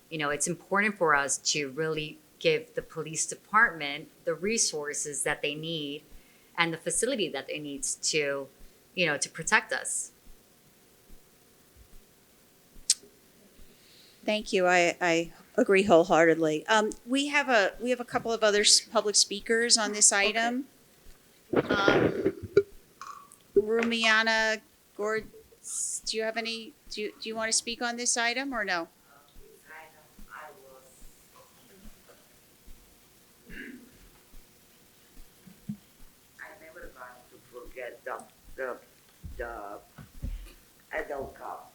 It's important for us to really give the police department the resources that they need and the facility that they need to protect us. thank you. I agree wholeheartedly. We have a couple of other public speakers on this item. Rumiana Gord, do you want to speak on this item or no? Forget the adult cop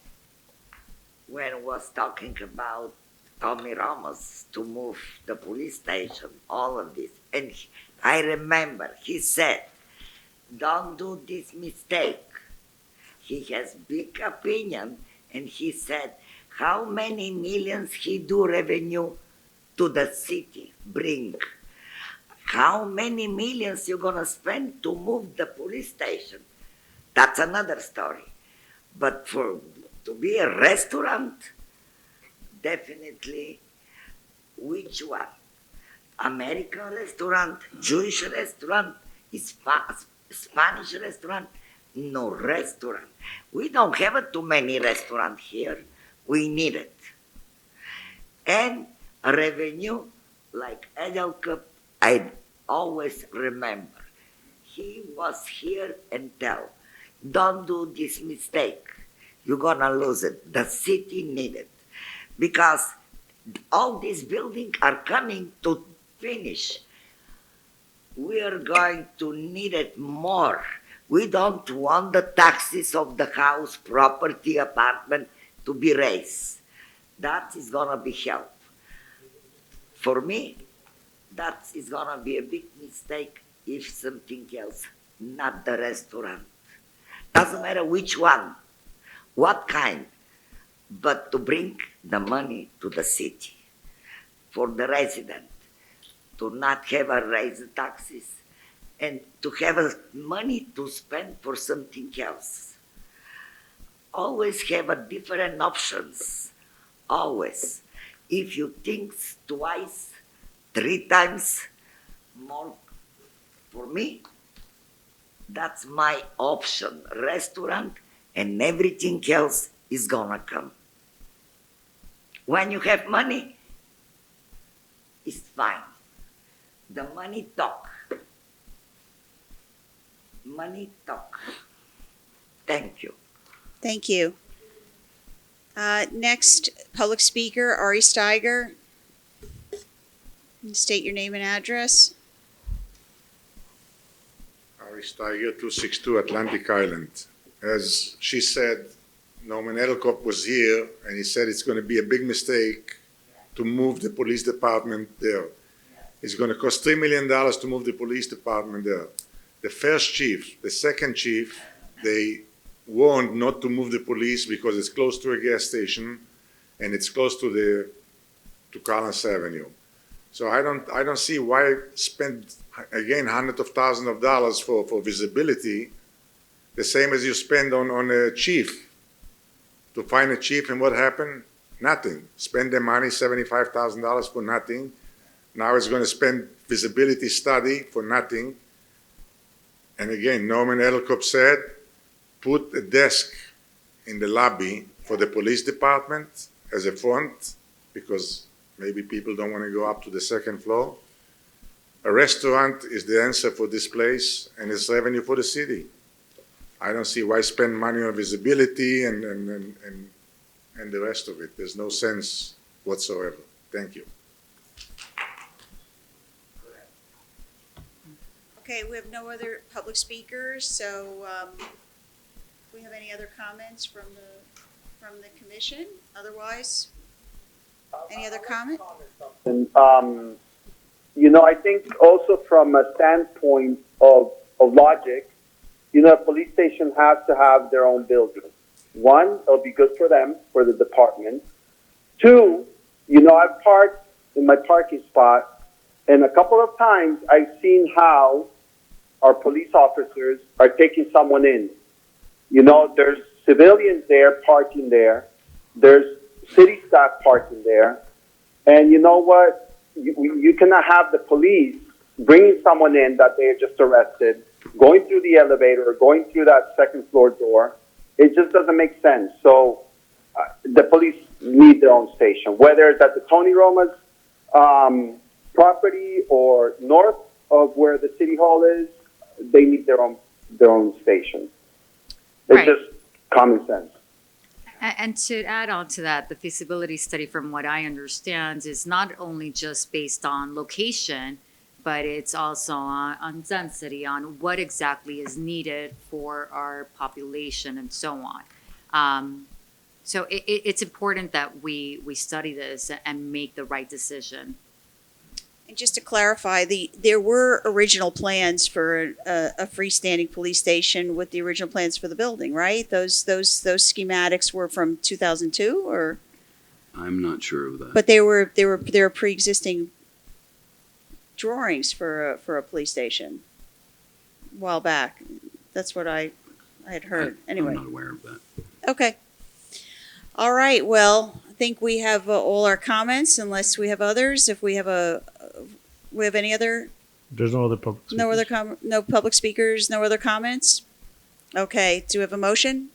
when was talking about Tommy Ramos to move the police station, all of this. And I remember he said, don't do this mistake. He has big opinion, and he said how many millions he do revenue to the city bring. How many millions you're gonna spend to move the police station? that's another story. But to be a restaurant, definitely, which one? American restaurant, Jewish restaurant, Spanish restaurant? No restaurant. We don't have too many restaurants here. We need it. And revenue, like Adel Cup, I always remember. He was here and tell, don't do this mistake. You're gonna lose it. The city need it. Because all these buildings are coming to finish. We are going to need it more. We don't want the taxes of the house, property, apartment to be raised. That is gonna be help. For me, that is gonna be a big mistake if something else, not the restaurant. Doesn't matter which one, what kind, but to bring the money to the city for the resident, to not have a raise the taxes and to have money to spend for something else. Always have a different options, always. If you think twice, 3 times more, for me, that's my option, restaurant, and everything else is gonna come. When you have money, it's fine. The money talk. Money talk. Thank you. Thank you. Next, public speaker, Ari Steiger. State your name and address. Ari Steiger, 262 Atlantic Island. As she said, Norman Edelkop was here, and he said it's going to be a big mistake to move the police department there. It's going to cost $3 million to move the police department there. The first chief, the second chief, they warned not to move the police because it's close to a gas station and it's close to Collins Avenue. So I don't see why spend again hundreds of thousands of dollars for visibility, the same as you spend on a chief. To find a chief, and what happened? Nothing. Spend the money, $75,000 for nothing. Now it's going to spend visibility study for nothing. And again, Norman Edelkop said, put a desk in the lobby for the police department as a front, because maybe people don't want to go up to the second floor. A restaurant is the answer for this place, and it's revenue for the city. I don't see why spend money on visibility and the rest of it. There's no sense whatsoever. Thank you. Okay, we have no other public speakers, so do we have any other comments from the commission? Otherwise, any other comment? And, I think also from a standpoint of logic, a police station has to have their own building. One, it'll be good for them, for the department. Two, I've parked in my parking spot, and a couple of times I've seen how our police officers are taking someone in. There's civilians there parking there. There's city staff parking there. And you know what? You cannot have the police bringing someone in that they are just arrested, going through the elevator or going through that second floor door. It just doesn't make sense. So the police need their own station, whether it's at the Tony Roma's property or north of where the city hall is. They need their own station. It's Right. just common sense. And to add on to that, the feasibility study, from what I understand, is not only just based on location, but it's also on density, on what exactly is needed for our population and so on. So it's important that we study this and make the right decision. And just to clarify, there were original plans for a freestanding police station with the original plans for the building, right? Those schematics were from 2002, or? I'm not sure of that. But there were pre-existing drawings for a police station a while back. That's what I I had heard. I'm Anyway, not aware of that. okay. All right, well, I think we have all our comments unless we have others. If we have any other, There's no other public. no other no public speakers, no other comments? Okay, do we have a motion?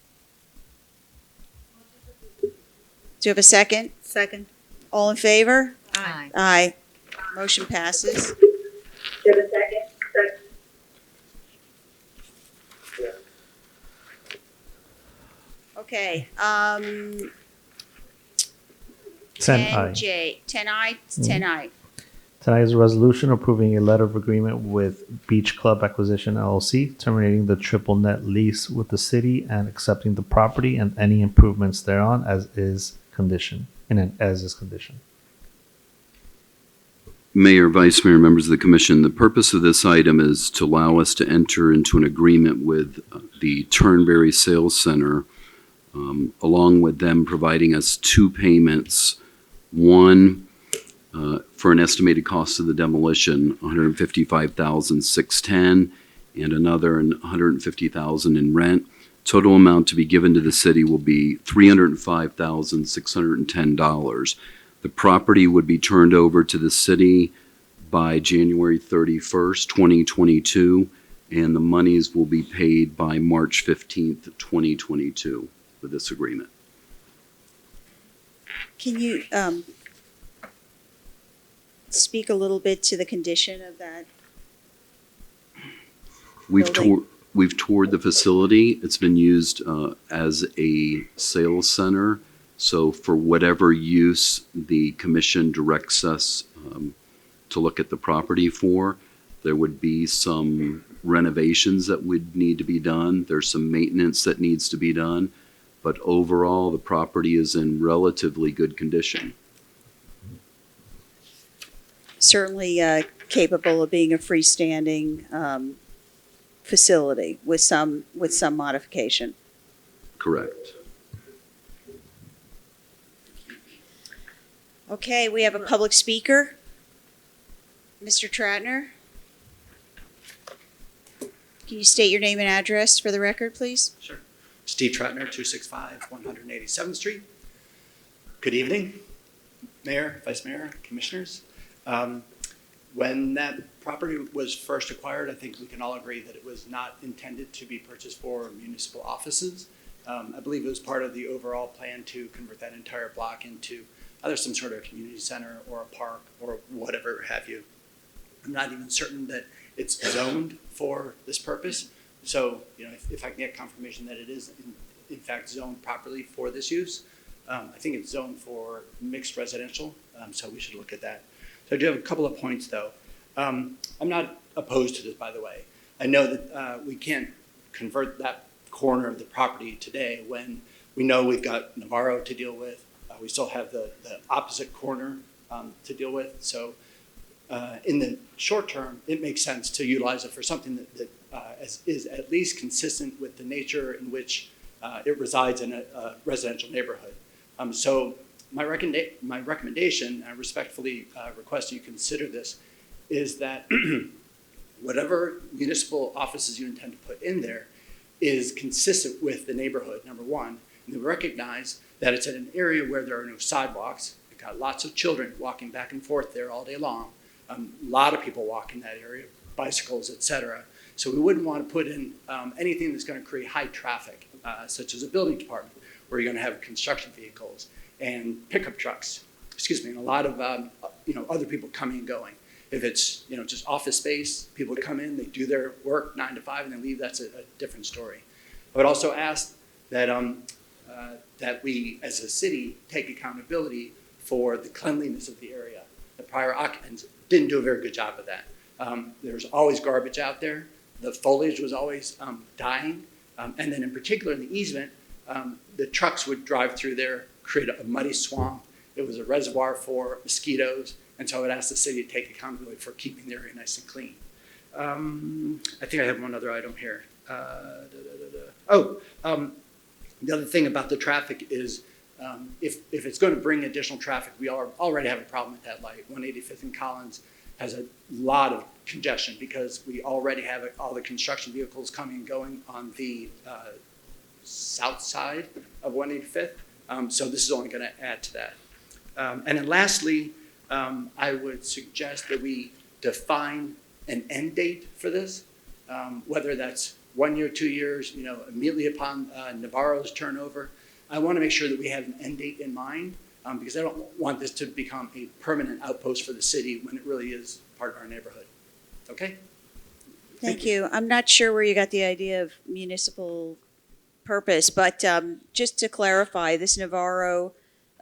Do you have a second? Second. All in favor? Aye. Aye. Motion passes. Okay, 10I. 10J, 10I, 10I. Tonight is a resolution approving a letter of agreement with Beach Club Acquisition LLC, terminating the triple net lease with the city and accepting the property and any improvements thereon as is condition. Mayor, Vice Mayor, members of the Commission, the purpose of this item is to allow us to enter into an agreement with the Turnberry Sales Center, along with them providing us two payments. One, for an estimated cost of the demolition, $155,610, and another $150,000 in rent. Total amount to be given to the city will be $305,610. The property would be turned over to the city by January 31st, 2022, and the monies will be paid by March 15th, 2022 for this agreement. Can you speak a little bit to the condition of that? building? We've toured the facility. It's been used as a sales center. So for whatever use the commission directs us to look at the property for, there would be some renovations that would need to be done. There's some maintenance that needs to be done. But overall, the property is in relatively good condition. Certainly capable of being a freestanding facility with some modification. Correct. Okay, we have a public speaker. Mr. Tratner? Can you state your name and address for the record, please? Sure. Steve Tratner, 265 187th Street. Good evening, Mayor, Vice Mayor, Commissioners. When that property was first acquired, I think we can all agree that it was not intended to be purchased for municipal offices. I believe it was part of the overall plan to convert that entire block into either some sort of community center or a park or whatever have you. I'm not even certain that it's zoned for this purpose. So, you know, if I can get confirmation that it is in fact zoned properly for this use, I think it's zoned for mixed residential, so we should look at that. So I do have a couple of points though. I'm not opposed to this, by the way. I know that we can't convert that corner of the property today when we know we've got Navarro to deal with. We still have the opposite corner to deal with. So in the short term, it makes sense to utilize it for something that is at least consistent with the nature in which it resides in a residential neighborhood. So my recommendation, I respectfully request you consider this, is that whatever municipal offices you intend to put in there is consistent with the neighborhood, number one, and then recognize that it's in an area where there are no sidewalks. You've got lots of children walking back and forth there all day long. A lot of people walk in that area, bicycles, etc. So we wouldn't want to put in anything that's going to create high traffic, such as a building department, where you're going to have construction vehicles and pickup trucks, and a lot of other people coming and going. If it's just office space, people come in, they do their work 9 to 5, and they leave. That's a different story. I would also ask that that we, as a city, take accountability for the cleanliness of the area. The prior occupants didn't do a very good job of that. There's always garbage out there. The foliage was always dying. And then in particular in the easement, the trucks would drive through there, create a muddy swamp. It was a reservoir for mosquitoes. And so I would ask the city to take accountability for keeping the area nice and clean. I think I have one other item here. The other thing about the traffic is if it's going to bring additional traffic, we already have a problem with that light. 185th and Collins has a lot of congestion because we already have all the construction vehicles coming and going on the south side of 185th. So this is only going to add to that. And then lastly, I would suggest that we define an end date for this, whether that's 1 year, 2 years, immediately upon Navarro's turnover. I want to make sure that we have an end date in mind because I don't want this to become a permanent outpost for the city when it really is part of our neighborhood. Okay? Thank you. I'm not sure where you got the idea of municipal purpose, but just to clarify, this Navarro,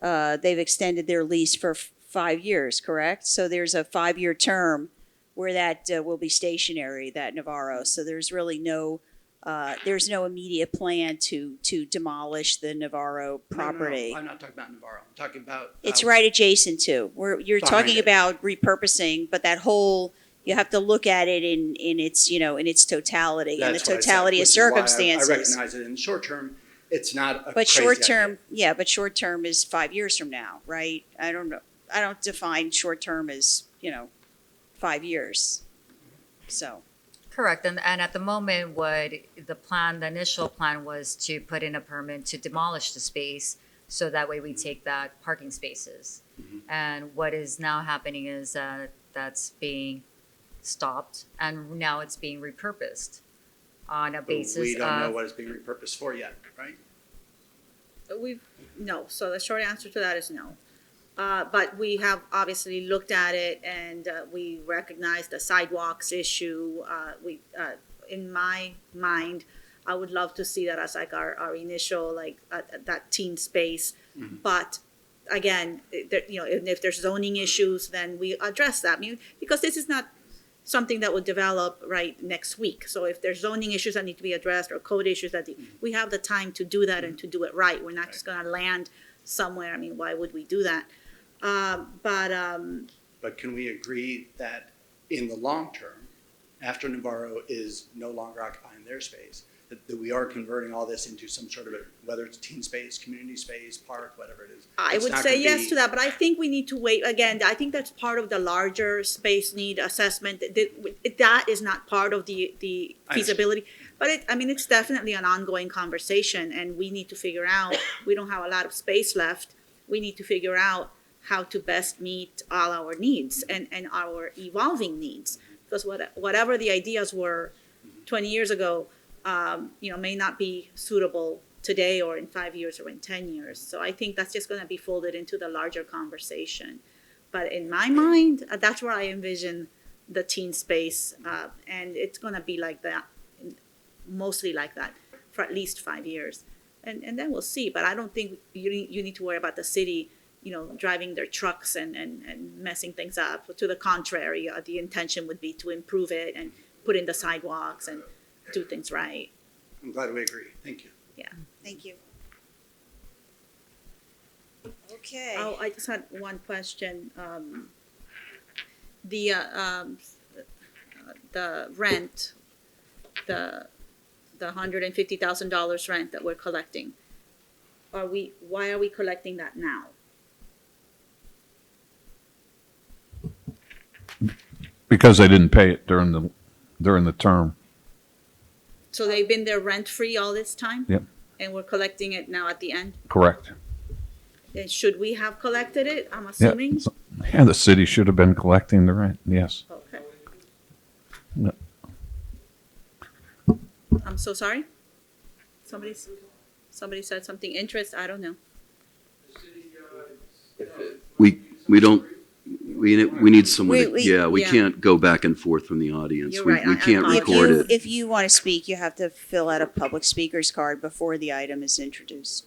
they've extended their lease for 5 years, correct? So there's a 5-year term where that will be stationary, that Navarro. So there's really no immediate plan to demolish the Navarro property. No, I'm not talking about Navarro. I'm talking about. It's right adjacent to. You're talking about repurposing, but that whole, you have to look at it in its, in its totality and the totality of circumstances. I recognize it in the short term. It's not a But crazy short term, idea. yeah, but short term is 5 years from now, right? I don't know. I don't define short term as, 5 years. So. Correct, and at the moment, the initial plan was to put in a permit to demolish the space, so that way we take back parking spaces. And what is now happening is that's being stopped, and now it's being repurposed on a basis of. We don't know what it's being repurposed for yet, right? No, so the short answer to that is no. But we have obviously looked at it and we recognize the sidewalks issue. In my mind, I would love to see that as like our initial, that teen space. But again, if there's zoning issues, then we address that. Because this is not something that would develop right next week. So if there's zoning issues that need to be addressed or code issues we have the time to do that and to do it right. We're not just gonna land somewhere. Why would we do that? But can we agree that in the long term, after Navarro is no longer occupying their space, that we are converting all this into some sort of whether it's teen space, community space, park, whatever it is? I would say yes to that, but I think we need to wait. Again, I think that's part of the larger space need assessment. That is not part of the feasibility. But it's definitely an ongoing conversation, and we need to figure out, we don't have a lot of space left. We need to figure out how to best meet all our needs and our evolving needs. Because whatever the ideas were 20 years ago, may not be suitable today or in 5 years or in 10 years. So I think that's just going to be folded into the larger conversation. But in my mind, that's where I envision the teen space, and it's going to be like that, mostly like that, for at least 5 years. And then we'll see. But I don't think you need to worry about the city driving their trucks and messing things up. To the contrary, the intention would be to improve it and put in the sidewalks and do things right. I'm glad we agree. Thank you. Yeah. Thank you. Okay. Oh, I just had one question. The rent, the $150,000 rent that we're collecting, why are we collecting that now? Because they didn't pay it during the term. So they've been there rent-free all this time? Yep. And we're collecting it now at the end? Correct. And should we have collected it, I'm Yeah. assuming? Yeah, the city should have been collecting the rent, yes. Okay. No. I'm so sorry? Somebody said something, interest, I don't know. We need someone, we yeah. can't go back and forth from the audience. You're We right. we can't record it. If you want to speak, you have to fill out a public speaker's card before the item is introduced.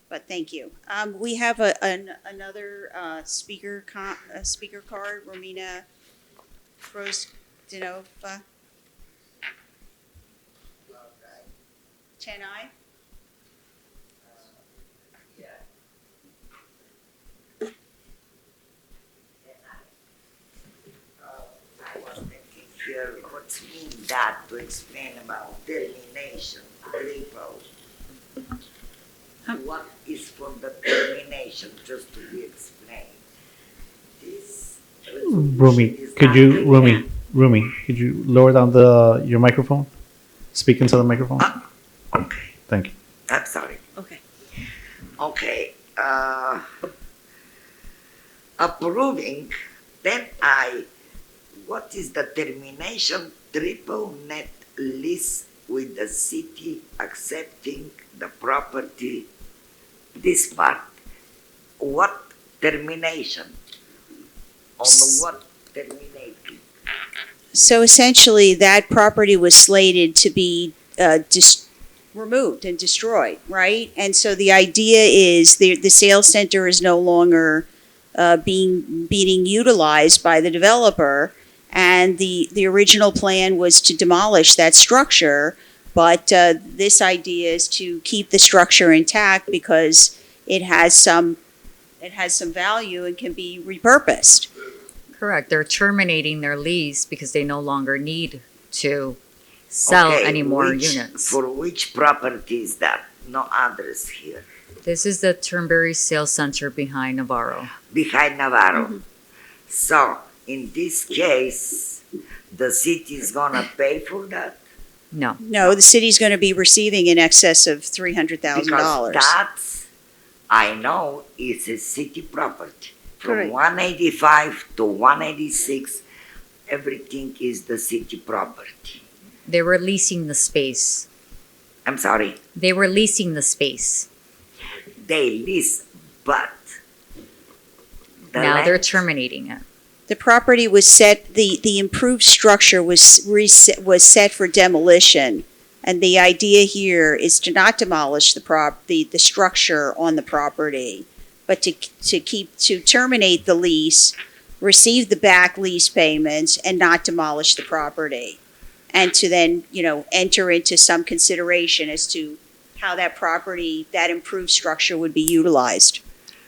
But thank you. We have another speaker card, Romina Frosdinova. 10I. I was thinking here, what's mean that to explain about termination, repo? What is from the termination, just to be explained? This Rumi, could you lower down your microphone? Speak into the microphone. Okay. Thank you. I'm sorry. Okay. Okay. Approving, then what is the termination triple net lease with the city accepting the property, this part? What termination? On what terminating? So essentially, that property was slated to be removed and destroyed, right? And so the idea is the sales center is no longer being utilized by the developer, and the original plan was to demolish that structure, but this idea is to keep the structure intact because it has some value and can be repurposed. Correct. They're terminating their lease because they no longer need to sell any more units. For which property is that? No address here. This is the Turnberry Sales Center behind Navarro. Behind Navarro. So, in this case, the city is gonna pay for that? No. No, the city's going to be receiving in excess of $300,000. Because that's, I know, is a city property. From Correct. 185 to 186, everything is the city property. They were leasing the space. I'm sorry? They were leasing the space. They lease, but Now they're terminating it. The property was set, the improved structure was set for demolition. And the idea here is to not demolish the structure on the property, but to terminate the lease, receive the back lease payments, and not demolish the property. And to then, enter into some consideration as to how that property, that improved structure would be utilized.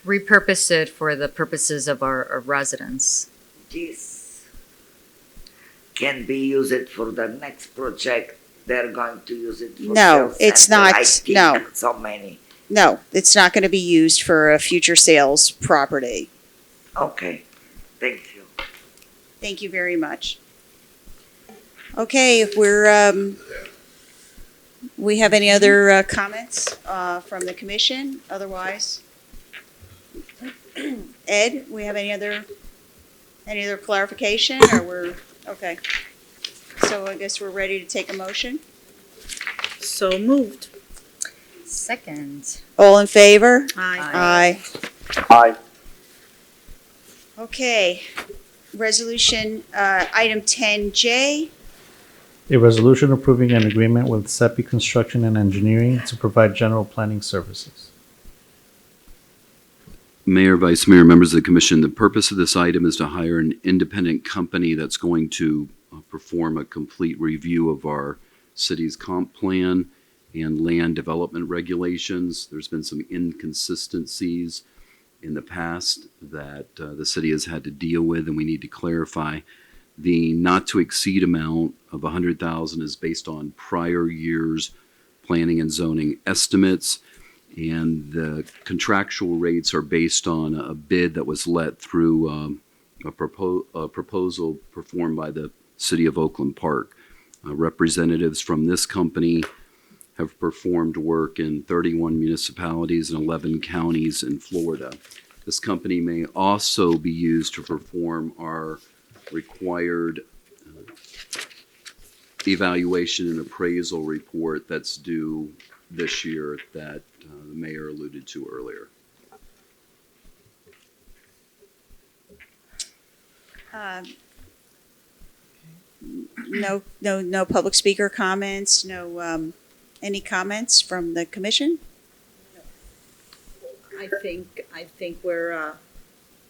Repurpose it for the purposes of our residents. this can be used for the next project. They're going to use it for No, sales it's center. not. I think No. so many. No, it's not going to be used for a future sales property. Okay, thank you. Thank you very much. Okay, if we have any other comments from the commission? Otherwise, Ed, we have any other clarification, or we're okay? So I guess we're ready to take a motion. So moved. Second. All in favor? Aye. Aye. Okay, resolution, item 10J. A resolution approving an agreement with SEPI Construction and Engineering to provide general planning services. Mayor, Vice Mayor, members of the commission, the purpose of this item is to hire an independent company that's going to perform a complete review of our city's comp plan and land development regulations. There's been some inconsistencies in the past that the city has had to deal with, and we need to clarify. The not to exceed amount of $100,000 is based on prior years' planning and zoning estimates, and the contractual rates are based on a bid that was let through a proposal performed by the City of Oakland Park. Representatives from this company have performed work in 31 municipalities and 11 counties in Florida. This company may also be used to perform our required evaluation and appraisal report that's due this year that the mayor alluded to earlier. No public speaker comments, no, any comments from the commission? I think we're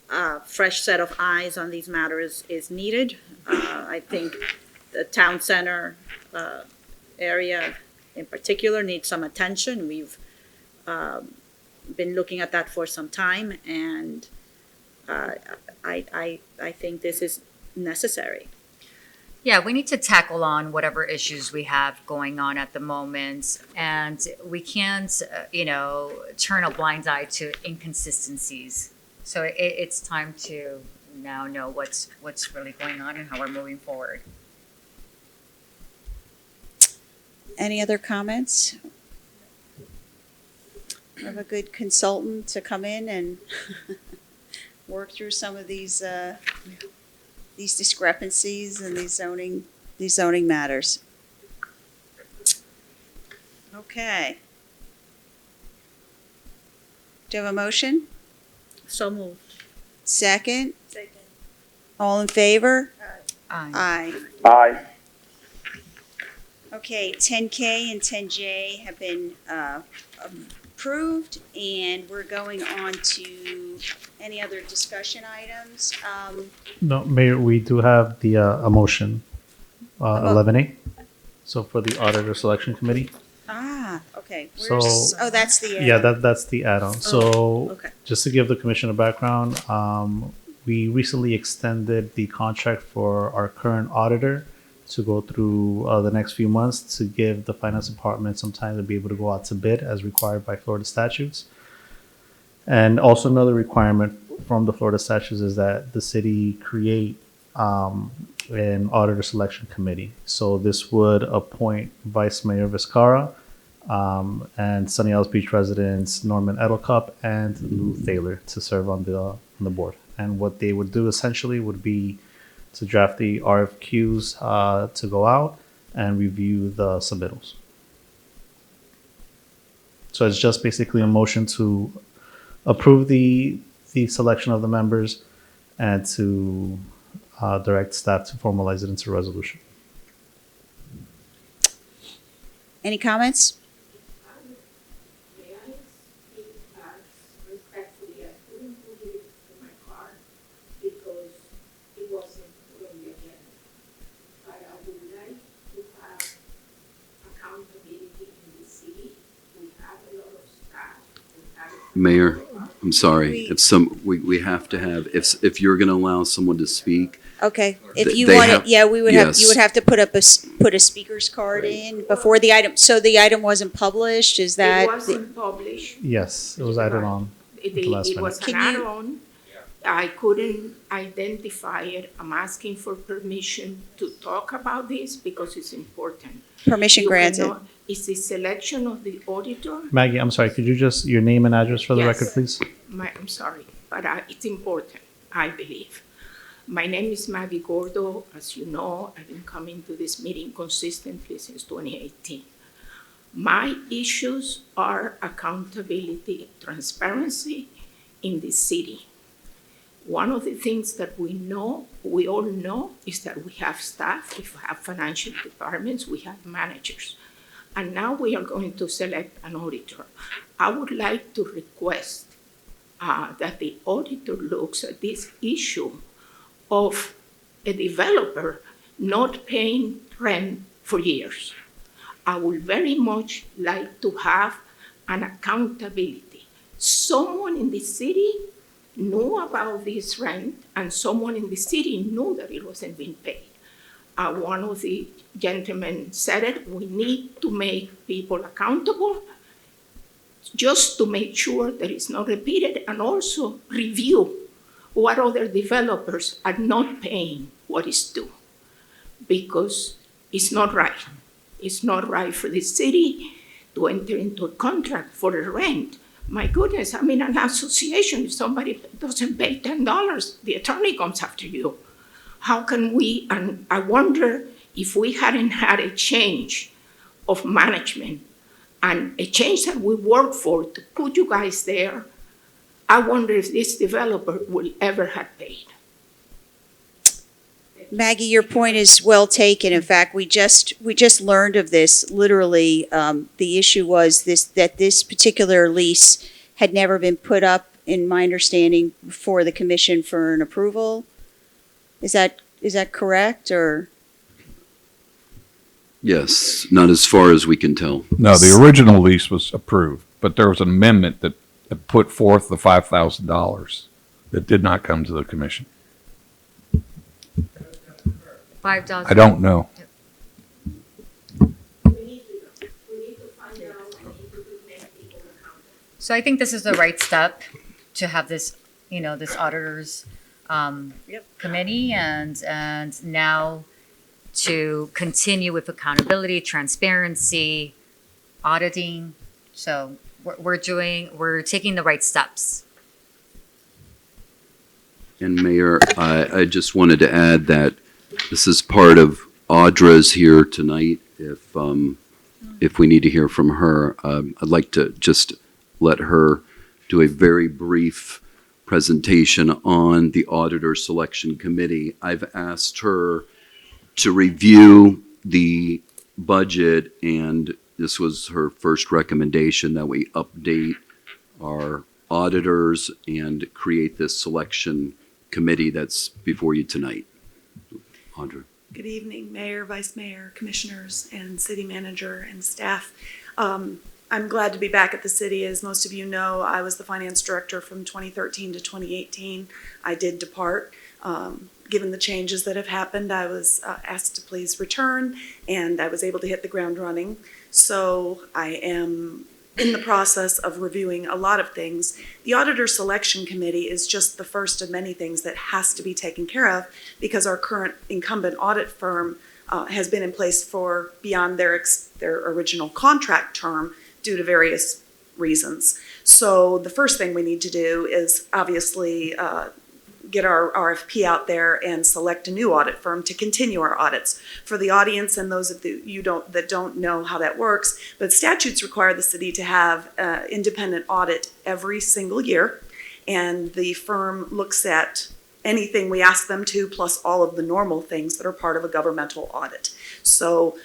a fresh set of eyes on these matters is needed. I think the town center area in particular needs some attention. We've been looking at that for some time, and I think this is necessary. Yeah, we need to tackle on whatever issues we have going on at the moment, and we can't, turn a blind eye to inconsistencies. So it's time to now know what's really going on and how we're moving forward. Any other comments? Have a good consultant to come in and work through some of these discrepancies and these zoning matters. Okay. Do you have a motion? So moved. Second? Second. All in favor? Aye. Aye. Okay, 10K and 10J have been approved, and we're going on to any other discussion items. No, Mayor, we do have the, a motion, 11A. So for the Auditor Selection Committee. Okay. So- Oh, that's the. Yeah, that's the add-on. So okay. just to give the commission a background, we recently extended the contract for our current auditor to go through the next few months to give the finance department some time to be able to go out to bid as required by Florida statutes. And also another requirement from the Florida statutes is that the city create an auditor selection committee. So this would appoint Vice Mayor Vizcarra and Sunny Isles Beach residents Norman Edelcup and Lou Thaler to serve on the board. And what they would do essentially would be to draft the RFQs to go out and review the submittals. So it's just basically a motion to approve the selection of the members and to direct staff to formalize it into a resolution. Any comments? Mayor, I'm sorry. We have to have, if you're going to allow someone to speak. Okay, if you They want have- it, yeah, we would have, you yes. would have to put a speaker's card in before the item, so the item wasn't published, is that? It wasn't published. Yes, it was added on at the last It was minute. an add-on. I couldn't identify it. I'm asking for permission to talk about this because it's important. Permission You granted. cannot- It's the selection of the auditor. Maggie, I'm sorry, could you just, your name and address for the Yes. record, please? I'm sorry, but it's important, I believe. My name is Maggie Gordo. As you know, I've been coming to this meeting consistently since 2018. My issues are accountability, transparency in the city. One of the things that we all know, is that we have staff, we have financial departments, we have managers. And now we are going to select an auditor. I would like to request that the auditor looks at this issue of a developer not paying rent for years. I would very much like to have an accountability. Someone in the city knew about this rent, and someone in the city knew that it wasn't being paid. One of the gentlemen said it, we need to make people accountable just to make sure that it's not repeated, and also review what other developers are not paying what is due, because it's not right. It's not right for the city to enter into a contract for a rent. My goodness, I'm in an association. If somebody doesn't pay $10, the attorney comes after you. How can we, and I wonder if we hadn't had a change of management and a change that we worked for to put you guys there, I wonder if this developer will ever have paid. Maggie, your point is well taken. In fact, we just learned of this, literally. The issue was that this particular lease had never been put up, in my understanding, before the commission for an approval. Is that correct, or? Yes, not as far as we can tell. No, the original lease was approved, but there was an amendment that put forth the $5,000 that did not come to the commission. $5. I don't know. So I think this is the right step to have this, this auditor's committee, and now to continue with accountability, transparency, auditing. So we're taking the right steps. And Mayor, I just wanted to add that this is part of Audra's here tonight. If we need to hear from her, I'd like to just let her do a very brief presentation on the Auditor Selection Committee. I've asked her to review the budget, and this was her first recommendation, that we update our auditors and create this selection committee that's before you tonight. Audra. Good evening, Mayor, Vice Mayor, Commissioners, and City Manager and staff. I'm glad to be back at the city. As most of you know, I was the Finance Director from 2013 to 2018. I did depart. Given the changes that have happened, I was asked to please return, and I was able to hit the ground running. So I am in the process of reviewing a lot of things. The Auditor Selection Committee is just the first of many things that has to be taken care of, because our current incumbent audit firm has been in place for beyond their original contract term due to various reasons. So the first thing we need to do is obviously get our RFP out there and select a new audit firm to continue our audits. For the audience and those of you that don't know how that works, but statutes require the city to have independent audit every single year, and the firm looks at anything we ask them to, plus all of the normal things that are part of a governmental audit. So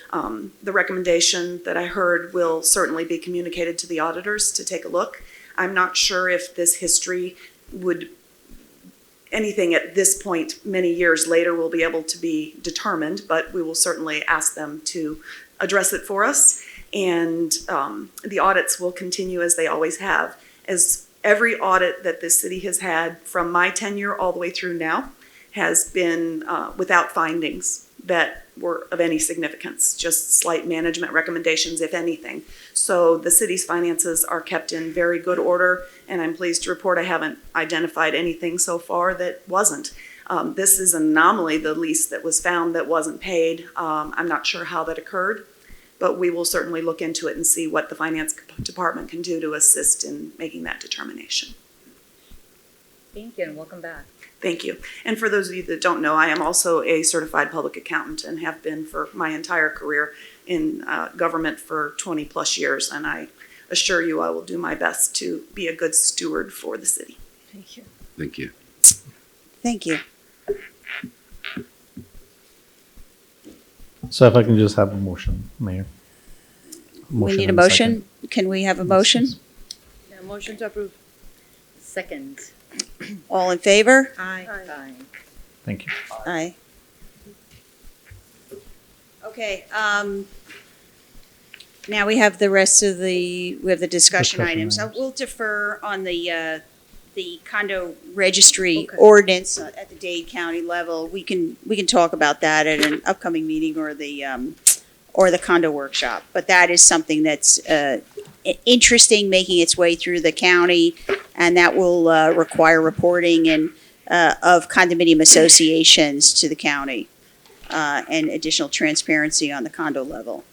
the recommendation that I heard will certainly be communicated to the auditors to take a look. I'm not sure if this history would, anything at this point many years later will be able to be determined, but we will certainly ask them to address it for us. And the audits will continue as they always have. As every audit that this city has had from my tenure all the way through now has been without findings that were of any significance, just slight management recommendations, if anything. So the city's finances are kept in very good order, and I'm pleased to report I haven't identified anything so far that wasn't. This is an anomaly, the lease that was found that wasn't paid. I'm not sure how that occurred, but we will certainly look into it and see what the finance department can do to assist in making that determination. Thank you, and welcome back. Thank you. And for those of you that don't know, I am also a certified public accountant and have been for my entire career in government for 20 plus years. And I assure you I will do my best to be a good steward for the city. Thank you. Thank you. Thank you. So if I can just have a motion, Mayor. We need a and motion. Can we have a motion? Yeah, motion to approve. Second. All in favor? Aye. Aye. Thank you. Aye. Okay, now we have the rest of the discussion items. So we'll defer on the condo registry ordinance at the Dade County level. We can talk about that at an upcoming meeting or the condo workshop. But that is something that's interesting, making its way through the county, and that will require reporting and of condominium associations to the county and additional transparency on the condo level.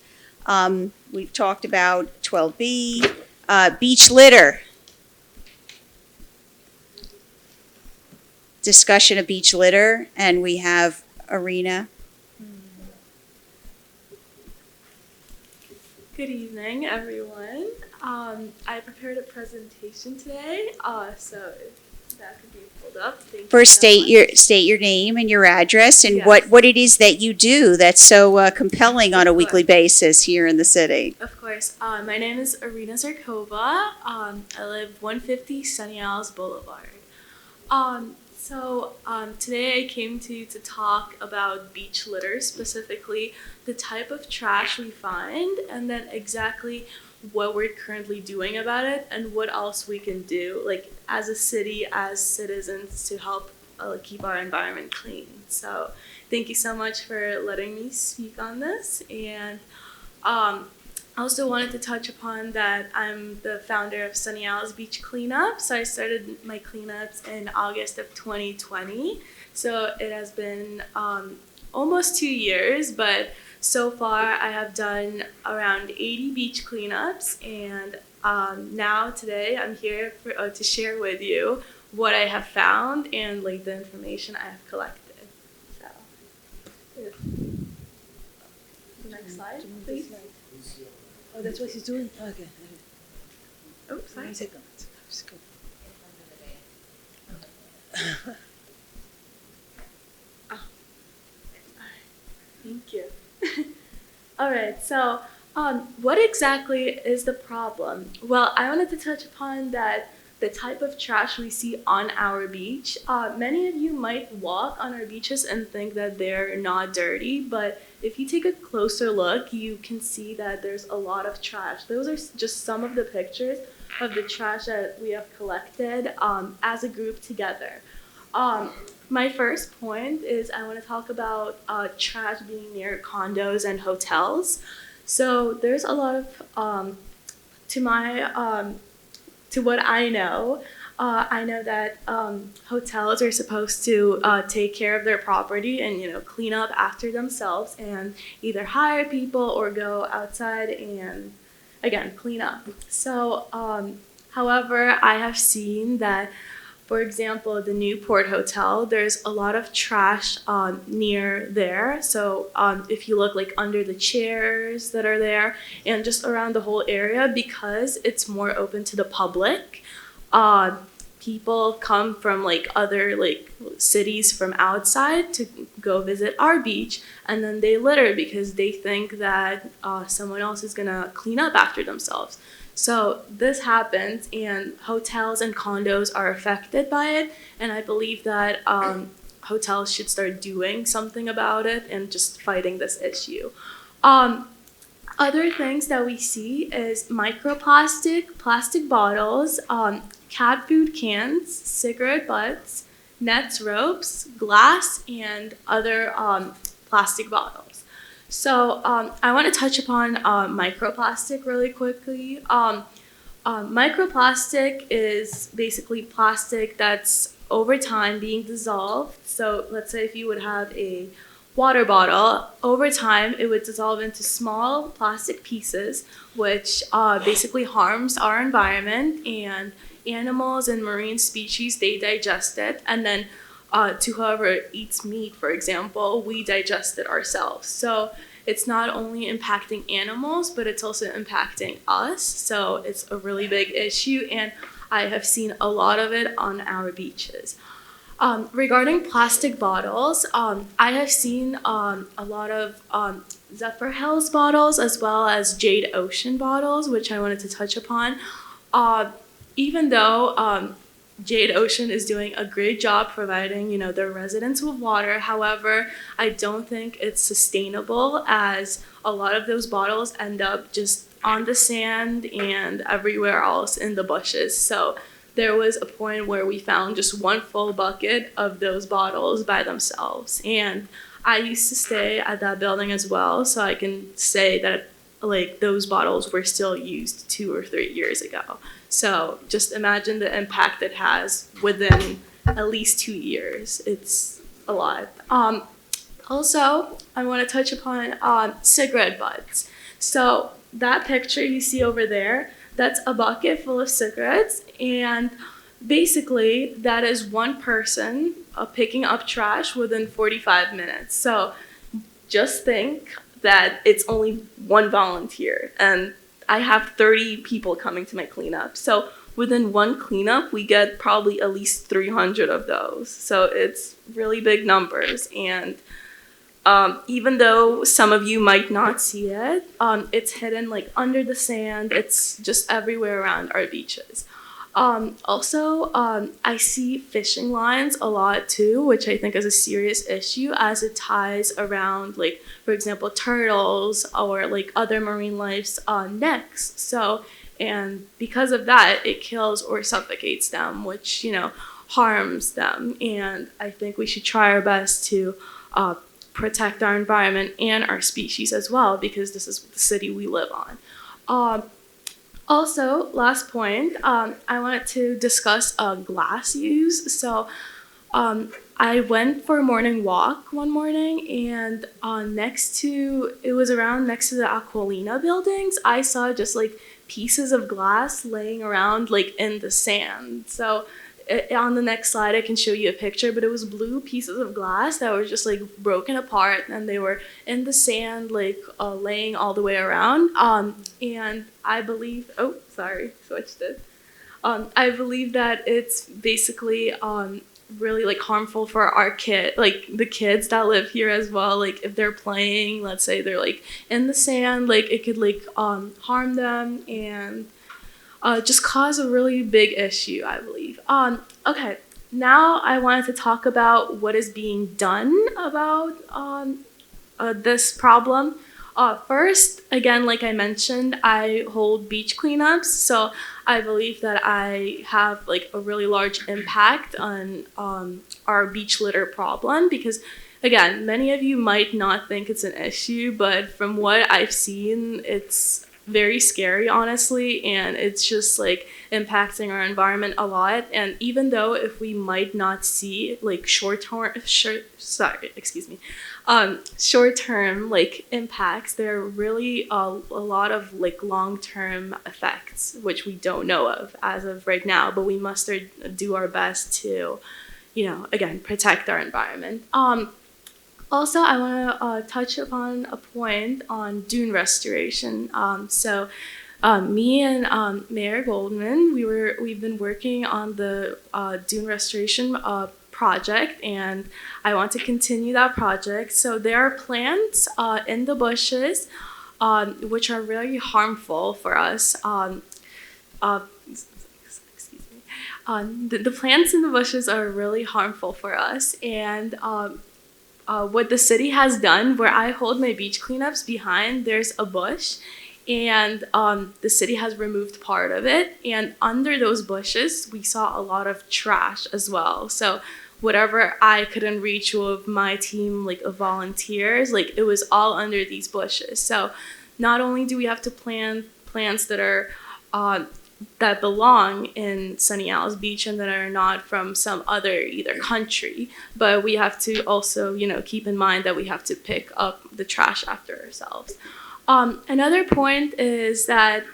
We've talked about 12B, beach litter. Discussion of beach litter, and we have Arena. Good evening, everyone. I prepared a presentation today, so if that could be pulled up. Thank you First, so much. state your name and your address and Yes. what it is that you do that's so compelling on a weekly basis here in the city. Of course. My name is Arena Zarkova. I live 150 Sunny Isles Boulevard. So today I came to talk about beach litter, specifically the type of trash we find, and then exactly what we're currently doing about it and what else we can do, like as a city, as citizens, to help keep our environment clean. So thank you so much for letting me speak on this. And I also wanted to touch upon that I'm the founder of Sunny Isles Beach Cleanup. So I started my cleanups in August of 2020. So it has been almost 2 years, but so far I have done around 80 beach cleanups, and now today I'm here to share with you what I have found and like the information I have collected. So, the next slide, please. Oh, that's what he's doing? Okay. Oops, sorry. 1 second. Just go. Thank you. All right, so what exactly is the problem? Well, I wanted to touch upon that the type of trash we see on our beach. Many of you might walk on our beaches and think that they're not dirty, but if you take a closer look, you can see that there's a lot of trash. Those are just some of the pictures of the trash that we have collected as a group together. My first point is I want to talk about trash being near condos and hotels. So there's a lot of, to what I know that hotels are supposed to take care of their property and, you know, clean up after themselves and either hire people or go outside and, again, clean up. So, however, I have seen that, for example, the Newport Hotel, there's a lot of trash near there. So if you look like under the chairs that are there and just around the whole area, because it's more open to the public, people come from like other like cities from outside to go visit our beach, and then they litter because they think that someone else is gonna clean up after themselves. So this happens, and hotels and condos are affected by it, and I believe that hotels should start doing something about it and just fighting this issue. Other things that we see is microplastic, plastic bottles, cat food cans, cigarette butts, nets, ropes, glass, and other plastic bottles. So I want to touch upon microplastic really quickly. Microplastic is basically plastic that's over time being dissolved. So let's say if you would have a water bottle, over time it would dissolve into small plastic pieces, which basically harms our environment, and animals and marine species, they digest it, and then to whoever eats meat, for example, we digest it ourselves. So it's not only impacting animals, but it's also impacting us. So it's a really big issue, and I have seen a lot of it on our beaches. Regarding plastic bottles, I have seen a lot of Zephyr Hills bottles as well as Jade Ocean bottles, which I wanted to touch upon. Even though Jade Ocean is doing a great job providing, you know, their residents with water. However, I don't think it's sustainable, as a lot of those bottles end up just on the sand and everywhere else in the bushes. So there was a point where we found just one full bucket of those bottles by themselves. And I used to stay at that building as well, so I can say that like those bottles were still used 2 or 3 years ago. So just imagine the impact it has within at least 2 years. It's a lot. Also, I want to touch upon cigarette butts. So that picture you see over there, that's a bucket full of cigarettes, and basically that is one person picking up trash within 45 minutes. So just think that it's only one volunteer, and I have 30 people coming to my cleanup. So within one cleanup, we get probably at least 300 of those. So it's really big numbers. And even though some of you might not see it, it's hidden like under the sand. It's just everywhere around our beaches. Also, I see fishing lines a lot too, which I think is a serious issue, as it ties around, like, for example, turtles or like other marine life's necks. So, and because of that, it kills or suffocates them, which, you know, harms them. And I think we should try our best to protect our environment and our species as well, because this is the city we live on. Also, last point, I wanted to discuss glass use. So I went for a morning walk one morning, and it was around next to the Aquilina buildings, I saw just like pieces of glass laying around like in the sand. So on the next slide, I can show you a picture, but it was blue pieces of glass that were just like broken apart, and they were in the sand, like laying all the way around. And I believe, oh, sorry, switched it. I believe that it's basically really like harmful for our like the kids that live here as well. Like if they're playing, let's say they're like in the sand, like it could like harm them and just cause a really big issue, I believe. Okay, now I wanted to talk about what is being done about this problem. First, again, like I mentioned, I hold beach cleanups, so I believe that I have like a really large impact on our beach litter problem because, again, many of you might not think it's an issue, but from what I've seen, it's very scary, honestly, and it's just like impacting our environment a lot. And even though if we might not see like short-term like impacts, there are really a lot of like long-term effects which we don't know of as of right now, but we must do our best to, again, protect our environment. Also, I want to touch upon a point on dune restoration. Me and Mayor Goldman, we've been working on the dune restoration project, and I want to continue that project. So there are plants in the bushes which are really harmful for us. The plants in the bushes are really harmful for us, and what the city has done, where I hold my beach cleanups behind, there's a bush, and the city has removed part of it, and under those bushes we saw a lot of trash as well. So whatever I couldn't reach with my team like of volunteers, like it was all under these bushes. So not only do we have to plant plants that are that belong in Sunny Isles Beach and that are not from some other either country, but we have to also, keep in mind that we have to pick up the trash after ourselves. Another point is that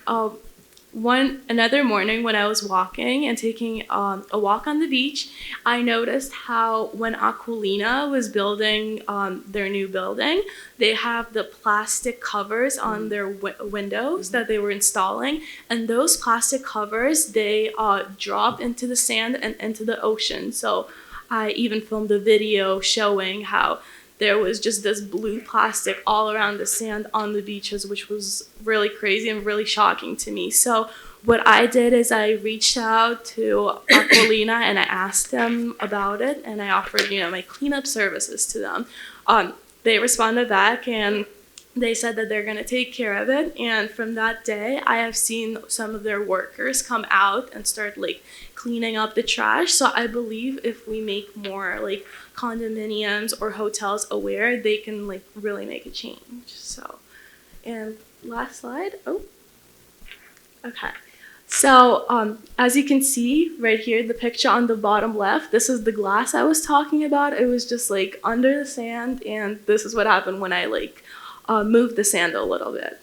another morning when I was walking and taking a walk on the beach, I noticed how when Aquilina was building their new building, they have the plastic covers on their windows that they were installing, and those plastic covers, they drop into the sand and into the ocean. So I even filmed a video showing how there was just this blue plastic all around the sand on the beaches, which was really crazy and really shocking to me. So what I did is I reached out to Aquilina and I asked them about it, and I offered, my cleanup services to them. They responded back and they said that they're going to take care of it. And from that day, I have seen some of their workers come out and start like cleaning up the trash. So I believe if we make more like condominiums or hotels aware, they can like really make a change. So, and last slide. Oh, okay. So as you can see right here, the picture on the bottom left, this is the glass I was talking about. It was just like under the sand, and this is what happened when I like moved the sand a little bit.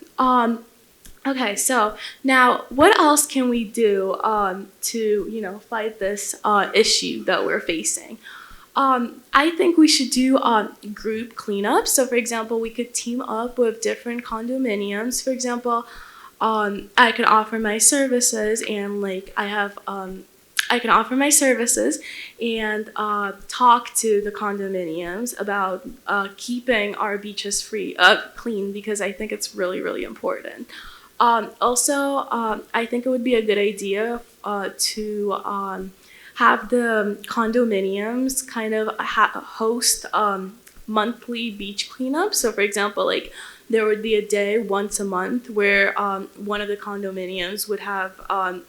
Okay, so now what else can we do to fight this issue that we're facing? I think we should do group cleanups. So for example, we could team up with different condominiums. For example, I can offer my services and like I can offer my services and talk to the condominiums about keeping our beaches clean, because I think it's really, really important. Also, I think it would be a good idea to have the condominiums kind of host monthly beach cleanups. So for example, like there would be a day once a month where one of the condominiums would have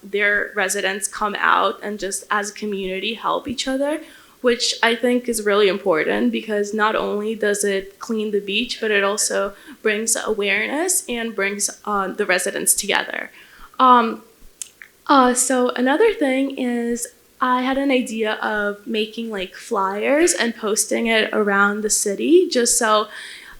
their residents come out and just as a community help each other which I think is really important because not only does it clean the beach, but it also brings awareness and brings the residents together. So another thing is I had an idea of making like flyers and posting it around the city just so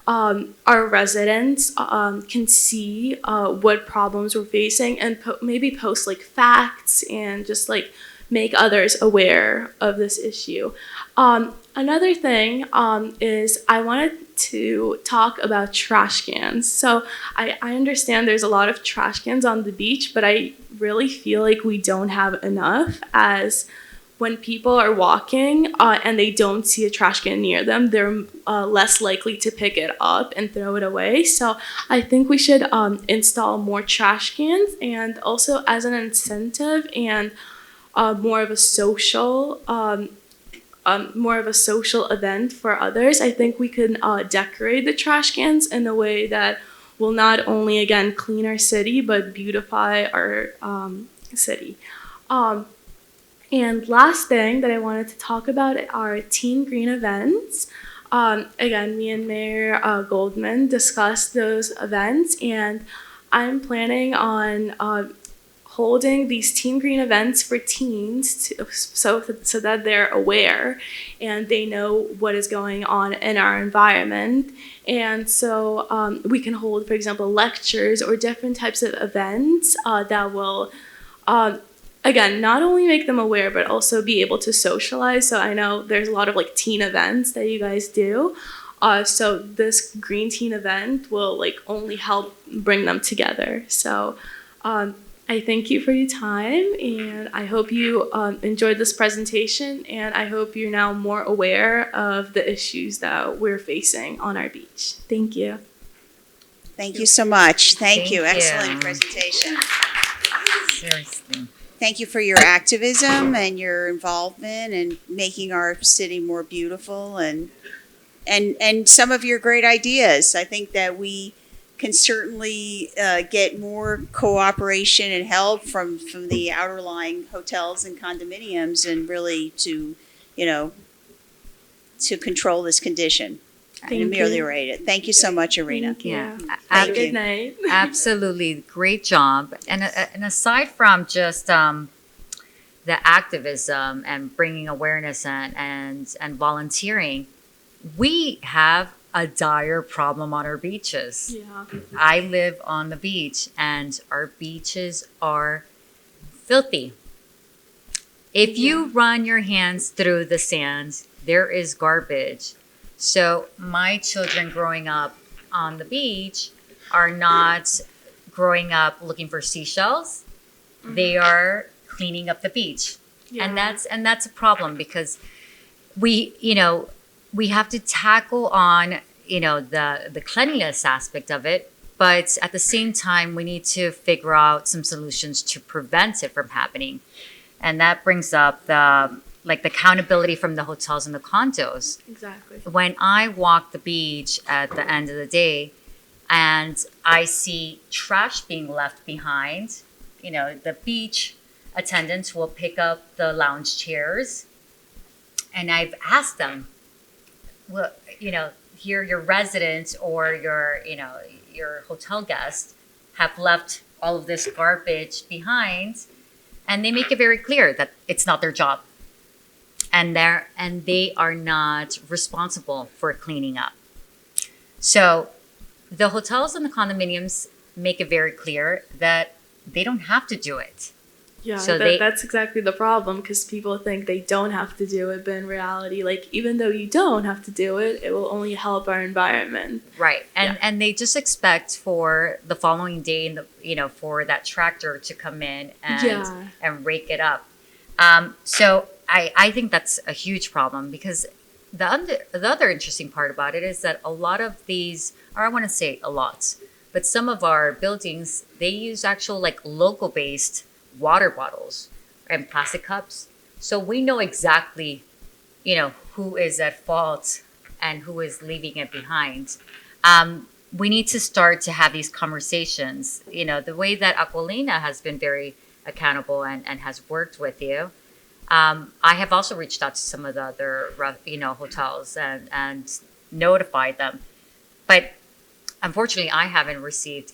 our residents can see what problems we're facing and maybe post like facts and just like make others aware of this issue. Another thing is I wanted to talk about trash cans. So I understand there's a lot of trash cans on the beach, but I really feel like we don't have enough, as when people are walking and they don't see a trash can near them, they're less likely to pick it up and throw it away. So I think we should install more trash cans, and also as an incentive and more of a social event for others, I think we can decorate the trash cans in a way that will not only, again, clean our city, but beautify our city. And last thing that I wanted to talk about are teen green events. Again, me and Mayor Goldman discussed those events, and I'm planning on holding these teen green events for teens so that they're aware and they know what is going on in our environment. And so we can hold, for example, lectures or different types of events that will, again, not only make them aware, but also be able to socialize. So I know there's a lot of like teen events that you guys do. So this green teen event will like only help bring them together. So I thank you for your time, and I hope you enjoyed this presentation, and I hope you're now more aware of the issues that we're facing on our beach. Thank you. Thank you so much. Thank Thank you. you. Excellent presentation. Seriously. Thank you for your activism and your involvement in making our city more beautiful, and some of your great ideas. I think that we can certainly get more cooperation and help from the outerlying hotels and condominiums, and really to control this condition and Thank you. ameliorate it. Thank you so much, Irina. Thank you. Yeah. Have a good night. Absolutely. Great job. And aside from just the activism and bringing awareness and volunteering, we have a dire problem on our beaches. Yeah. I live on the beach, and our beaches are filthy. If you run your hands through the sand, there is garbage. So my children growing up on the beach are not growing up looking for seashells. They are cleaning up the beach. Yeah. And that's a problem, because we have to tackle on, the cleanliness aspect of it, but at the same time, we need to figure out some solutions to prevent it from happening. And that brings up the accountability from the hotels and the condos. Exactly. When I walk the beach at the end of the day and I see trash being left behind, the beach attendants will pick up the lounge chairs, and I've asked them, well, here your residents or your hotel guests have left all of this garbage behind, and they make it very clear that it's not their job, and they are not responsible for cleaning up. So the hotels and the condominiums make it very clear that they don't have to do it. Yeah, So that's exactly the problem, because people think they don't have to do it, but in reality, even though you don't have to do it, it will only help our environment. Right. And they just expect for the following day, for that tractor to come in and rake it up. So I think that's a huge problem, because the other interesting part about it is that a lot of these, or I want to say a lot, but some of our buildings, they use actual local based water bottles and plastic cups. So we know exactly, who is at fault and who is leaving it behind. We need to start to have these conversations. The way that Aquilina has been very accountable and has worked with you. I have also reached out to some of the other, hotels and notified them. But unfortunately, I haven't received,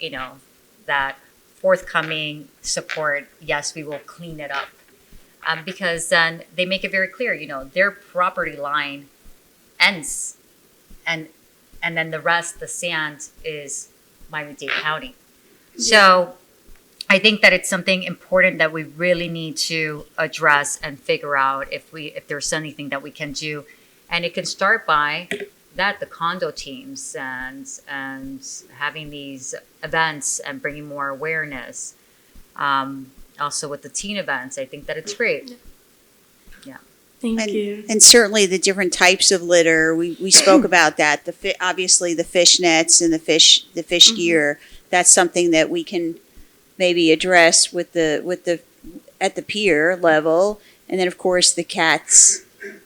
that forthcoming support. Yes, we will clean it up. Because then they make it very clear, their property line ends and then the rest, the sand, is Miami-Dade County. So I think that it's something important that we really need to address and figure out if there's anything that we can do. And it can start by the condo teams and having these events and bringing more awareness. Also with the teen events, I think that it's great. Yeah. Thank you. And certainly the different types of litter, we spoke about that. Obviously the fish nets and the fish gear, that's something that we can maybe address at the pier level. And then of course the cats,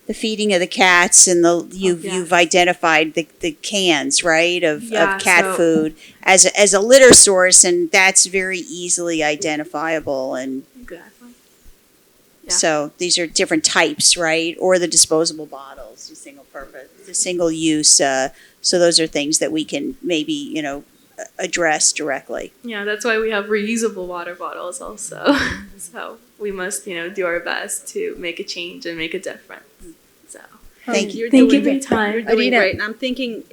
the feeding of the cats, and you've identified the cans, right, of cat food as a litter source, and that's very easily identifiable. And Exactly. Yeah. so these are different types, right, or the disposable bottles, the single purpose, the single use. So those are things that we can maybe address directly. Yeah, that's why we have reusable water bottles also. So we must, do our best to make a change and make a difference. So Thank you. Thank you for your time. You're doing Arina. great. And I'm thinking,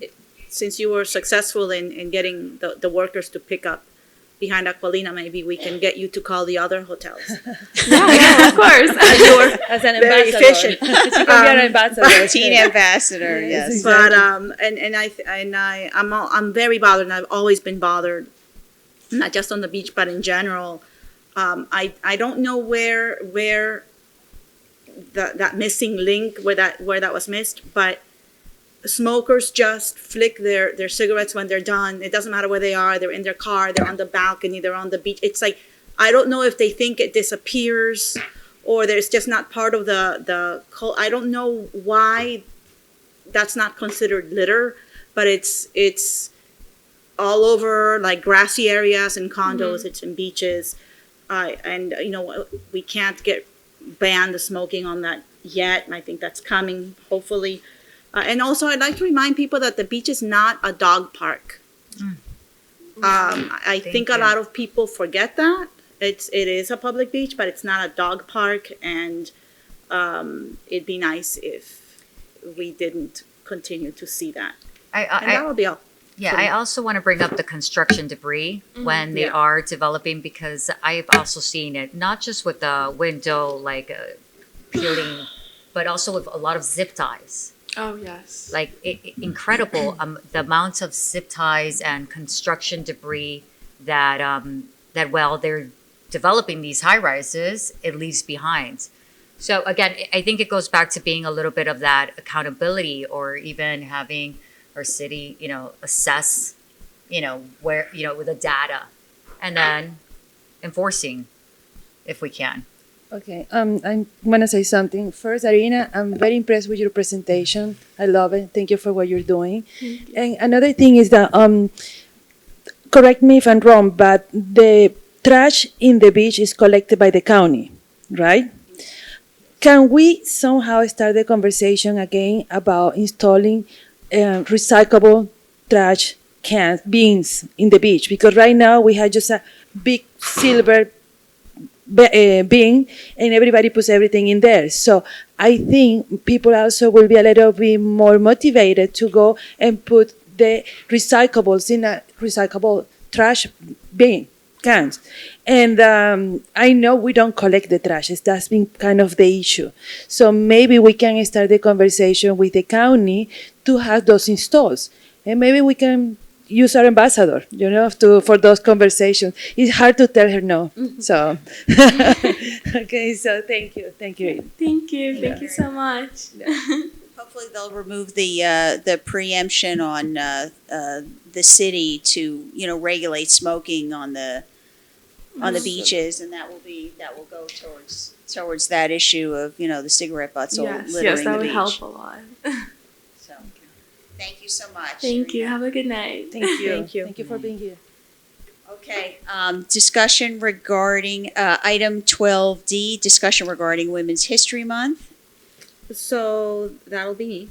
since you were successful in getting the workers to pick up behind Aquilina, maybe we can get you to call the other hotels. Yeah, of course. As an Very ambassador. efficient. She can be an ambassador. Teen ambassador, yes. Exactly. But I'm very bothered, and I've always been bothered, not just on the beach, but in general. I don't know where that missing link, where that was missed, but smokers just flick their cigarettes when they're done. It doesn't matter where they are. They're in their car, they're on the balcony, they're on the beach. It's like, I don't know if they think it disappears or there's just not part of the I don't know why that's not considered litter, but it's all over, like grassy areas and condos, it's in beaches. And we can't ban the smoking on that yet, and I think that's coming, hopefully. And also, I'd like to remind people that the beach is not a dog park. I think a lot of people forget that. It is a public beach, but it's not a dog park, and it'd be nice if we didn't continue to see that. And that will be all. Yeah, I also want to bring up the construction debris when they are developing, because I've also seen it, not just with the window peeling, but also with a lot of zip ties. Oh, yes. Incredible the amounts of zip ties and construction debris that while they're developing these high rises, it leaves behind. So again, I think it goes back to being a little bit of that accountability, or even having our city, assess, where, with the data, and then enforcing if we can. Okay, I want to say something. First, Arina, I'm very impressed with your presentation. I love it. Thank you for what you're doing. And another thing is that, correct me if I'm wrong, but the trash in the beach is collected by the county, right? Can we somehow start the conversation again about installing recyclable trash bins in the beach? Because right now we have just a big silver bin, and everybody puts everything in there. So I think people also will be a little bit more motivated to go and put the recyclables in a recyclable trash bin cans. And I know we don't collect the trash. That's been kind of the issue. So maybe we can start the conversation with the county to have those installed. And maybe we can use our ambassador, for those conversations. It's hard to tell her no. So, okay, so thank you. Thank you. Thank you so much. Hopefully they'll remove the preemption on the city to regulate smoking on the beaches, and that will go towards that issue of the cigarette butts littering the beach. Yes, that would help a lot. So, thank you so much. Thank you. Have a good night. Thank you. Thank you. Thank you for being here. Okay. Okay, discussion regarding, item 12D, discussion regarding Women's History Month. So that'll be me.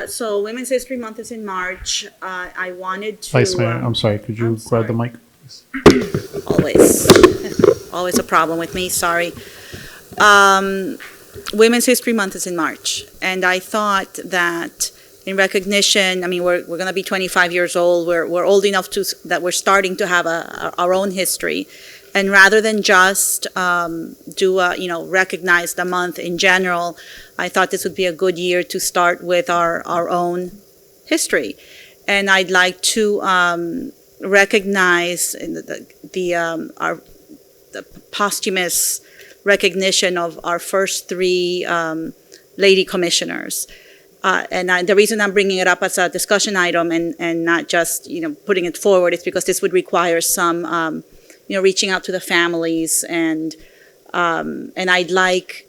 So Women's History Month is in March. I wanted to. Vice Mayor, I'm sorry, could you grab the mic? Always a problem with me, sorry. Women's History Month is in March, and I thought that in recognition, I mean, we're going to be 25 years old. We're old enough that we're starting to have our own history, and rather than just recognize the month in general, I thought this would be a good year to start with our own history, and I'd like to recognize the posthumous recognition of our first three lady commissioners. The reason I'm bringing it up as a discussion item and not just, putting it forward is because this would require some, reaching out to the families and I'd like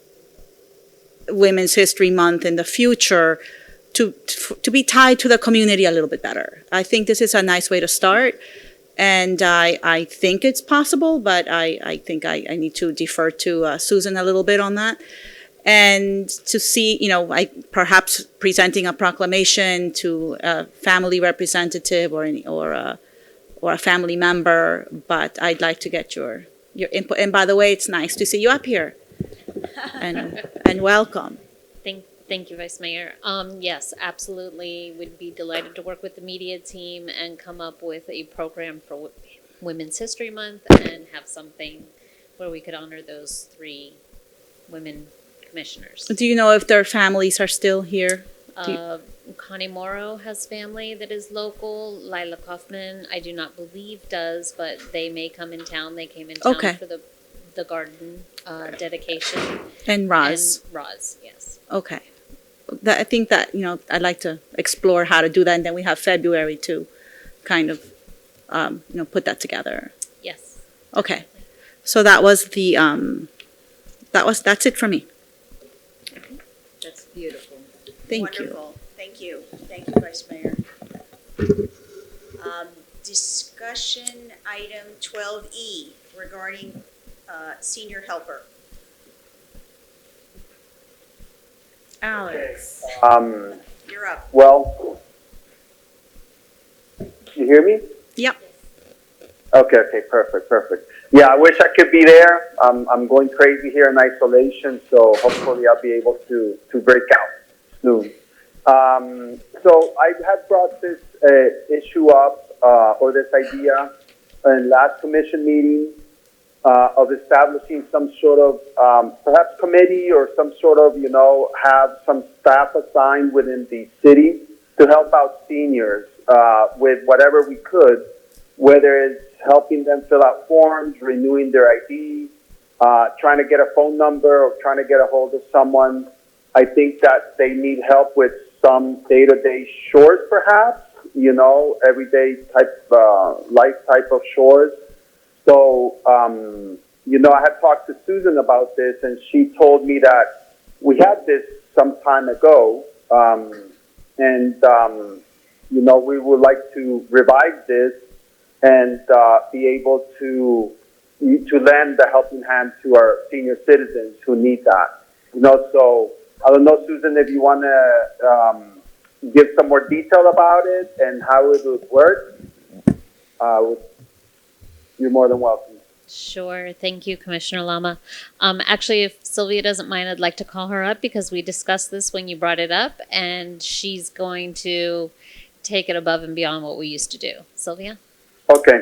Women's History Month in the future to be tied to the community a little bit better. I think this is a nice way to start. And I think it's possible, but I think I need to defer to Susan a little bit on that. And to see, perhaps presenting a proclamation to a family representative or a family member. But I'd like to get your input. And by the way, it's nice to see you up here. And welcome. Thank you, Vice Mayor. Yes, absolutely. We'd be delighted to work with the media team and come up with a program for Women's History Month and have something where we could honor those three women commissioners. Do you know if their families are still here? Connie Morrow has family that is local. Lila Kaufman, I do not believe does, but they may come in town. They came in town for the garden dedication. And Roz. And Roz, yes. Okay. I think that, I'd like to explore how to do that, and then we have February to kind of, put that together. Yes. Okay. So that was that's it for me. That's beautiful. Thank you. Wonderful. Thank you. Thank you, Vice Mayor. Discussion item 12E regarding senior helper. Alex. You're up. Well, you hear me? Yep. Okay, perfect. Yeah, I wish I could be there. I'm going crazy here in isolation, so hopefully I'll be able to break out soon. So I had brought this issue up, or this idea in last commission meeting, of establishing some sort of perhaps committee or some sort of, have some staff assigned within the city to help out seniors with whatever we could, whether it's helping them fill out forms, renewing their ID, trying to get a phone number or trying to get a hold of someone. I think that they need help with some day-to-day chores, perhaps, everyday life type of chores. So, I had talked to Susan about this, and she told me that we had this some time ago, we would like to revive this and be able to lend a helping hand to our senior citizens who need that. So I don't know, Susan, if you want to give some more detail about it and how it would work. You're more than welcome. Sure. Thank you, Commissioner Lama. Actually, if Sylvia doesn't mind, I'd like to call her up because we discussed this when you brought it up, and she's going to take it above and beyond what we used to do. Sylvia? Okay,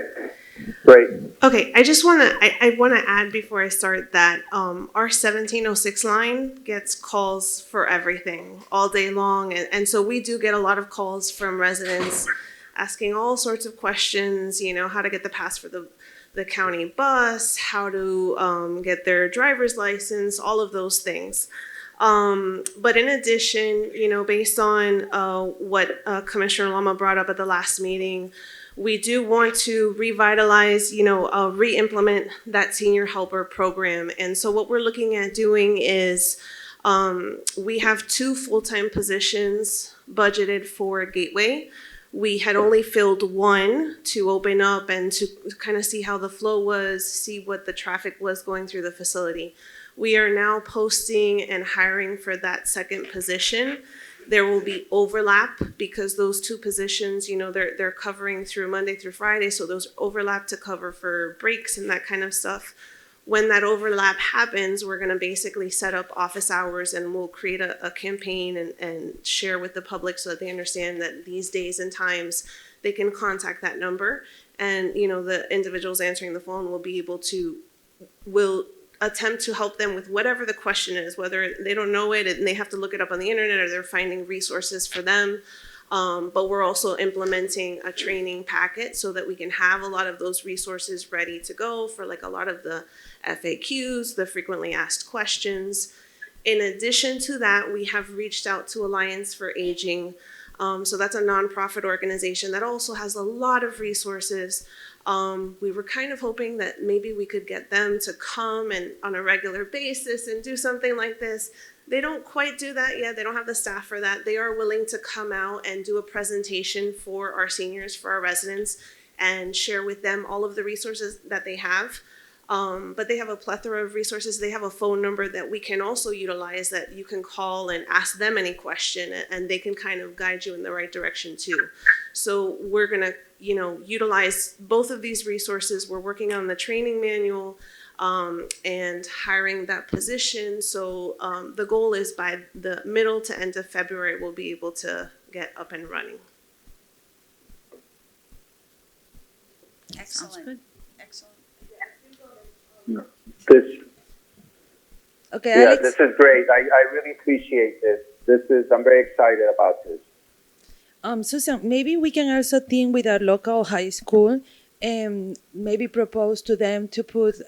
great. Okay, I just want to, I want to add before I start that our 1706 line gets calls for everything all day long. And so we do get a lot of calls from residents asking all sorts of questions, how to get the pass for the county bus, how to get their driver's license, all of those things. But in addition, based on what Commissioner Lama brought up at the last meeting, we do want to revitalize, re-implement that senior helper program. And so what we're looking at doing is we have 2 full-time positions budgeted for Gateway. we had only filled one to open up and to kind of see how the flow was, see what the traffic was going through the facility. We are now posting and hiring for that second position. There will be overlap because those two positions, you know, they're covering through Monday through Friday, so those overlap to cover for breaks and that kind of stuff. When that overlap happens, we're going to basically set up office hours and we'll create a campaign and share with the public so that they understand that these days and times they can contact that number, and you know, the individuals answering the phone will attempt to help them with whatever the question is, whether they don't know it and they have to look it up on the internet or they're finding resources for them. But we're also implementing a training packet so that we can have a lot of those resources ready to go for like a lot of the FAQs, the frequently asked questions. In addition to that, we have reached out to Alliance for Aging. So that's a nonprofit organization that also has a lot of resources. We were kind of hoping that maybe we could get them to come and on a regular basis and do something like this. They don't quite do that yet. They don't have the staff for that. They are willing to come out and do a presentation for our seniors, for our residents, and share with them all of the resources that they have. But they have a plethora of resources. They have a phone number that we can also utilize that you can call and ask them any question, and they can kind of guide you in the right direction too. So we're gonna, you know, utilize both of these resources. We're working on the training manual and hiring that position. So the goal is by the middle to end of February, we'll be able to get up and running. Excellent. Excellent. Okay, Yeah, Alex? this is great. I really appreciate this. I'm very excited about this. Susan, maybe we can also think with our local high school and maybe propose to them to put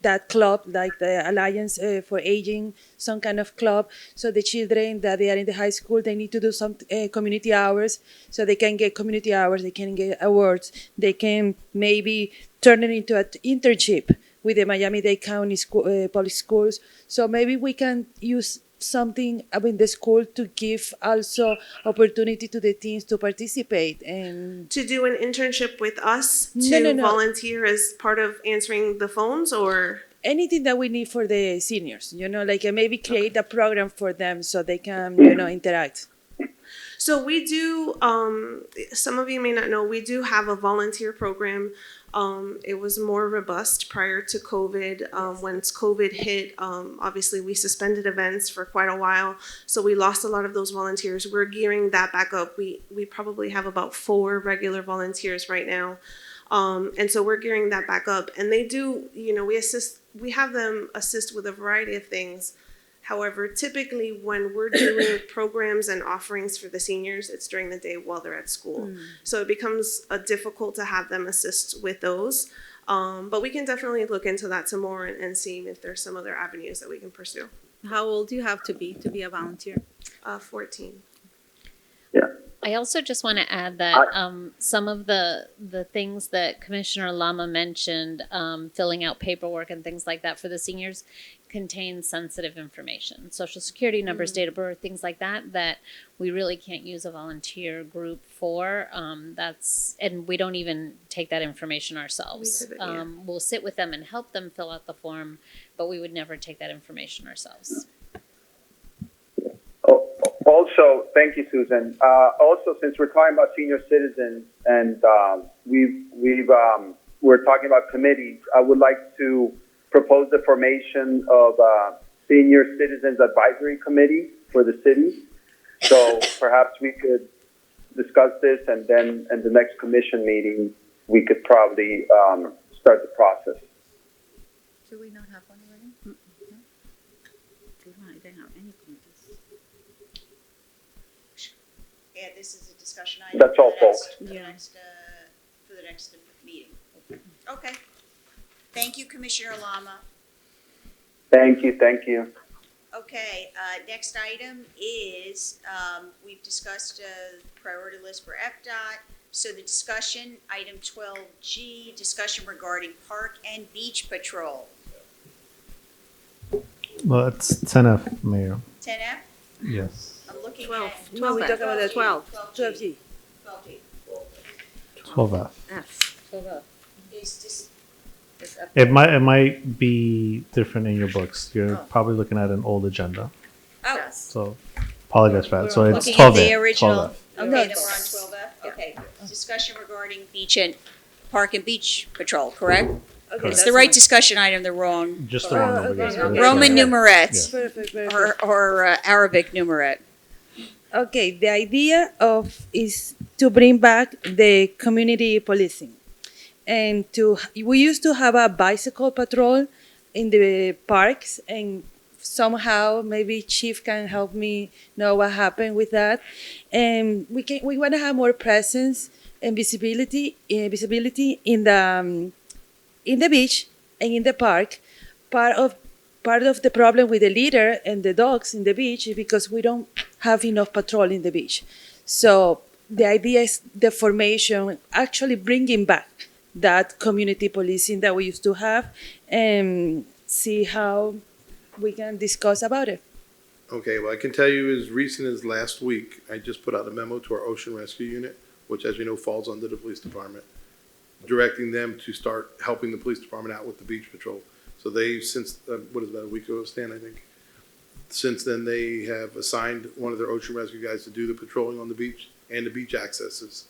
that club, like the Alliance for Aging, some kind of club, so the children that they are in the high school, they need to do some community hours, so they can get community hours, they can get awards, they can maybe turn it into an internship with the Miami-Dade County Public Schools. So maybe we can use something in the school to give also opportunity to the teens to participate and to do an internship with us to volunteer as part of answering the phones, or anything that we need for the seniors, you know, like maybe create a program for them so they can, you know, interact. So we do, some of you may not know, we do have a volunteer program. It was more robust prior to COVID. Once COVID hit, obviously we suspended events for quite a while, so we lost a lot of those volunteers. We're gearing that back up. We probably have about 4 regular volunteers right now. And so we're gearing that back up. And they do, you know, we have them assist with a variety of things. However, typically when we're doing programs and offerings for the seniors, it's during the day while they're at school. So it becomes difficult to have them assist with those. But we can definitely look into that some more and see if there's some other avenues that we can pursue. How old do you have to be a volunteer? 14. I also just want to add that some of the things that Commissioner Lama mentioned, filling out paperwork and things like that for the seniors, contain sensitive information, social security numbers, date of birth, things like that, that we really can't use a volunteer group for. And we don't even take that information ourselves. We'll sit with them and help them fill out the form, but we would never take that information ourselves. Also, thank you, Susan. Also, since we're talking about senior citizens and we're talking about committees, I would like to propose the formation of a Senior Citizens Advisory Committee for the city. So perhaps we could discuss this, and then in the next commission meeting, we could probably start the process. Do we not have one already? No? They don't have any committees. Yeah, this is a discussion item. That's all, folks. For the next meeting. Okay. Thank you, Commissioner Lama. Thank you. Okay, next item is, we've discussed priority list for FDOT. So the discussion, item 12G, discussion regarding park and beach patrol. Well, it's 10F, Mayor. 10F? Yes. I'm looking 12. at. No, we talk about the 12. 12G. 12F. Is this, It might be different in your books. You're probably looking at an old agenda. oh, So apologize for that. So it's looking at 12F. the original. 12F. Okay, then we're on 12F? Okay. Discussion regarding beach and park and beach patrol, correct? Okay, It's the right discussion item, the wrong. Just the wrong number. yes. okay. Roman Yeah. numerets Perfect, perfect. or Arabic numerat. Okay, the idea is to bring back the community policing, and we used to have a bicycle patrol in the parks, and somehow maybe Chief can help me know what happened with that, and we want to have more presence and visibility in the beach and in the park. Part of the problem with the litter and the dogs in the beach is because we don't have enough patrol in the beach. So the idea is the formation, actually bringing back that community policing that we used to have, and see how we can discuss about it. Okay, well, I can tell you as recent as last week, I just put out a memo to our Ocean Rescue Unit, which, as you know, falls under the police department, directing them to start helping the police department out with the beach patrol. So they, since, about a week ago, Stan, I think, since then, they have assigned one of their ocean rescue guys to do the patrolling on the beach and the beach accesses.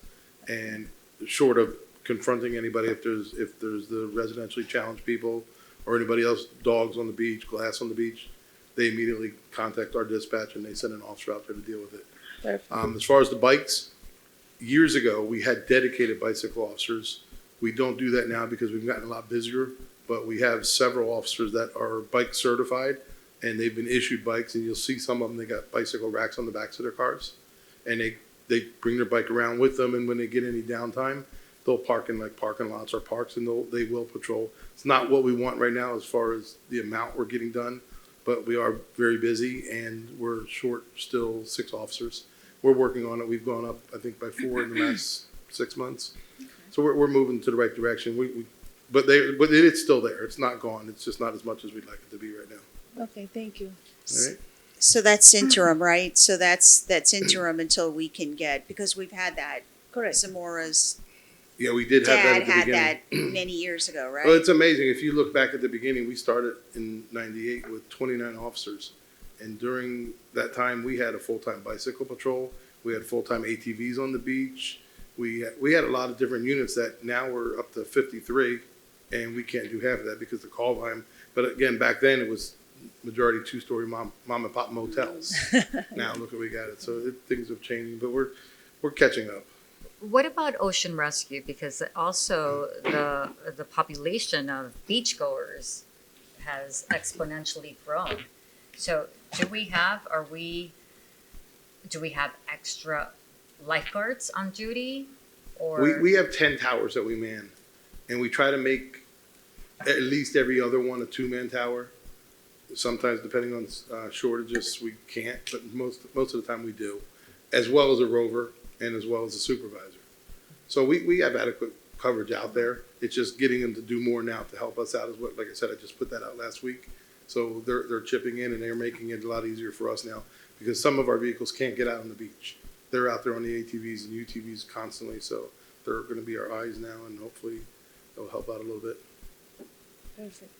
And short of confronting anybody, if there's the residentially challenged people or anybody else, dogs on the beach, glass on the beach, they immediately contact our dispatch and they send an officer out there to deal with it. Perfect. As far as the bikes, years ago, we had dedicated bicycle officers. We don't do that now because we've gotten a lot busier, but we have several officers that are bike certified, and they've been issued bikes, and you'll see some of them, they got bicycle racks on the backs of their cars, and they bring their bike around with them, and when they get any downtime, they'll park in like parking lots or parks, and they will patrol. It's not what we want right now as far as the amount we're getting done, but we are very busy, and we're short still 6 officers. We're working on it. We've gone up, I think, by 4 in the last 6 months. So we're moving to the right direction. But it's still there. It's not gone. It's just not as much as we'd like it to be right now. Okay, thank you. All right? So that's interim, right? So that's interim until we can get, because we've had that. Correct. Zamora's Yeah, we did have that dad at the had beginning. that many years ago, right? Well, it's amazing. If you look back at the beginning, we started in '98 with 29 officers. And during that time, we had a full-time bicycle patrol. We had full-time ATVs on the beach. We had a lot of different units that now we're up to 53, and we can't do half of that because the call volume. But again, back then it was majority 2-story mom and pop motels. Now look what we got it. So things have changed, but we're catching up. What about ocean rescue? Because also the population of beachgoers has exponentially grown. So do we have extra lifeguards on duty? Or We have 10 towers that we man, and we try to make at least every other one a 2-man tower. Sometimes, depending on shortages, we can't, but most of the time we do, as well as a rover and as well as a supervisor. So we have adequate coverage out there. It's just getting them to do more now to help us out. Like I said, I just put that out last week. So they're chipping in, and they're making it a lot easier for us now because some of our vehicles can't get out on the beach. They're out there on the ATVs and UTVs constantly, so they're going to be our eyes now, and hopefully they'll help out a little bit. Perfect.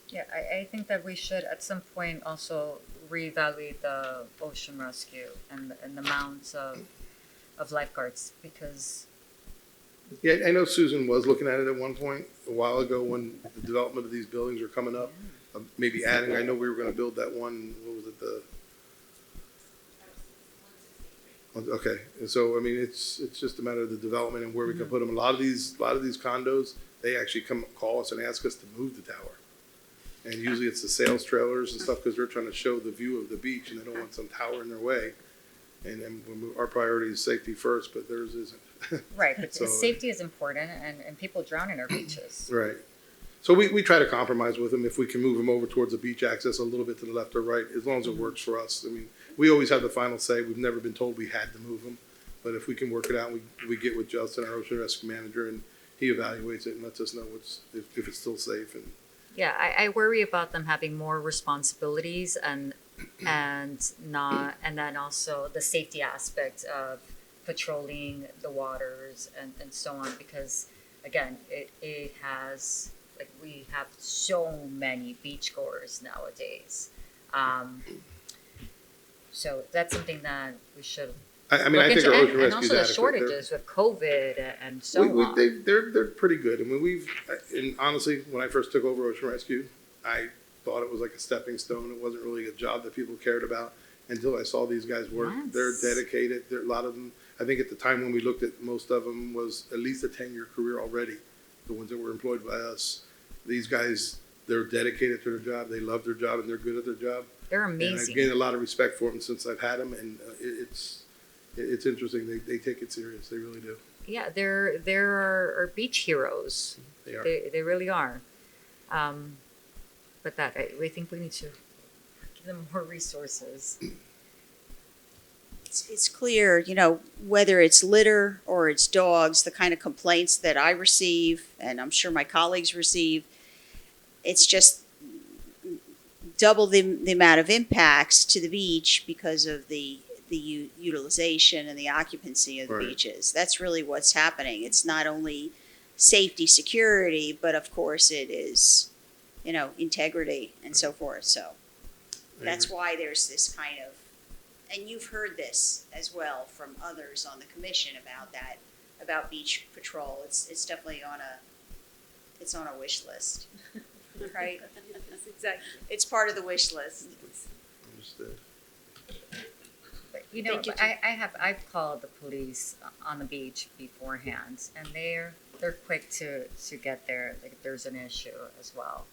yeah, I think that we should at some point also reevaluate the ocean rescue and the amounts of lifeguards because. Yeah, I know Susan was looking at it at one point a while ago when the development of these buildings are coming up. Maybe adding, I know we were going to build that one, what was it, okay, and so, I mean, it's just a matter of the development and where we can put them. A lot of these condos, they actually call us and ask us to move the tower. And usually it's the sales trailers and stuff because they're trying to show the view of the beach and they don't want some tower in their way. And then our priority is safety first, but theirs isn't. Right, but So, safety is important and people drown in our beaches. Right. So we try to compromise with them if we can move them over towards the beach access a little bit to the left or right, as long as it works for us. I mean, we always have the final say. We've never been told we had to move them. But if we can work it out, we get with Justin, our ocean rescue manager, and he evaluates it and lets us know if it's still safe. And Yeah, I worry about them having more responsibilities and then also the safety aspect of patrolling the waters and so on, because again, it has, like, we have so many beachgoers nowadays. So that's something that we should I mean, I look think into. our ocean And rescue also is the adequate. shortages with COVID and so on. They're pretty good. I mean, and honestly, when I first took over Ocean Rescue, I thought it was like a stepping stone. It wasn't really a job that people cared about until I saw these guys work. Yes. They're dedicated. A lot of them, I think at the time when we looked at most of them, was at least a 10-year career already. The ones that were employed by us. These guys, they're dedicated to their job. They love their job and they're good at their job. They're And amazing. I've gained a lot of respect for them since I've had them, and it's interesting. They take it serious. They really do. Yeah, they're our beach heroes. They are. They really are. But we think we need to give them more resources. It's clear, whether it's litter or it's dogs, the kind of complaints that I receive, and I'm sure my colleagues receive, it's just double the amount of impacts to the beach because of the utilization and the occupancy of the Right. beaches. That's really what's happening. It's not only safety, security, but of course it is, integrity and so forth. So that's why there's this kind of, and you've heard this as well from others on the commission about beach patrol. It's definitely on a wish list, right? Exactly. It's part of the wish list. Understood. But, Thank you, I've called the police on the beach beforehand, and they're quick to get there. Like, if there's an issue as well.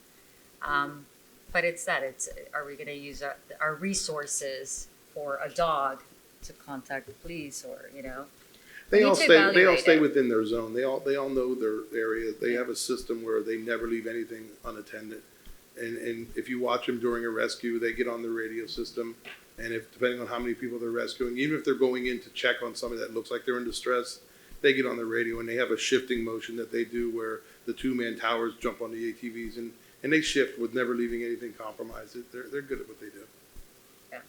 But are we going to use our resources for a dog to contact the police, or They We all need to stay. They all evaluate stay it. within their zone. They all know their area. They have a system where they never leave anything unattended. And if you watch them during a rescue, they get on the radio system. And if depending on how many people they're rescuing, even if they're going in to check on somebody that looks like they're in distress, they get on the radio and they have a shifting motion that they do where the 2-man towers jump on the ATVs and they shift with never leaving anything compromised. They're good at what they do. Yeah.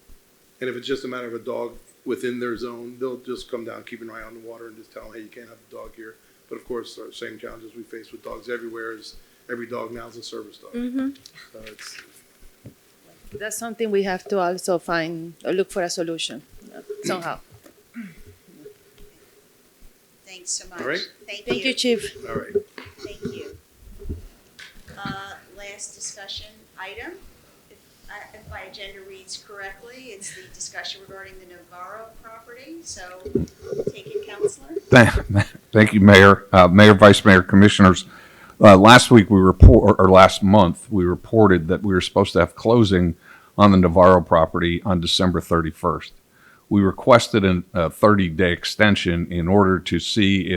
And if it's just a matter of a dog within their zone, they'll just come down, keep an eye on the water, and just tell them, hey, you can't have a dog here. But of course, our same challenges we face with dogs everywhere is every dog now is a service dog. Mm-hmm. So it's, That's something we have to also find or look for a solution somehow. Thanks so much. All right. Thank you, Chief. all right. Thank you. Last discussion item. If my agenda reads correctly, it's the discussion regarding the Navarro property. So take it, Counselor. Thank you, Mayor, Mayor, Vice Mayor, Commissioners. Last month, we reported that we were supposed to have closing on the Navarro property on December 31st. We requested a 30-day extension in order to see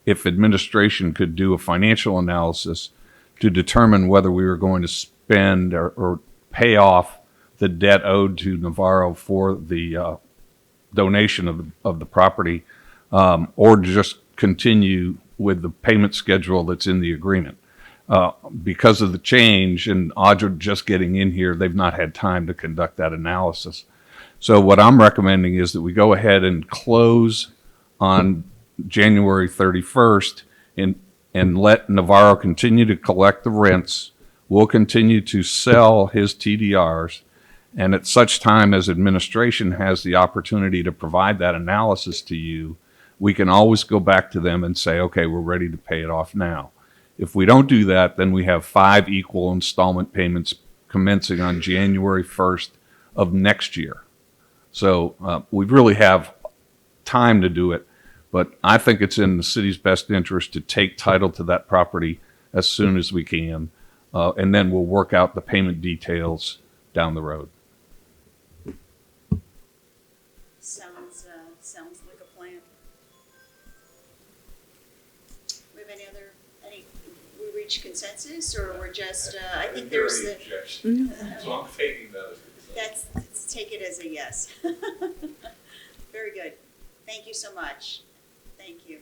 if administration could do a financial analysis to determine whether we were going to spend or pay off the debt owed to Navarro for the donation of the property, or just continue with the payment schedule that's in the agreement. Because of the change and Audra just getting in here, they've not had time to conduct that analysis. So what I'm recommending is that we go ahead and close on January 31st and let Navarro continue to collect the rents. We'll continue to sell his TDRs. And at such time as administration has the opportunity to provide that analysis to you, we can always go back to them and say, okay, we're ready to pay it off now. If we don't do that, then we have 5 equal installment payments commencing on January 1st of next year. So we really have time to do it, but I think it's in the city's best interest to take title to that property as soon as we can, and then we'll work out the payment details down the road. Sounds like a plan. We have we reach consensus, or we're just, I think there's the. So I'm taking that. Let's take it as a yes. Very good. Thank you so much. Thank you.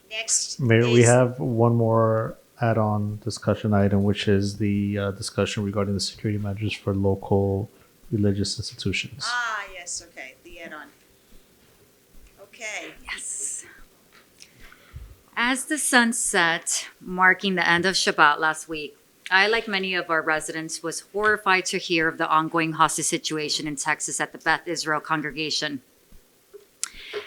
Next. Mayor, we is- have one more add-on discussion item, which is the discussion regarding the security measures for local religious institutions. Yes, okay, the add-on Okay. Yes. As the sun set, marking the end of Shabbat last week, I, like many of our residents, was horrified to hear of the ongoing hostage situation in Texas at the Beth Israel congregation.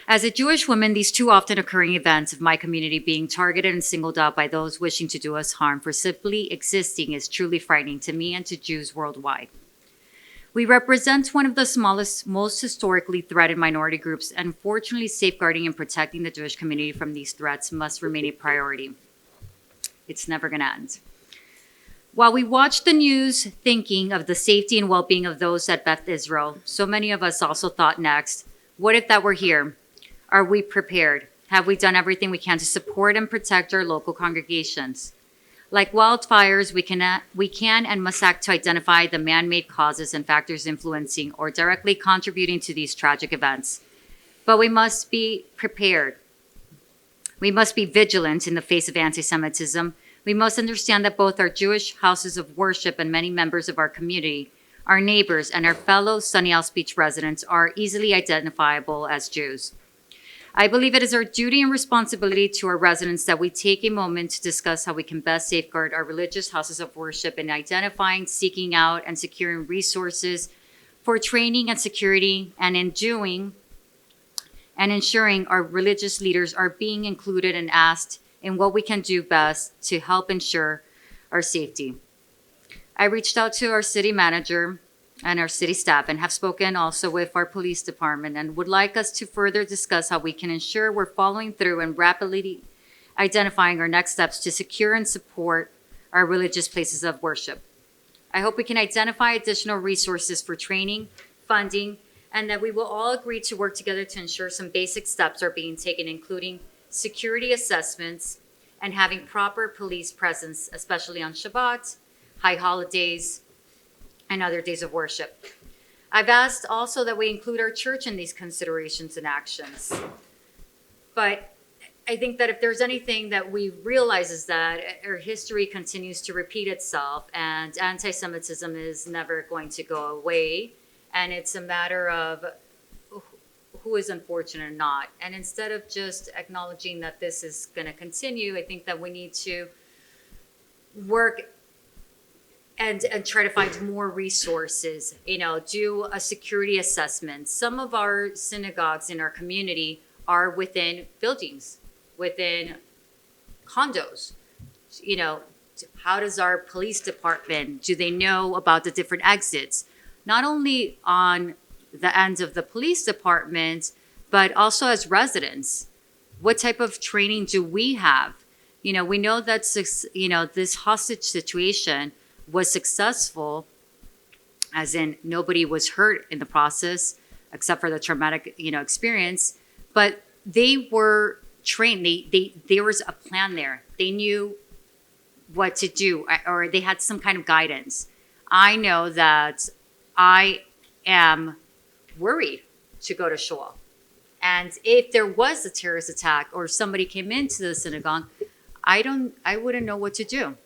As a Jewish woman, these two often occurring events of my community being targeted and singled out by those wishing to do us harm for simply existing is truly frightening to me and to Jews worldwide. We represent one of the smallest, most historically threatened minority groups, and fortunately safeguarding and protecting the Jewish community from these threats must remain a priority. It's never going to end. While we watch the news thinking of the safety and well-being of those at Beth Israel, so many of us also thought next, what if that were here? Are we prepared? Have we done everything we can to support and protect our local congregations? Like wildfires, we can and must act to identify the man-made causes and factors influencing or directly contributing to these tragic events. But we must be prepared. We must be vigilant in the face of anti-Semitism. We must understand that both our Jewish houses of worship and many members of our community, our neighbors, and our fellow Sunny Isles Beach residents are easily identifiable as Jews. I believe it is our duty and responsibility to our residents that we take a moment to discuss how we can best safeguard our religious houses of worship in identifying, seeking out, and securing resources for training and security, and in doing and ensuring our religious leaders are being included and asked in what we can do best to help ensure our safety. I reached out to our city manager and our city staff and have spoken also with our police department and would like us to further discuss how we can ensure we're following through and rapidly identifying our next steps to secure and support our religious places of worship. I hope we can identify additional resources for training, funding, and that we will all agree to work together to ensure some basic steps are being taken, including security assessments and having proper police presence, especially on Shabbat, high holidays, and other days of worship. I've asked also that we include our church in these considerations and actions. But I think that if there's anything that we realize is that our history continues to repeat itself and anti-Semitism is never going to go away. And it's a matter of who is unfortunate or not. And instead of just acknowledging that this is going to continue, I think that we need to work and try to find more resources, do a security assessment. Some of our synagogues in our community are within buildings, within condos. How does our police department, do they know about the different exits? Not only on the end of the police department, but also as residents. What type of training do we have? We know that, this hostage situation was successful, as in nobody was hurt in the process, except for the traumatic, experience. But they were trained. There was a plan there. They knew what to do, or they had some kind of guidance. I know that I am worried to go to shul. And if there was a terrorist attack or somebody came into the synagogue, I wouldn't know what to do.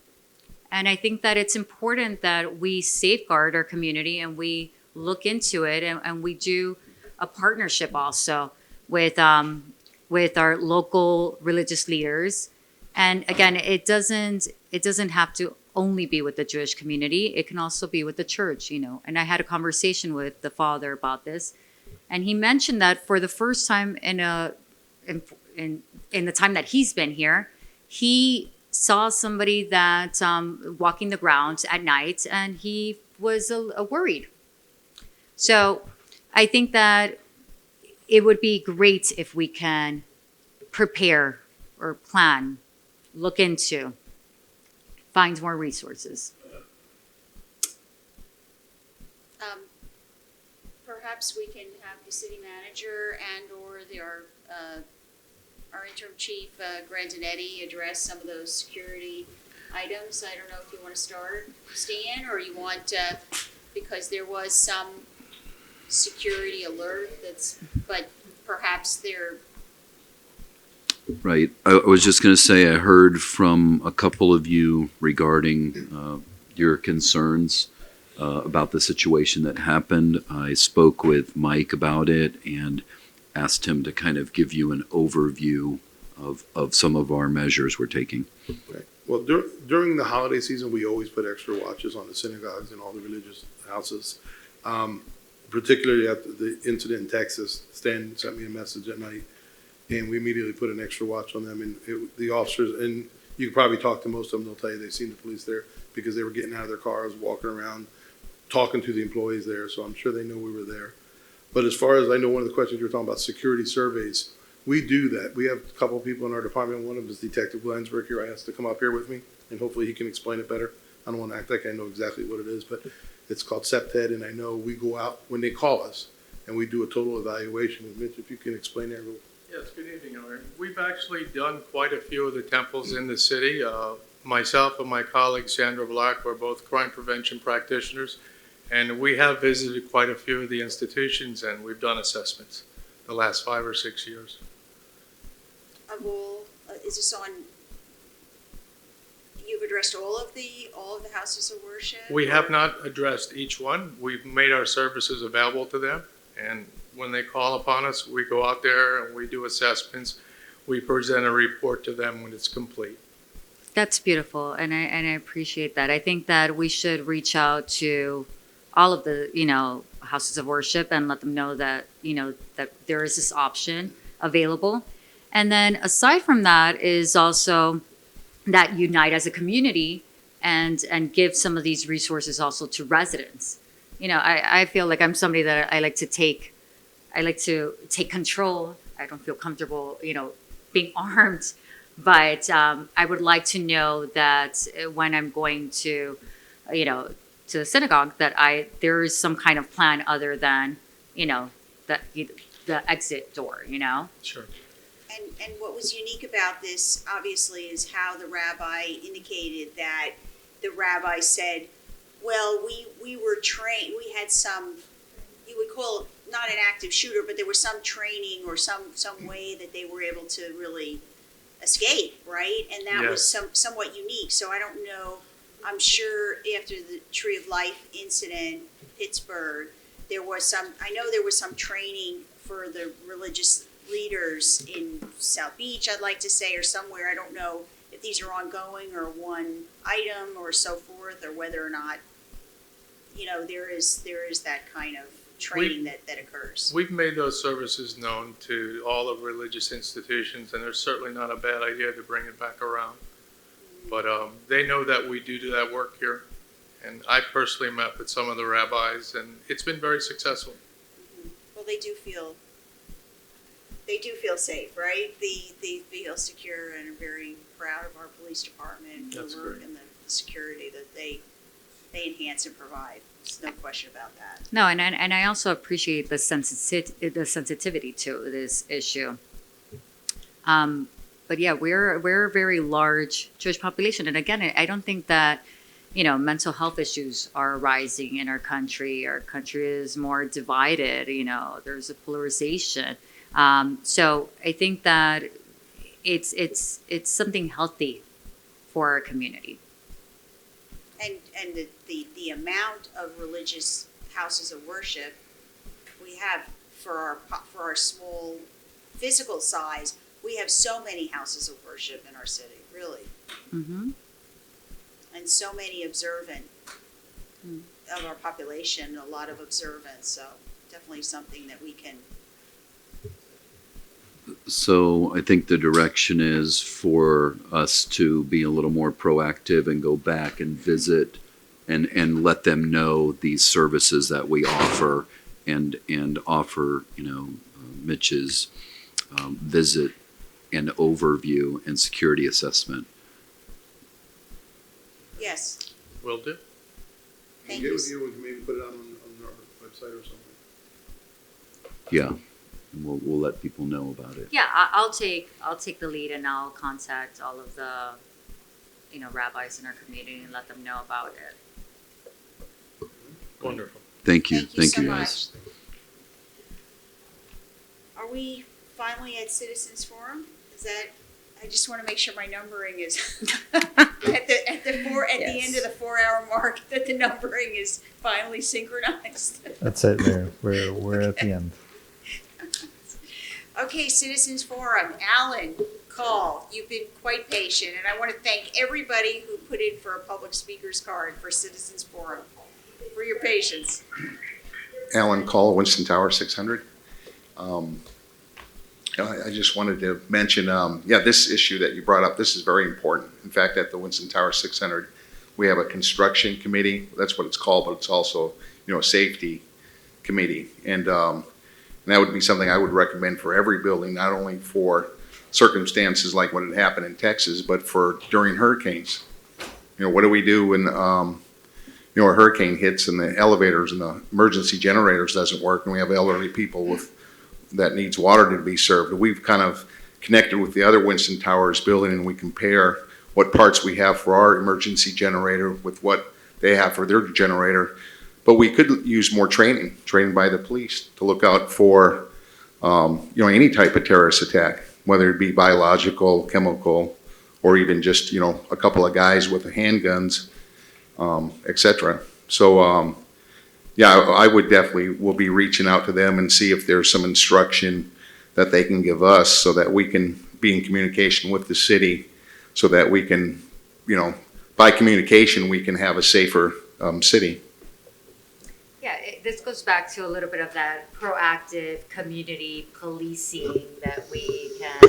And I think that it's important that we safeguard our community and we look into it and we do a partnership also with our local religious leaders. And again, it doesn't have to only be with the Jewish community. It can also be with the church, And I had a conversation with the father about this, and he mentioned that for the first time in the time that he's been here, he saw somebody that walking the grounds at night, and he was worried. So I think that it would be great if we can prepare or plan, look into, find more resources. Perhaps we can have the city manager and/or our interim chief, Grandinetti, address some of those security items. I don't know if you want to start, Stan, or you want, because there was some security alert but perhaps they're. Right. I was just going to say, I heard from a couple of you regarding your concerns about the situation that happened. I spoke with Mike about it, and asked him to kind of give you an overview of some of our measures we're taking. Okay. Well, during the holiday season, we always put extra watches on the synagogues and all the religious houses. Particularly after the incident in Texas, Stan sent me a message at night, and we immediately put an extra watch on them. And the officers, and you can probably talk to most of them, they'll tell you they've seen the police there because they were getting out of their cars, walking around, talking to the employees there. So I'm sure they know we were there. But as far as I know, one of the questions you were talking about, security surveys, we do that. We have a couple of people in our department. One of them is Detective Glensberg here. I asked to come up here with me, and hopefully he can explain it better. I don't want to act like I know exactly what it is, but it's called SEPTED, and I know we go out when they call us, and we do a total evaluation. And Mitch, if you can explain that real. Yes, good evening, Aaron. We've actually done quite a few of the temples in the city. Myself and my colleague Sandra Black are both crime prevention practitioners, and we have visited quite a few of the institutions, and we've done assessments the last 5 or 6 years. Of all, is this on? You've addressed all of the houses of worship? We have not addressed each one. We've made our services available to them, and when they call upon us, we go out there and we do assessments. We present a report to them when it's complete. That's beautiful, and I appreciate that. I think that we should reach out to all of the, houses of worship and let them know that, that there is this option available. And then aside from that is also that unite as a community and give some of these resources also to residents. I feel like I'm somebody that I like to take control. I don't feel comfortable, being armed, but I would like to know that when I'm going to, to the synagogue, that there is some kind of plan other than, the exit door, Sure. And what was unique about this, obviously, is how the rabbi indicated that the rabbi said, well, we were trained, we had some, you would call it not an active shooter, but there was some training or some way that they were able to really escape, right? And that was somewhat unique. So I don't know, I'm sure after the Tree of Life incident, Pittsburgh, there was some training for the religious leaders in South Beach, I'd like to say, or somewhere. I don't know if these are ongoing or one item or so forth, or whether or not, there is that kind of training that occurs. We've made those services known to all of religious institutions, and it's certainly not a bad idea to bring it back around. But they know that we do that work here, and I personally met with some of the rabbis, and it's been very successful. Mm-hmm. Well, they do feel safe, right? They feel secure and are very proud of our police department, the work and the security that they enhance and provide. There's no question about that. No, and I also appreciate the sensitivity to this issue. But yeah, we're a very large Jewish population, and again, I don't think that mental health issues are rising in our country. Our country is more divided. There's a polarization. So I think that it's something healthy for our community. And the amount of religious houses of worship we have for our small physical size, we have so many houses of worship in our city, really. Mm-hmm. And so many observant of our population, a lot of observance, so definitely something that we can. So I think the direction is for us to be a little more proactive and go back and visit and let them know these services that we offer and offer, Mitch's visit and overview and security assessment. Yes. Will do. Thank Get you. with you and maybe put it out on our website or something. Yeah, and we'll let people know about it. Yeah, I'll take the lead, and I'll contact all of the rabbis in our community and let them know about it. Wonderful. Thank you. Thank you so guys. much. Are we finally at Citizens Forum? Is that? I just want to make sure my numbering is at the end of the 4-hour mark, that the numbering is finally synchronized. That's it, Mayor. We're at the end. Okay, Citizens Forum, Alan, Call, you've been quite patient, and I want to thank everybody who put in for a public speaker's card for Citizens Forum, for your patience. Alan Call, Winston Tower 600. I just wanted to mention, this issue that you brought up, this is very important. In fact, at the Winston Tower 600, we have a construction committee. That's what it's called, but it's also, a safety committee. And that would be something I would recommend for every building, not only for circumstances like what had happened in Texas, but for during hurricanes. What do we do when, a hurricane hits and the elevators and the emergency generators doesn't work and we have elderly people that needs water to be served? We've kind of connected with the other Winston Towers building and we compare what parts we have for our emergency generator with what they have for their generator. But we could use more training by the police to look out for, any type of terrorist attack, whether it be biological, chemical, or even just, a couple of guys with handguns, etc. So, I would will be reaching out to them and see if there's some instruction that they can give us so that we can be in communication with the city so that we can, by communication, we can have a safer city. Yeah, this goes back to a little bit of that proactive community policing that we can,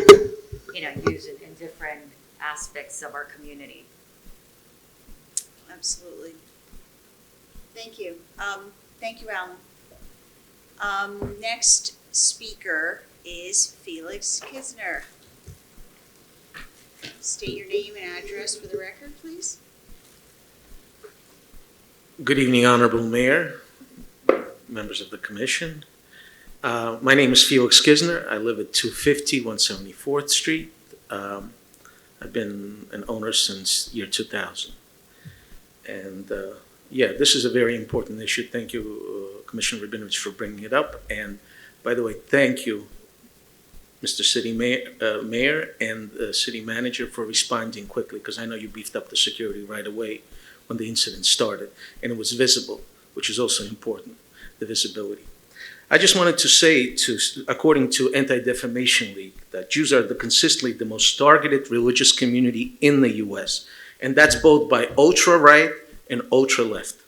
use in different aspects of our community. Absolutely. Thank you. Thank you, Alan. Next speaker is Felix Kisner. State your name and address for the record, please. Good evening, Honorable Mayor, members of the Commission. My name is Felix Kisner. I live at 250 174th Street. I've been an owner since year 2000. And this is a very important issue. Thank you, Commissioner Rabinovich, for bringing it up. And by the way, thank you, Mr. City Mayor and City Manager for responding quickly, because I know you beefed up the security right away when the incident started, and it was visible, which is also important, the visibility. I just wanted to say, according to Anti-Defamation League, that Jews are consistently the most targeted religious community in the U.S., and that's both by ultra-right and ultra-left.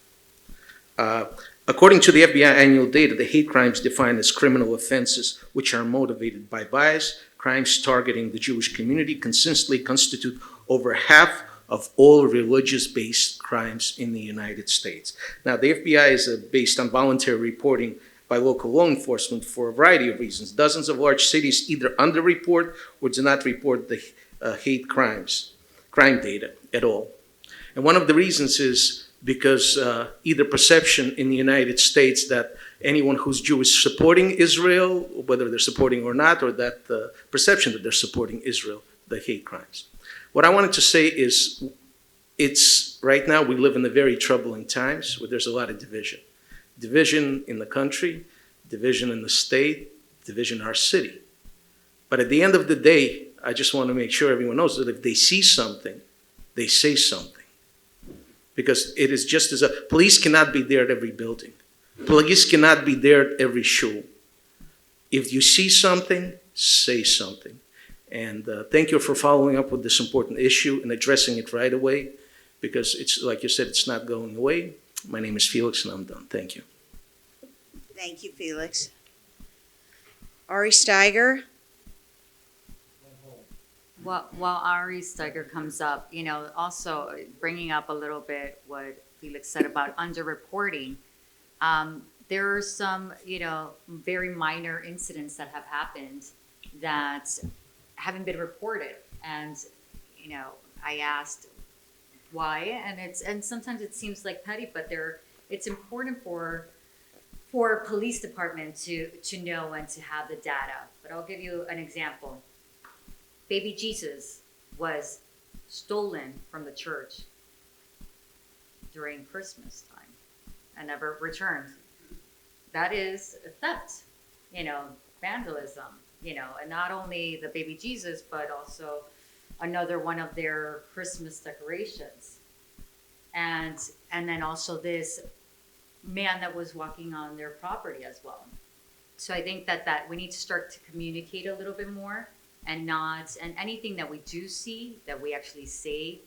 According to the FBI annual data, the hate crimes defined as criminal offenses which are motivated by bias, crimes targeting the Jewish community consistently constitute over half of all religious-based crimes in the United States. Now, the FBI is based on voluntary reporting by local law enforcement for a variety of reasons. Dozens of large cities either underreport or do not report the hate crime data at all. And one of the reasons is because either perception in the United States that anyone who's Jewish supporting Israel, whether they're supporting or not, or that the perception that they're supporting Israel, the hate crimes. What I wanted to say is right now we live in the very troubling times where there's a lot of division. Division in the country, division in the state, division in our city. But at the end of the day, I just want to make sure everyone knows that if they see something, they say something. Because it is just as police cannot be there at every building. Police cannot be there at every shul. If you see something, say something. And thank you for following up with this important issue and addressing it right away, because it's, like you said, it's not going away. My name is Felix and I'm done. Thank you. Thank you, Felix. Ari Steiger. While Ari Steiger comes up, also bringing up a little bit what Felix said about underreporting. There are some, very minor incidents that have happened that haven't been reported. And, I asked why, and sometimes it seems like petty, but it's important for police department to know and to have the data. But I'll give you an example. Baby Jesus was stolen from the church during Christmas time and never returned. That is a theft, vandalism, and not only the baby Jesus, but also another one of their Christmas decorations. And then also this man that was walking on their property as well. So I think that we need to start to communicate a little bit more and anything that we do see, that we actually say,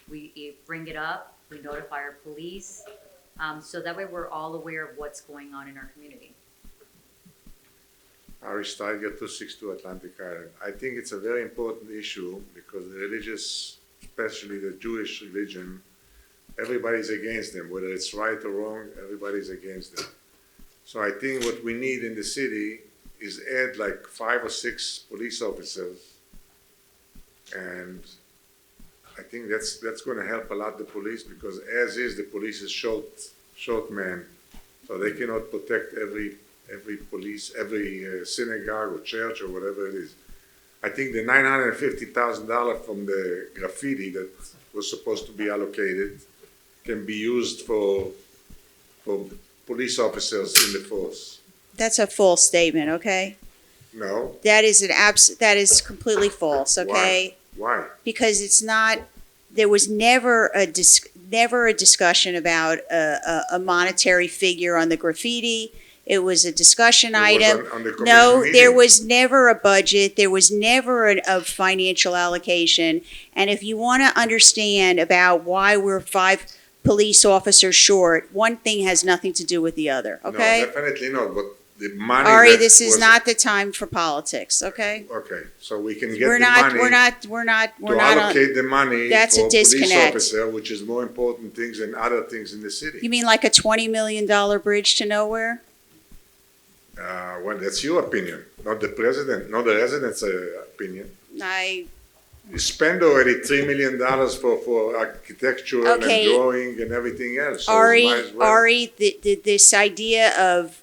we bring it up, we notify our police, so that way we're all aware of what's going on in our community. Ari Steiger, 262 Atlantic Island. I think it's a very important issue because the religious, especially the Jewish religion, everybody's against them. Whether it's right or wrong, everybody's against them. So I think what we need in the city is add like 5 or 6 police officers. And I think that's going to help a lot the police because as is, the police is short man. So they cannot protect every police, every synagogue or church or whatever it is. I think the $950,000 from the graffiti that was supposed to be allocated can be used for police officers in the force. That's a false statement, okay? No? That is completely false, okay? Why? Because it's not, there was never a discussion about a monetary figure on the graffiti. It was a discussion item. On the commission No, meeting. there was never a budget. There was never a financial allocation. And if you want to understand about why we're 5 police officers short, one thing has nothing to do with the other, okay? No, definitely not, but the money. Ari, that this is was- not the time for politics, okay? Okay, so we can get We're the not, money. we're not To on. allocate the money That's a for police disconnect. officer, which is more important things than other things in the city. You mean like a $20 million bridge to nowhere? Well, that's your opinion, not the president, not the residents' opinion. You spend already $3 million for architecture and Okay. drawing and everything else. So Ari, might as well. Ari, this idea of,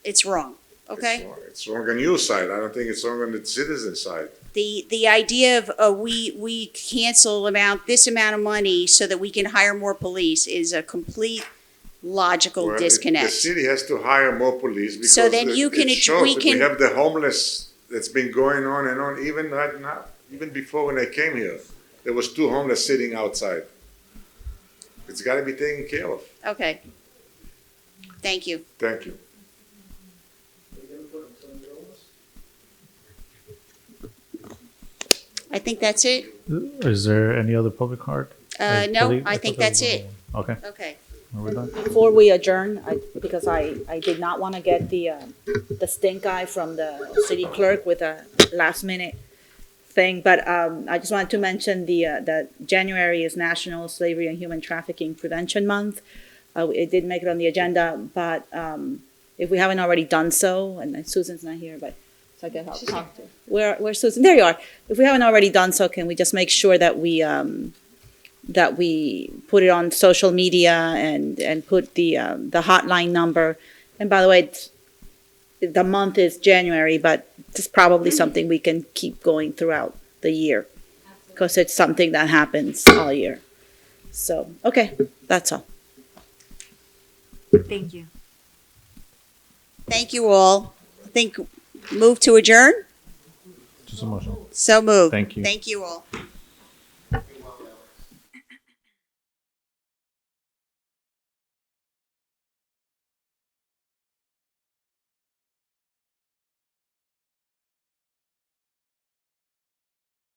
it's wrong, okay? It's wrong on your side. I don't think it's wrong on the citizen side. The idea of, we cancel this amount of money so that we can hire more police is a complete logical Well, disconnect. The city has to hire more police because So then you it can- shows we that can- we have the homeless that's been going on and on, even right now, even before when I came here. There was 2 homeless sitting outside. It's got to be taken care of. Okay. Thank you. Thank you. I think that's it. Is there any other public card? No, I think that's it. Okay, Okay. are we done? Before we adjourn, because I did not want to get the stink eye from the city clerk with a last minute thing, but I just wanted to mention that January is National Slavery and Human Trafficking Prevention Month. It did make it on the agenda, but if we haven't already done so, and Susan's not here, but so I guess I'll talk to. Where's Susan? There you are. If we haven't already done so, can we just make sure that we put it on social media and put the hotline number. And by the way, the month is January, but it's probably something we can keep going throughout the year because it's something that happens all year. So, okay, that's all. Thank you. Thank you all. I think move to adjourn? Just a motion. So moved. Thank you. Thank you all.